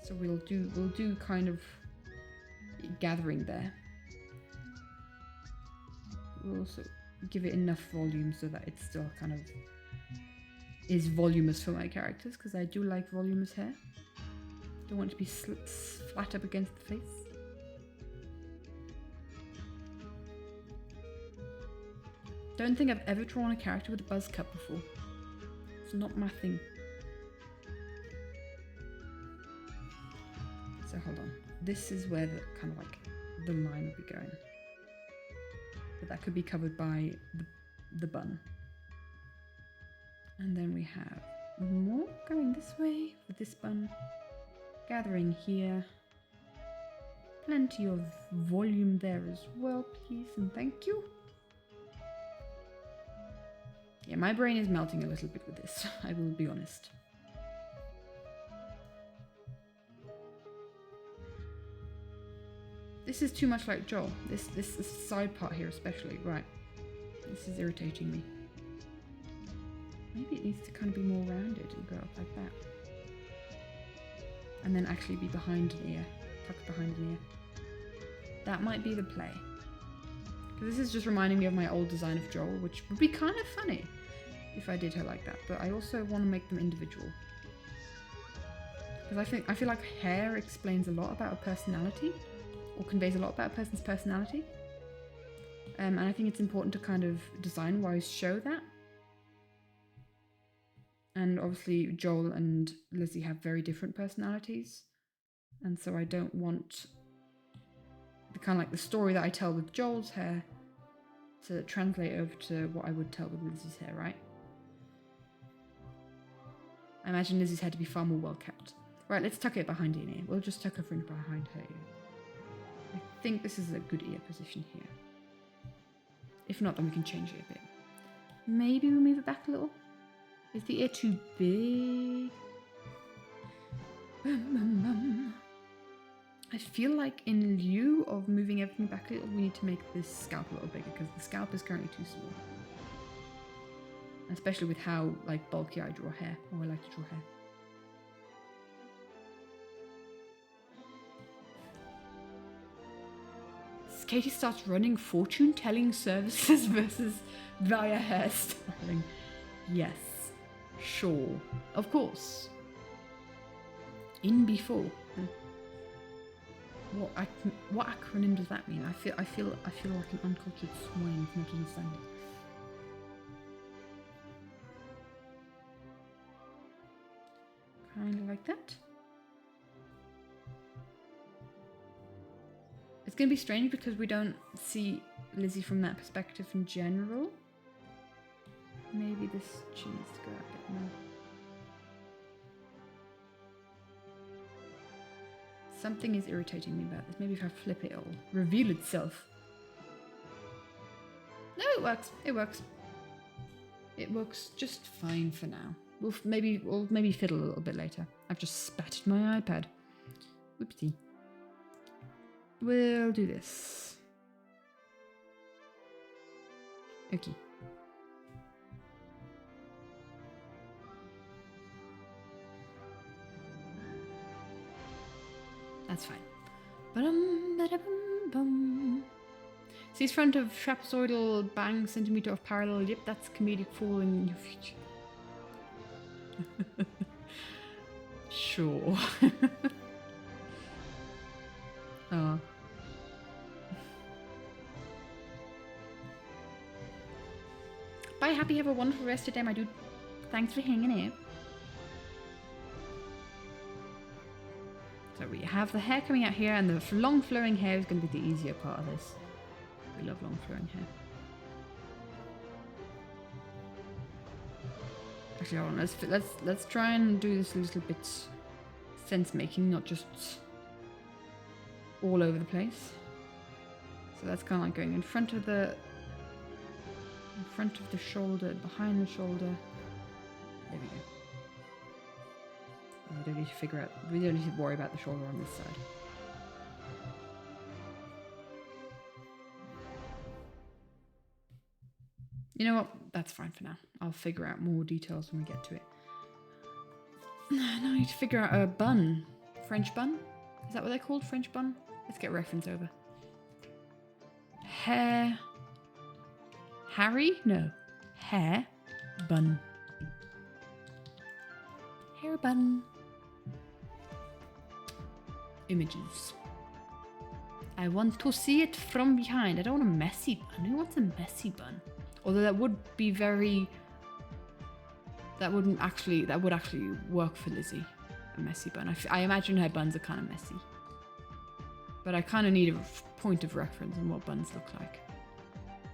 So we'll do kind of gathering there. We'll also give it enough volume so that it still kind of is voluminous for my characters, because I do like voluminous hair. Don't want it to be flat up against the face. Don't think I've ever drawn a character with a buzz cut before. It's not my thing. So hold on. This is where the kind of like the line will be going. But that could be covered by the bun. And then we have more going this way with this bun. Gathering here. Plenty of volume there as well, please, and thank you. Okay, my brain is melting a little bit with this, I will be honest. This is too much like Joel. This side part here especially, right. This is irritating me. Maybe it needs to kind of be more rounded and go up like that. And then actually be behind an ear. Tucked behind an ear. That might be the play. Because this is just reminding me of my old design of Joel, which would be kind of funny if I did her like that. But I also want to make them individual. Because I feel like hair explains a lot about a personality. Or conveys a lot about a person's personality. And I think it's important to kind of design-wise show that. And obviously Joel and Lizzie have very different personalities. And so I don't want the kind of like the story that I tell with Joel's hair to translate over to what I would tell with Lizzie's hair, right? I imagine Lizzie's hair to be far more well kept. Right, let's tuck it behind her ear. We'll just tuck her fringe behind her ear. I think this is a good ear position here. If not, then we can change it a bit. Maybe we'll move it back a little. Is the ear too big? I feel like in lieu of moving everything back a little, we need to make this scalp a little bigger because the scalp is currently too small. Especially with how like bulky I draw hair, or I like to draw hair. Katie starts running fortune-telling services versus via hairstyling. Yes, sure, of course. In before. What acronym does that mean? I feel like an uncultured swine for not understanding. Kind of like that. It's going to be strange because we don't see Lizzie from that perspective in general. Maybe this she needs to go out a bit more. Something is irritating me about this. Maybe if I flip it, it'll reveal itself. No, it works. It works. It works just fine for now. We'll maybe fiddle a little bit later. I've just spattered my iPad. Whoopsie. We'll do this. Okay. That's fine. Ba-dum, ba-da-bum, bum. Sees front of trapezoidal bang centimeter of parallel lip. That's comedic falling in your future. Sure. Oh. Bye, happy, have a wonderful rest of the day, my dude. Thanks for hanging out. So we have the hair coming out here, and the long flowing hair is going to be the easier part of this. We love long flowing hair. Actually, hold on. Let's try and do this a little bit sense making, not just all over the place. So that's kind of like going in front of the shoulder, behind the shoulder. There we go. We don't need to figure out. We don't need to worry about the shoulder on this side. You know what? That's fine for now. I'll figure out more details when we get to it. Now I need to figure out a bun. French bun? Is that what they're called? French bun? Let's get reference over. Hair. Harry? No. Hair bun. Hair bun. Images. I want to see it from behind. I don't want a messy bun. Who wants a messy bun? Although that would be very... That would actually work for Lizzie. A messy bun. I imagine her buns are kind of messy. But I kind of need a point of reference on what buns look like.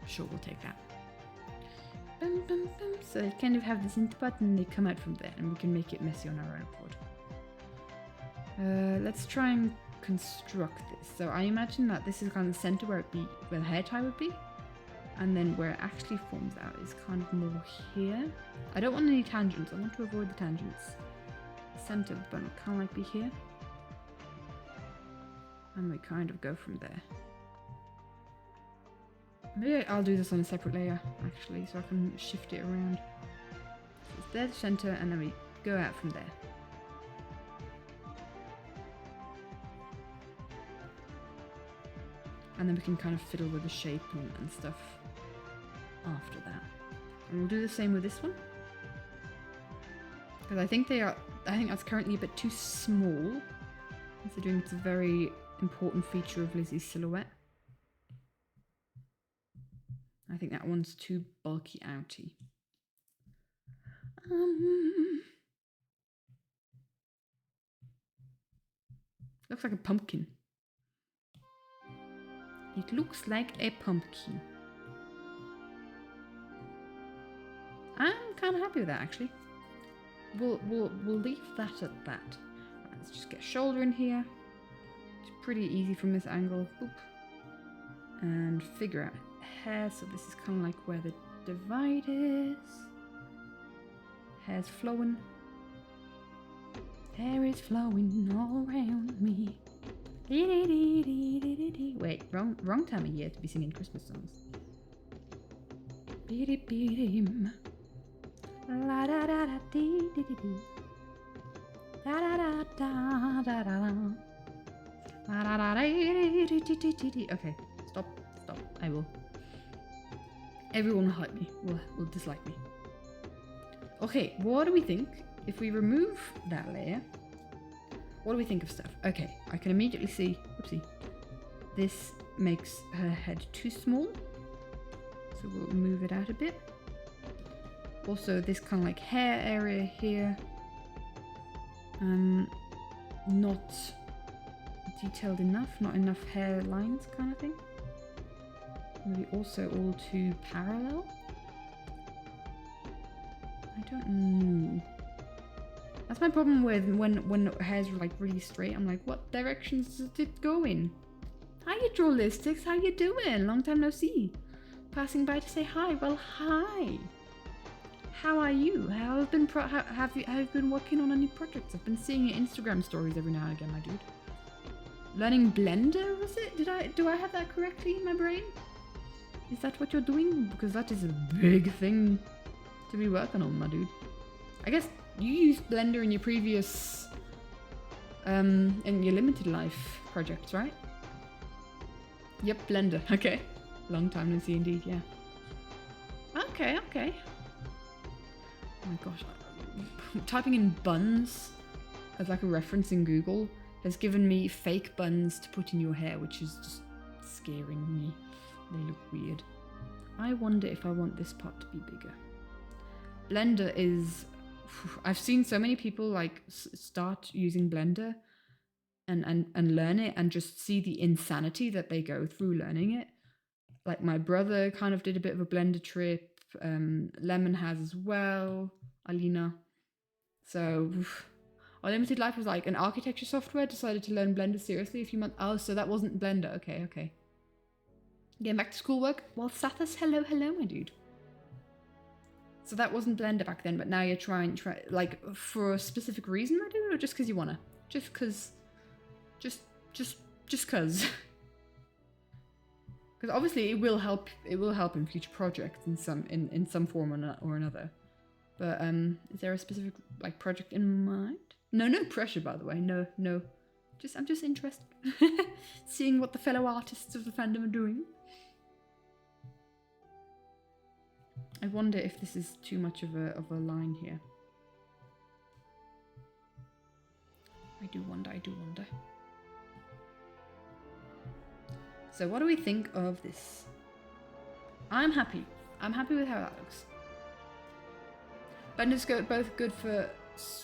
Sure, we'll take that. Bum, bum, bum. So they kind of have this into part and they come out from there, and we can make it messy on our own accord. Let's try and construct this. So I imagine that this is kind of the center where the hair tie would be. And then where it actually forms out is kind of more here. I don't want any tangents. I want to avoid the tangents. Center of the bun will kind of like be here. And we kind of go from there. Maybe I'll do this on a separate layer, actually, so I can shift it around. So it's there, the center, and then we go out from there. And then we can kind of fiddle with the shape and stuff after that. And we'll do the same with this one. Because I think that's currently a bit too small, considering it's a very important feature of Lizzie's silhouette. I think that one's too bulky outy. Looks like a pumpkin. It looks like a pumpkin. I'm kind of happy with that, actually. We'll leave that at that. Right, let's just get a shoulder in here. It's pretty easy from this angle. Boop. And figure out hair. So this is kind of like where the divide is. Hair's flowing. Hair is flowing all around me. Wait, wrong time of year to be singing Christmas songs. La da da da dee dee dee dee. Da da da da da da. La da da dee dee dee dee dee. Okay, stop. I will. Everyone will hate me. Will dislike me. Okay, what do we think if we remove that layer? What do we think of stuff? Okay, I can immediately see. Whoopsie. This makes her head too small, so we'll move it out a bit. Also, this kind of like hair area here, not detailed enough, not enough hair lines kind of thing. Maybe also all too parallel. I don't know. That's my problem with when hair's like really straight. I'm like, what directions is it going? How you Drawlistics? How you doing? Long time no see. Passing by to say hi. Well, hi. How are you? How have you been working on any projects? I've been seeing your Instagram stories every now and again, my dude. Learning Blender, was it? Do I have that correctly in my brain? Is that what you're doing? Because that is a big thing to be working on, my dude. I guess you used Blender in your previous, in your limited life projects, right? Yep, Blender. Okay. Long time no see indeed, yeah. Okay. Oh my gosh, typing in buns as like a reference in Google has given me fake buns to put in your hair, which is just scaring me. They look weird. I wonder if I want this part to be bigger. Blender is... I've seen so many people like start using Blender and learn it and just see the insanity that they go through learning it. Like my brother kind of did a bit of a Blender trip. Lemon has as well, Alina. So our limited life was like an architecture software decided to learn Blender seriously a few months. Oh, so that wasn't Blender. Okay. Getting back to schoolwork. Well, Sathas, hello, my dude. So that wasn't Blender back then, but now you're trying like for a specific reason, my dude, or just because you wanna? Just because. Because obviously it will help in future projects in some form or another. But is there a specific like project in mind? No pressure, by the way. No. I'm just interested. Seeing what the fellow artists of the fandom are doing. I wonder if this is too much of a line here. I do wonder. So what do we think of this? I'm happy. I'm happy with how that looks. Blender's both good for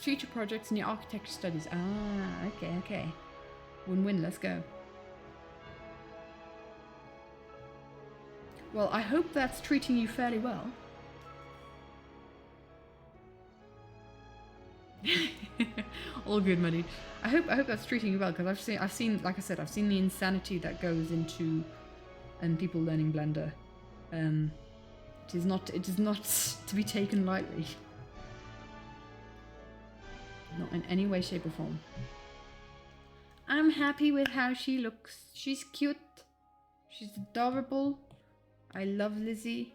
future projects and your architecture studies. Ah, okay. Win-win, let's go. Well, I hope that's treating you fairly well. All good, my dude. I hope that's treating you well, because I've seen like I said, I've seen the insanity that goes into people learning Blender. It is not to be taken lightly. Not in any way, shape or form. I'm happy with how she looks. She's cute. She's adorable. I love Lizzie.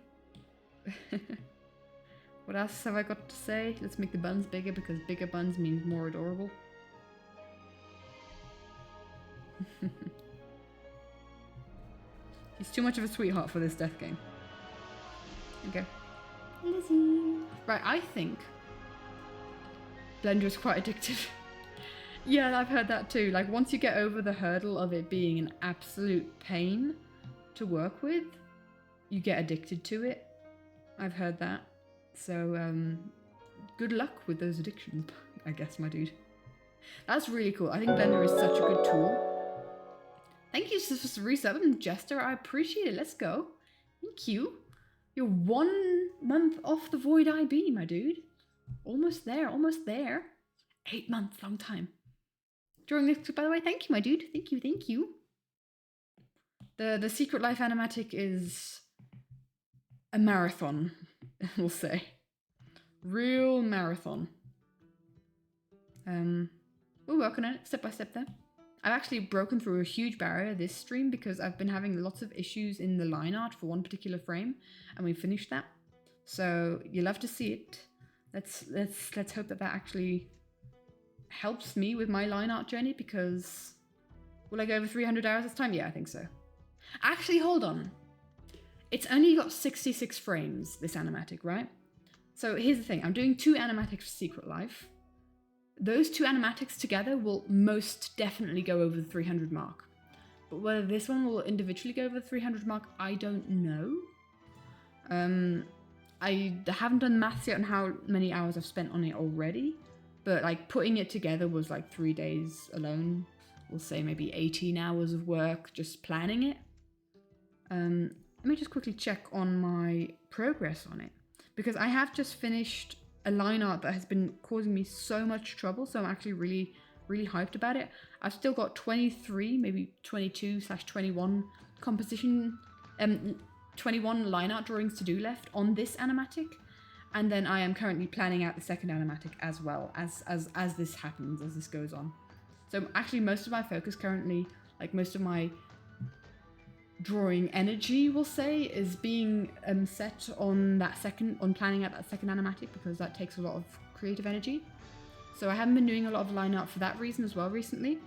What else have I got to say? Let's make the buns bigger because bigger buns means more adorable. He's too much of a sweetheart for this death game. Okay. Lizzie. Right, I think Blender is quite addictive. Yeah, I've heard that too. Like, once you get over the hurdle of it being an absolute pain to work with, you get addicted to it. I've heard that. So, good luck with those addictions, I guess, my dude. That's really cool. I think Blender is such a good tool. Thank you for resubbing, Jester. I appreciate it. Let's go. Thank you. You're 1 month off the Void IB, my dude. Almost there, almost there. 8 months, long time. During this, by the way, thank you, my dude. Thank you, thank you. The Secret Life Animatic is a marathon, we'll say. Real marathon. We're working on it, step by step there. I've actually broken through a huge barrier this stream because I've been having lots of issues in the line art for one particular frame, and we finished that. So you'll love to see it. Let's hope that actually helps me with my line art journey, because will I go over 300 hours this time? Yeah, I think so. Actually, hold on. It's only got 66 frames, this animatic, right? So here's the thing. I'm doing 2 animatics for Secret Life. Those 2 animatics together will most definitely go over the 300 mark. But whether this one will individually go over the 300 mark, I don't know. I haven't done maths yet on how many hours I've spent on it already. But like putting it together was like 3 days alone. We'll say maybe 18 hours of work just planning it. Let me just quickly check on my progress on it, because I have just finished a line art that has been causing me so much trouble, so I'm actually really, really hyped about it. I've still got 23, maybe 22/21 composition, 21 line art drawings to do left on this animatic, and then I am currently planning out the second animatic as well as this happens, as this goes on. So actually most of my focus currently, like most of my drawing energy, we'll say, is being set on planning out that second animatic, because that takes a lot of creative energy. So I haven't been doing a lot of line art for that reason as well recently.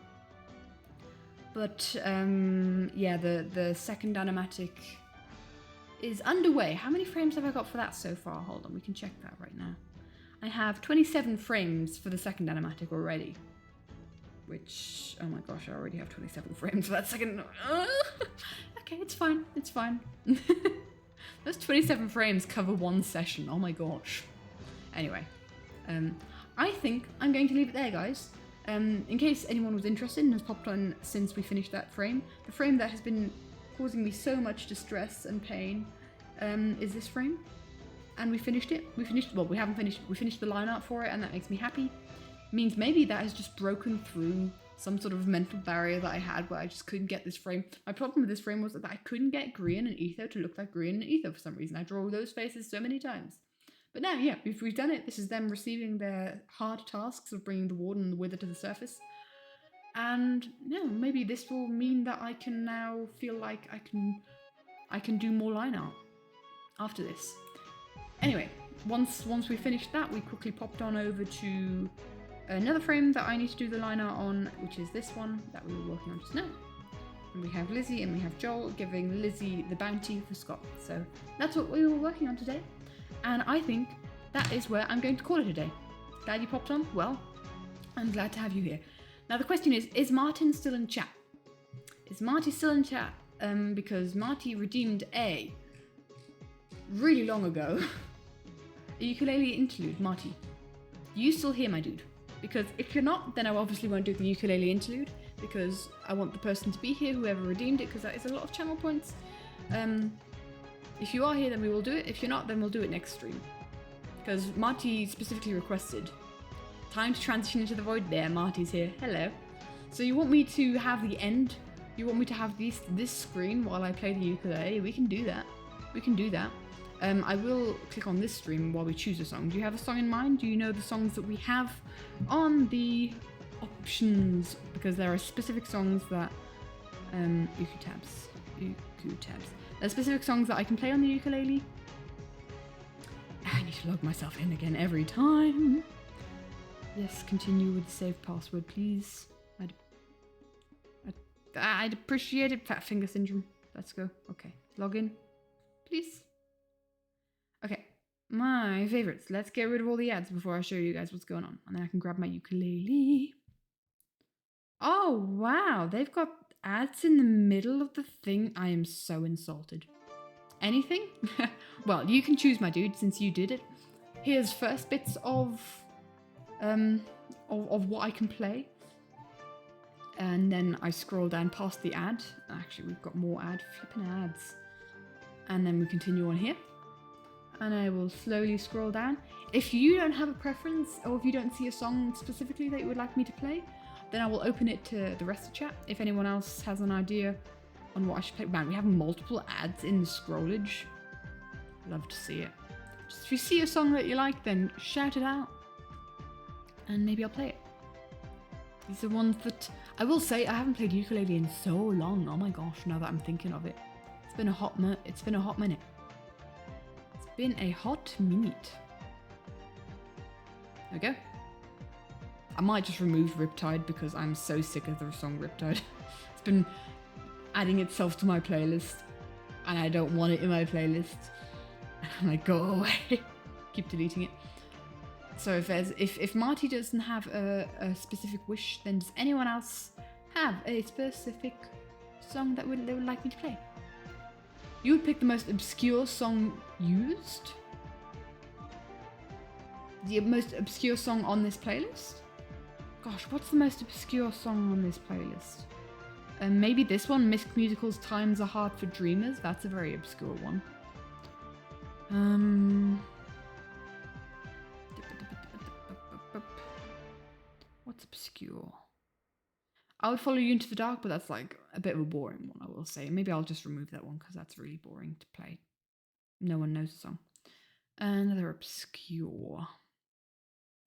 But yeah, the second animatic is underway. How many frames have I got for that so far? Hold on, we can check that right now. I have 27 frames for the second animatic already. Which, oh my gosh, I already have 27 frames for that second. Okay, it's fine, it's fine. Those 27 frames cover one session, oh my gosh. Anyway, I think I'm going to leave it there, guys. In case anyone was interested and has popped on since we finished that frame, the frame that has been causing me so much distress and pain is this frame. And we finished it. We haven't finished, we finished the line art for it, and that makes me happy. Means maybe that has just broken through some sort of mental barrier that I had where I just couldn't get this frame. My problem with this frame was that I couldn't get Grian and Etho to look like Grian and Etho for some reason. I draw those faces so many times. But now, yeah, we've done it. This is them receiving their hard tasks of bringing the Warden and the Wither to the surface. And yeah, maybe this will mean that I can now feel like I can do more line art after this. Anyway, once we finished that, we quickly popped on over to another frame that I need to do the line art on, which is this one that we were working on just now. And we have Lizzie and we have Joel giving Lizzie the bounty for Scott. So that's what we were working on today. And I think that is where I'm going to call it a day. Glad you popped on? Well, I'm glad to have you here. Now the question is Martin still in chat? Is Marty still in chat? Because Marty redeemed a really long ago a ukulele interlude. Marty, you still here, my dude? Because if you're not, then I obviously won't do the ukulele interlude, because I want the person to be here, whoever redeemed it, because that is a lot of channel points. If you are here, then we will do it. If you're not, then we'll do it next stream. Because Marty specifically requested. Time to transition into the void. There, Marty's here. Hello. So you want me to have the end? You want me to have this screen while I play the ukulele? We can do that. We can do that. I will click on this stream while we choose a song. Do you have a song in mind? Do you know the songs that we have on the options? Because there are specific songs that uku tabs. There are specific songs that I can play on the ukulele. I need to log myself in again every time. Yes, continue with the save password, please. I'd appreciate it. Fat finger syndrome. Let's go. Okay, log in, please. Okay, my favorites. Let's get rid of all the ads before I show you guys what's going on. And then I can grab my ukulele. Oh, wow. They've got ads in the middle of the thing. I am so insulted. Anything? Well, you can choose, my dude, since you did it. Here's first bits of what I can play. And then I scroll down past the ad. Actually, we've got more flipping ads. And then we continue on here. And I will slowly scroll down. If you don't have a preference, or if you don't see a song specifically that you would like me to play, then I will open it to the rest of the chat. If anyone else has an idea on what I should play. Man, we have multiple ads in the scrollage. Love to see it. Just if you see a song that you like, then shout it out. And maybe I'll play it. These are ones that, I will say, I haven't played ukulele in so long. Oh my gosh, now that I'm thinking of it. It's been a hot minute. It's been a hot minute. There we go. I might just remove Riptide because I'm so sick of the song Riptide. It's been adding itself to my playlist and I don't want it in my playlist. I'm like, go away. Keep deleting it. So if Marty doesn't have a specific wish, then does anyone else have a specific song that they would like me to play? You would pick the most obscure song used? The most obscure song on this playlist? Gosh, what's the most obscure song on this playlist? Maybe this one, Miss Musical's Times Are Hard for Dreamers. That's a very obscure one. What's obscure? I would follow you into the dark, but that's like a bit of a boring one, I will say. Maybe I'll just remove that one because that's really boring to play. No one knows the song. Another obscure.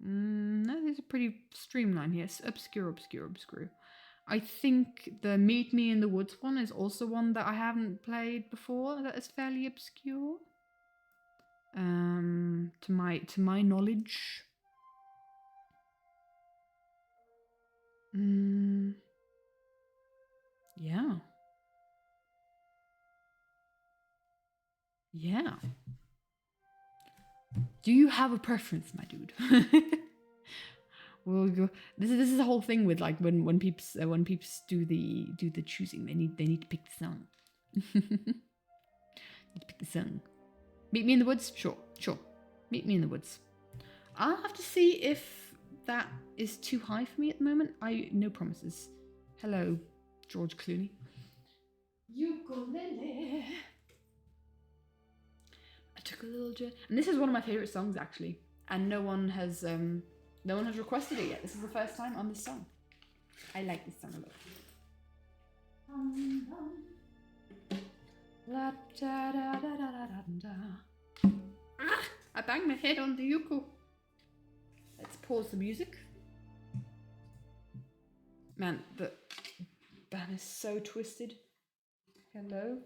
No, these are pretty streamlined here. Obscure. I think the Meet Me in the Woods one is also one that I haven't played before. That is fairly obscure. To my knowledge. Yeah. Do you have a preference, my dude? We'll go. This is the whole thing with like when peeps do the choosing. They need to pick the song. Need to pick the song. Meet Me in the Woods? Sure. Meet Me in the Woods. I'll have to see if that is too high for me at the moment. No promises. Hello, George Clooney. Ukulele. I took a little journey. And this is one of my favorite songs actually. And no one has requested it yet. This is the first time on this song. I like this song a lot. I banged my head on the uku. Let's pause the music. Man, the band is so twisted. Hello.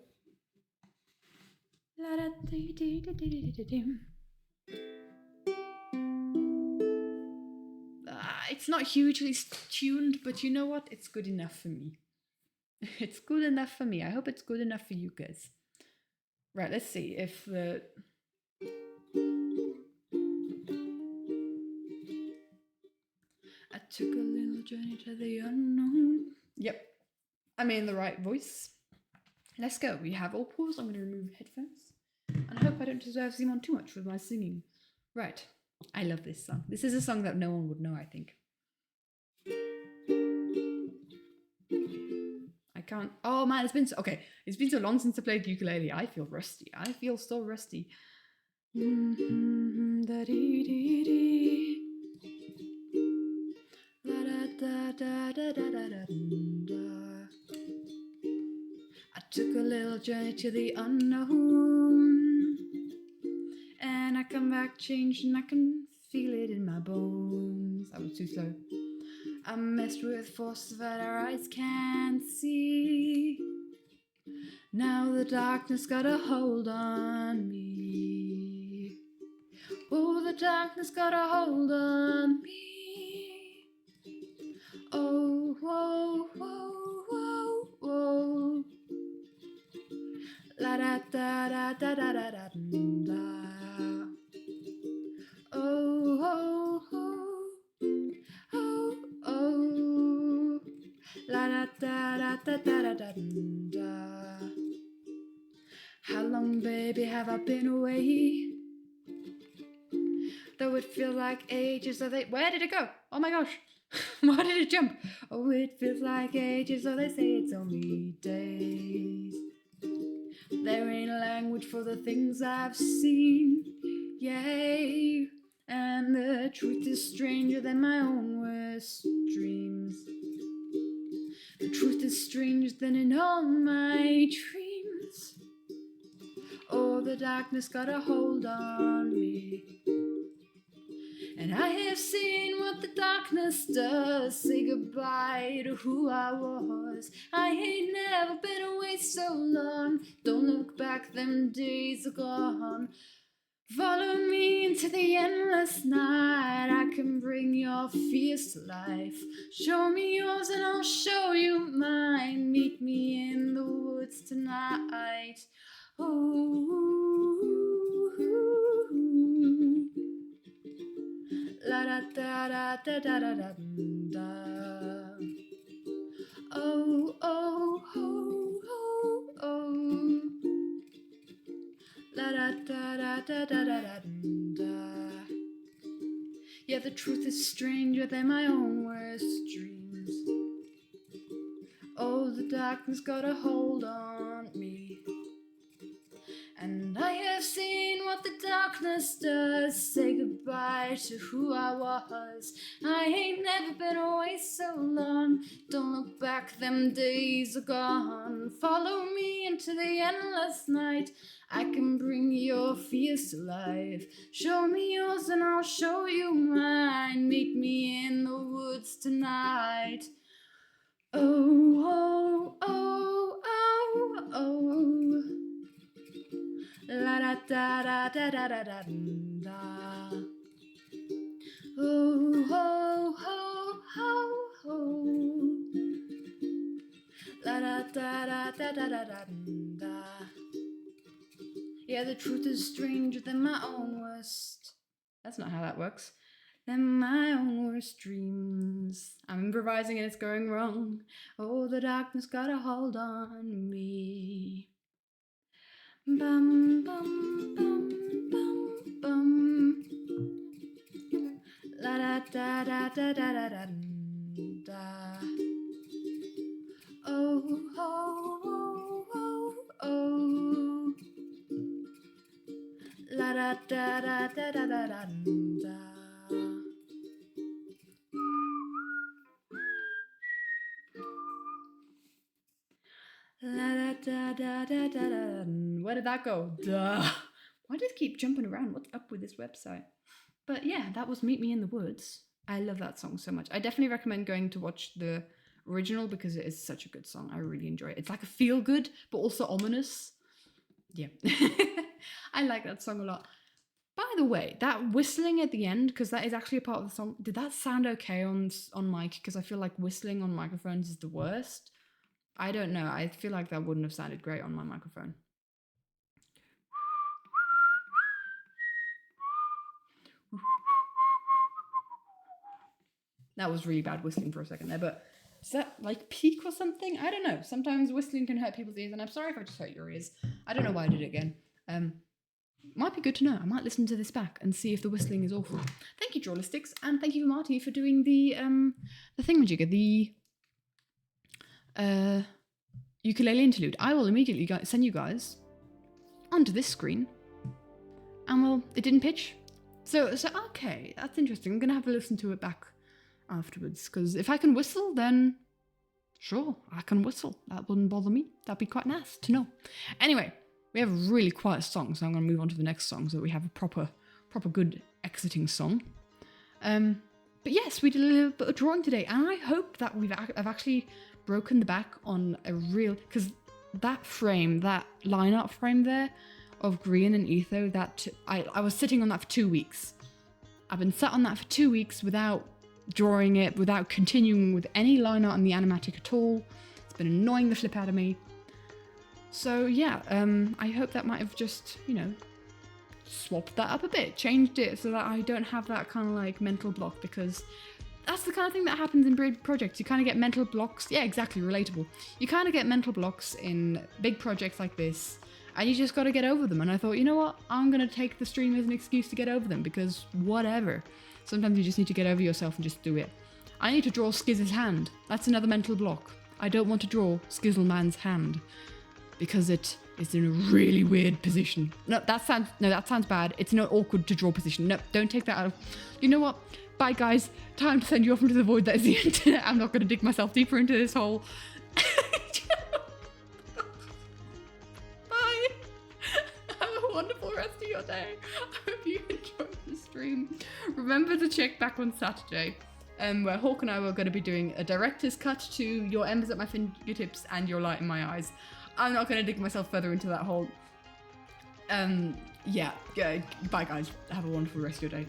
It's not hugely tuned, but you know what? It's good enough for me. It's good enough for me. I hope it's good enough for you guys. Right, let's see if the... I took a little journey to the unknown. Yep, I'm in the right voice. Let's go. We have all paused. I'm going to remove headphones. And I hope I don't deserve Simon too much with my singing. Right. I love this song. This is a song that no one would know, I think. I can't... Oh man, it's been so... Okay, it's been so long since I played ukulele. I feel rusty. I feel so rusty. I took a little journey to the unknown. like change and I can feel it in my bones. That was too slow. I'm messed with forces that our eyes can't see. Now the darkness got a hold on me. Oh, the darkness got a hold on me. Oh, whoa, whoa, whoa, whoa. La da da da da da da da da. Oh, oh, oh, oh, oh. La da da da da da da da. How long, baby, have I been away? Though it feels like ages, so they... Where did it go? Oh my gosh. Why did it jump? Oh, it feels like ages, so they say it's only days. There ain't a language for the things I've seen. Yay. And the truth is stranger than my own worst dreams. The truth is stranger than in all my dreams. Oh, the darkness got a hold on me. And I have seen what the darkness does. Say goodbye to who I was. I ain't never been away so long. Don't look back, them days are gone. Follow me into the endless night. I can bring your fears to life. Show me yours and I'll show you mine. Meet me in the woods tonight. Ooh. La da da da da da da da da. Oh, oh, oh, oh, oh. La da da da da da da da da. Yeah, the truth is stranger than my own worst dreams. Oh, the darkness got a hold on me. And I have seen what the darkness does. Say goodbye to who I was. I ain't never been away so long. Don't look back, them days are gone. Follow me into the endless night. I can bring your fears to life. Show me yours and I'll show you mine. Meet me in the woods tonight. Oh, oh, oh, oh, oh. La da da da da da da da da. Oh, ho, ho, ho, ho. La da da da da da da da da. Yeah, the truth is stranger than my own worst. That's not how that works. Than my own worst dreams. I'm improvising and it's going wrong. Oh, the darkness got a hold on me. Bum bum bum bum bum. La da da da da da da da da. Oh oh oh oh oh. La da da da da da da da da. La da da da da da da. Where did that go? Duh. Why does it keep jumping around? What's up with this website? But yeah, that was Meet Me in the Woods. I love that song so much. I definitely recommend going to watch the original because it is such a good song. I really enjoy it. It's like a feel good, but also ominous. Yeah. I like that song a lot. By the way, that whistling at the end, because that is actually a part of the song, did that sound okay on mic? Because I feel like whistling on microphones is the worst. I don't know. I feel like that wouldn't have sounded great on my microphone. That was really bad whistling for a second there, but is that like peak or something? I don't know. Sometimes whistling can hurt people's ears, and I'm sorry if I just hurt your ears. I don't know why I did it again. Might be good to know. I might listen to this back and see if the whistling is awful. Thank you, Drawlistics, and thank you, Marty, for doing the thingamajigger, the ukulele interlude. I will immediately send you guys onto this screen, and well, it didn't pitch. So okay, that's interesting. I'm gonna have to listen to it back afterwards, because if I can whistle, then sure, I can whistle. That wouldn't bother me. That'd be quite nice to know. Anyway, we have a really quiet song, so I'm going to move on to the next song so that we have a proper proper good exiting song. But yes, we did a little bit of drawing today, and I hope that I've actually broken the back on a real, because that frame, that line art frame there of green and etho, that I was sitting on that for 2 weeks. I've been sat on that for 2 weeks without drawing it, without continuing with any line art in the animatic at all. It's been annoying the flip out of me. So yeah, I hope that might have just, you know, swapped that up a bit, changed it so that I don't have that kind of like mental block, because that's the kind of thing that happens in big projects. You kind of get mental blocks. Yeah, exactly, relatable. You kind of get mental blocks in big projects like this, and you just got to get over them. And I thought, you know what, I'm going to take the stream as an excuse to get over them, because whatever. Sometimes you just need to get over yourself and just do it. I need to draw Skizz's hand. That's another mental block. I don't want to draw Skizzleman's hand because it is in a really weird position. No, that sounds bad. It's not awkward to draw position. No, don't take that out of... You know what? Bye, guys. Time to send you off into the void that is the internet. I'm not going to dig myself deeper into this hole. Bye. Have a wonderful rest of your day. I hope you enjoyed the stream. Remember to check back on Saturday, where Hawk and I were going to be doing a director's cut to Your Embers at My Fingertips and Your Light in My Eyes. I'm not going to dig myself further into that hole. Yeah, bye guys. Have a wonderful rest of your day.